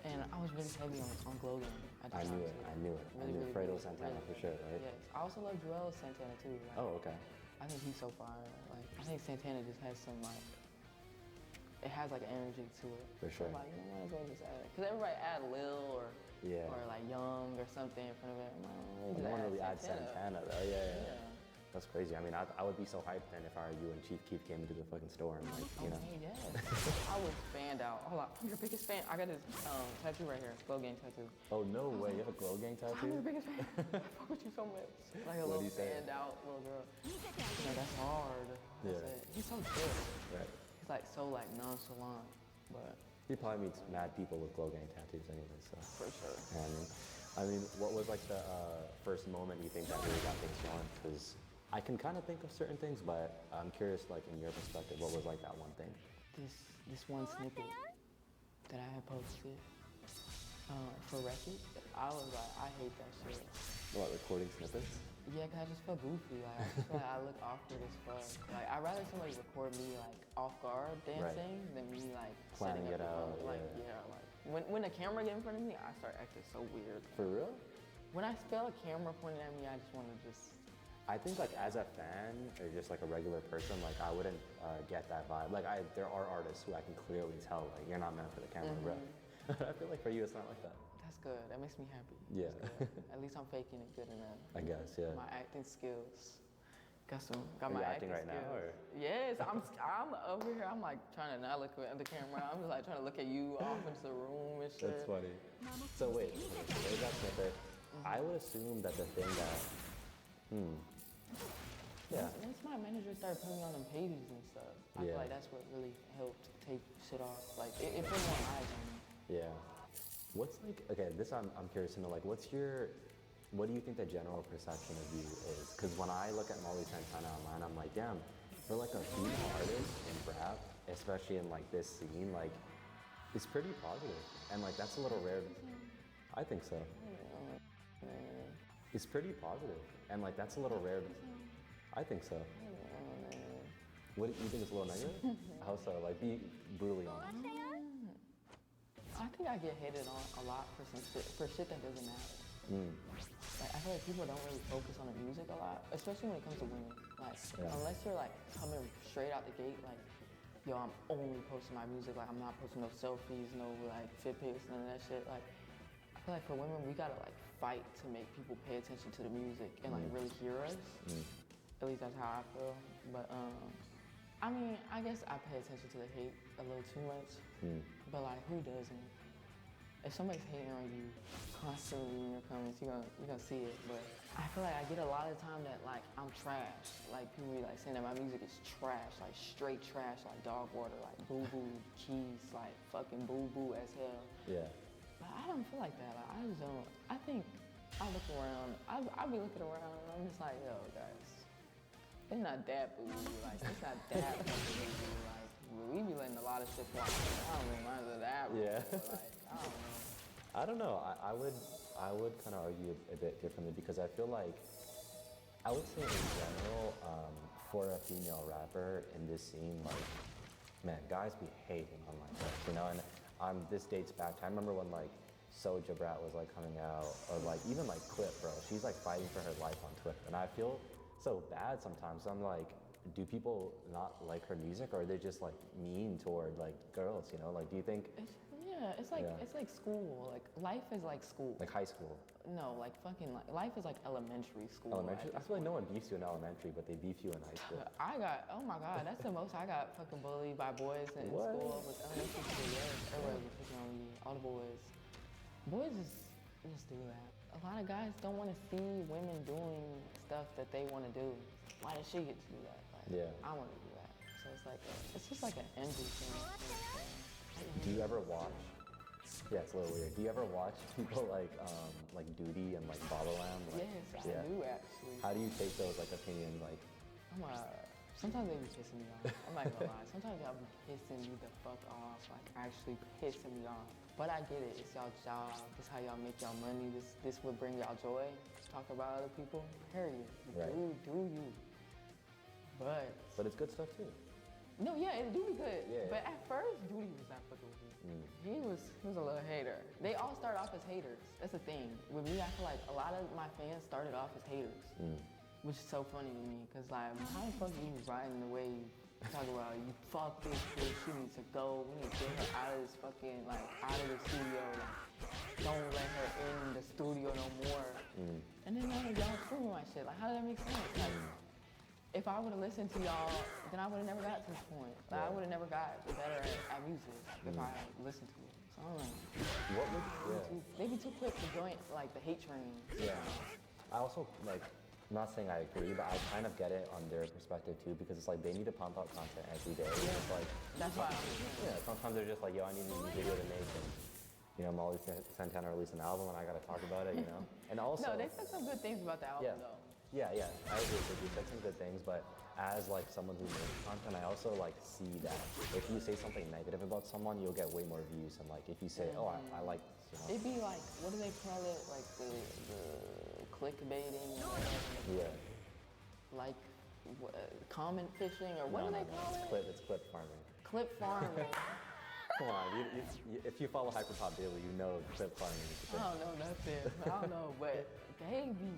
And I was really heavy on Glow Gang at the time. I knew it. Really, I knew really, Fredo really, Santana really, for sure, right? Yes. I also love Joel Santana too. Like, Oh, okay. I think he's so fire. Like, I think Santana just has some like, it has like an energy to it. For sure. So I'm like, you know, might as well just add it. Because everybody add Lil or like Young or something in front of it. I'm like, No one really adds Santana though. Yeah. That's crazy. I mean, I would be so hyped then if I were you and Chief Keef came into the fucking store and like, you know. Okay, yes. I was fanned out. Hold on, I'm your biggest fan. I got this tattoo right here, Glow Gang tattoo. Oh no way, you have a Glow Gang tattoo? I'm your biggest fan. I fuck with you so much. Like a little fanned out little girl. Yeah, that's hard. That's it. He's so chill. Right. He's like so like nonchalant, but. He probably meets mad people with Glow Gang tattoos anyway, so. For sure. I mean, what was like the first moment you think that really got things going? Because I can kind of think of certain things, but I'm curious, like in your perspective, what was like that one thing? This one snippet that I had posted for Record, I was like, I hate that shit. What, recording snippets? Yeah, cause I just feel goofy. Like I just feel like I look awkward as fuck. Like I'd rather somebody record me like off guard dancing than me like planning it out. Like when a camera get in front of me, I start acting so weird. For real? When I feel a camera pointed at me, I just want to just. I think like as a fan or just like a regular person, like I wouldn't get that vibe. Like there are artists who I can clearly tell like you're not meant for the camera, bro. I feel like for you it's not like that. That's good. That makes me happy. Yeah. At least I'm faking it good enough. I guess, yeah. My acting skills. Got Are my you acting right skills. now, or? Yes, I'm over here. I'm like trying to not look at the camera. I'm just like trying to look at you off into the room and shit. That's funny. So wait, there's that snippet. I would assume that the thing that, yeah. Once my manager started putting me on them pages and stuff, I feel like that's what really helped take shit off. Like it put more eyes on me. Yeah. What's like, okay, this I'm curious to know, like what do you think the general perception of you is? Because when I look at Molly Santana online, I'm like, damn, for like a female artist in rap, especially in like this scene, like it's pretty positive. And like that's a little rare. I think so. It's pretty positive. And like that's a little rare. I think so. What do you think it's a little negative? How so? Like be brutally honest. I think I get hated on a lot for shit that doesn't matter. Like I feel like people don't really focus on the music a lot, especially when it comes to women. Like unless you're like coming straight out the gate, like yo, I'm only posting my music. Like I'm not posting no selfies, no like fit pics, none of that shit. Like I feel like for women, we gotta like fight to make people pay attention to the music and like really hear us. At least that's how I feel. But I mean, I guess I pay attention to the hate a little too much. But like, who doesn't? If somebody's hating on you constantly in your comments, you're gonna see it. But I feel like I get a lot of the time that like I'm trash. Like people be like saying that my music is trash, like straight trash, like dog water, like boo boo keys, like fucking boo boo as hell. Yeah. But I don't feel like that. Like, I just don't. I think I look around. I be looking around and I'm just like, yo, guys, it's not that boo boo. Like it's not that fucking boo boo. Like we be letting a lot of shit fly. I don't remind us of that. Yeah. Like I don't know. I don't know. I would kind of argue a bit differently because I feel like I would say in general, for a female rapper in this scene, like man, guys be hating on like this, you know. And this dates back. I remember when like Soulja Brat was like coming out, or like even like Clip, bro. She's like fighting for her life on Twitter, and I feel so bad sometimes. I'm like, do people not like her music, or are they just like mean toward like girls? You know, like do you think? It's like school. Like life is like school. Like high school. No, like fucking life is like elementary school. Elementary? I feel like no one beefs you in elementary, but they beef you in high school. Oh my God, that's the most I got fucking bullied by boys in school. Was elementary school, yes. Everybody was picking on me, all the boys. Boys just do that. A lot of guys don't want to see women doing stuff that they want to do. Why does she get to do that? Like, I want to do that. So it's just like an envy thing. Do you ever watch Yeah, it's a little weird. Do you ever watch people like Duty and like Balaram? Like, Yes, I do actually. How do you take those like opinions? Like, sometimes they be pissing me off. I'm not gonna lie. Sometimes y'all be pissing me the fuck off. Like actually pissing me off. But I get it. It's y'all job. This how y'all make y'all money. This would bring y'all joy. Talk about other people. Period. Right. Do you. But it's good stuff too. no, yeah, it do be good. Yeah. But at first, Duty was not fucking with me. He was a little hater. They all start off as haters. That's the thing. With me, I feel like a lot of my fans started off as haters, which is so funny to me. Cause like, how the fuck you was riding the wave? Talk about you fuck this bitch. She needs to go. We need to get her out of this fucking out of the studio. Like, don't let her in the studio no more. And then y'all screaming my shit. Like, how does that make sense? Like, if I would have listened to y'all, then I would have never got to this point. Like, I would have never got better at music if I had listened to it. So I don't know. What would They be too quick to join like the hate train. Yeah. I also like. I'm not saying I agree, but I kind of get it on their perspective too, because it's like they need to pump out content every day. Yeah. It's like that's why. Sometimes they're just like, yo, I need a new video to make, and Molly Santana released an album, and I got to talk about it, And also, no, they said some good things about the album though. Yeah, I agree with you. You said some good things, but as like someone who makes content, I also like see that if you say something negative about someone, you'll get way more views. And like if you say, oh, I like, it'd be like, what do they call it? Like the clickbaiting. Yeah. Like comment fishing or what do they call it? It's clip farming. Clip farming. Come on, if you follow Hyperpop Daily, you know clip farming is the thing. I don't know nothing. I don't know, but they be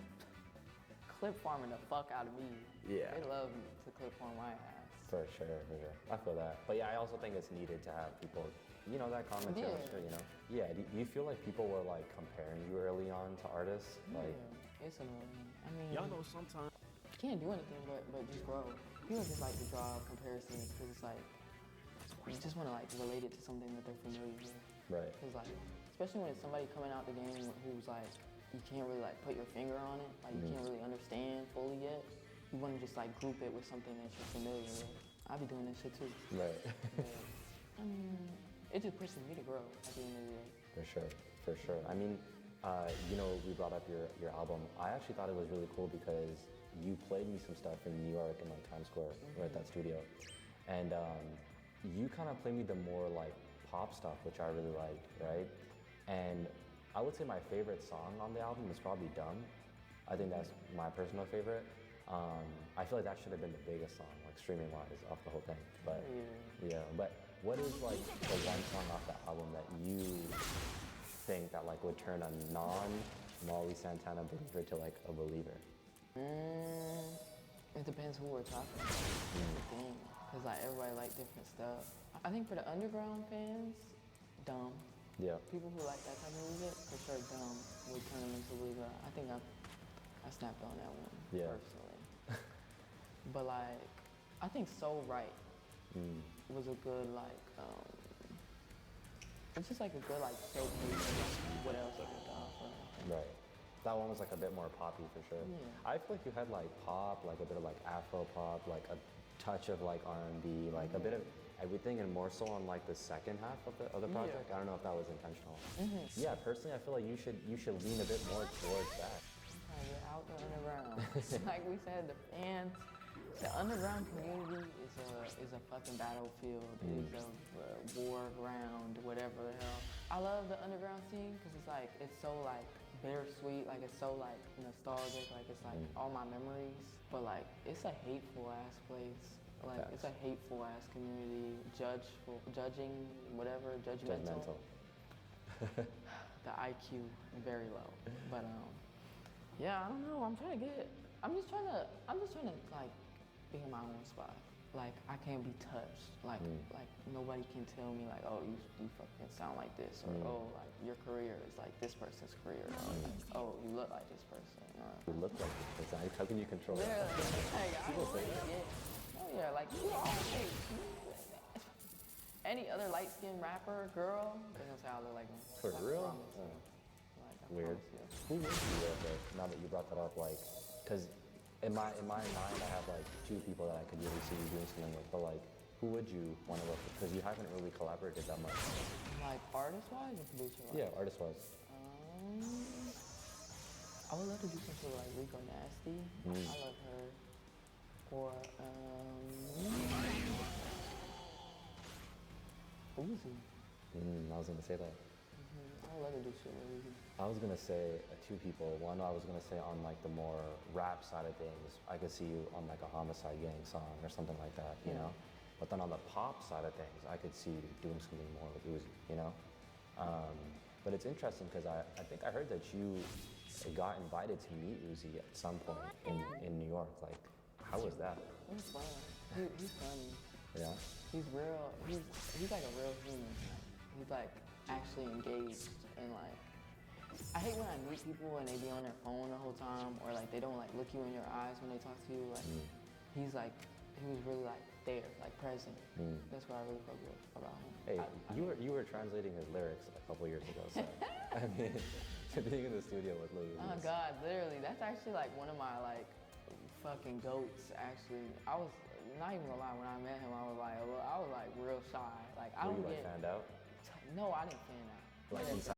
clip farming the fuck out of me. Yeah. They love to clip farm my ass. For sure. I feel that. But yeah, I also think it's needed to have people, that commentary on the street, Yeah, do you feel like people were like comparing you early on to artists? Like, it's annoying. I mean, y'all know sometimes you can't do anything but just grow. People just like to draw comparisons because it's like, you just want to like relate it to something that they're familiar with. Right. Because like, especially when it's somebody coming out the game who's like, you can't really like put your finger on it, like you can't really understand fully yet. You want to just like group it with something that you're familiar with. I'll be doing this shit too. Right. I mean, it just pushes me to grow at the end of the day. For sure. I mean, we brought up your album. I actually thought it was really cool because you played me some stuff in New York in like Times Square, right at that studio. And you kind of played me the more like pop stuff, which I really liked, right? And I would say my favorite song on the album is probably Dumb. I think that's my personal favorite. I feel like that should have been the biggest song, like streaming wise, off the whole thing. But yeah, but what is like the one song off the album that you think that like would turn a non-Molly Santana believer to like a believer? It depends who we're talking about. That's the thing, because like everybody like different stuff. I think for the underground fans, Dumb. Yeah. People who like that type of music, for sure, Dumb would turn them into a believer. I think I snapped on that one personally. But like, I think So Right was a good like, it's just like a good like showcase of what else I could offer. Right. That one was like a bit more poppy for sure. Yeah. I feel like you had like pop, like a bit of like Afro pop, like a touch of like R&B, like a bit of everything, and more so on like the second half of the project. I don't know if that was intentional. Yeah, personally, I feel like you should lean a bit more towards that. Get out the underground. Like we said, the underground community is a fucking battlefield. It's a war ground, whatever the hell. I love the underground scene because it's so like bittersweet, like it's so like nostalgic, like it's like all my memories. But like it's a hateful ass place. Like it's a hateful ass community, judging, whatever, judgmental. The IQ very low. But yeah, I don't know. I'm just trying to like be in my own spot. Like I can't be touched. Like nobody can tell me like, oh, you fucking sound like this, or oh, like your career is like this person's career, or like, oh, you look like this person. You look like this person. How can you control that? Like, people say that. Oh yeah, like you always. Any other light-skinned rapper, girl, they're gonna say I look like them. For real? Weird. Who would you though? Now that you brought that up, like, because in my mind I have like two people that I could really see you doing something with, but like who would you want to work with? Because you haven't really collaborated that much. Like artist-wise or producer-wise? Yeah, artist-wise. I would love to do some shit with like Rico Nasty. I love her. Or Uzi. I was gonna say that. I would love to do shit with Uzi. I was gonna say two people. One, I was gonna say on like the more rap side of things, I could see you on like a Homicide Gang song or something like that, you know? But then on the pop side of things, I could see you doing something more with Uzi, you know? But it's interesting because I think I heard that you got invited to meet Uzi at some point in New York. Like, how was that? It was fun. He's funny. Yeah? He's real. He's like a real human. He's like actually engaged and like. I hate when I meet people and they be on their phone the whole time, or like they don't like look you in your eyes when they talk to you. Like he's like, he was really like there, like present. That's what I really fuck with about him. Hey, you were translating his lyrics a couple years ago, so I mean, being in the studio with Louis. Oh God, literally, that's actually like one of my like fucking goats. Actually, I was not even gonna lie. When I met him, I was like real shy. Like I Were don't you like get. fanned out? No, I didn't fan out. Like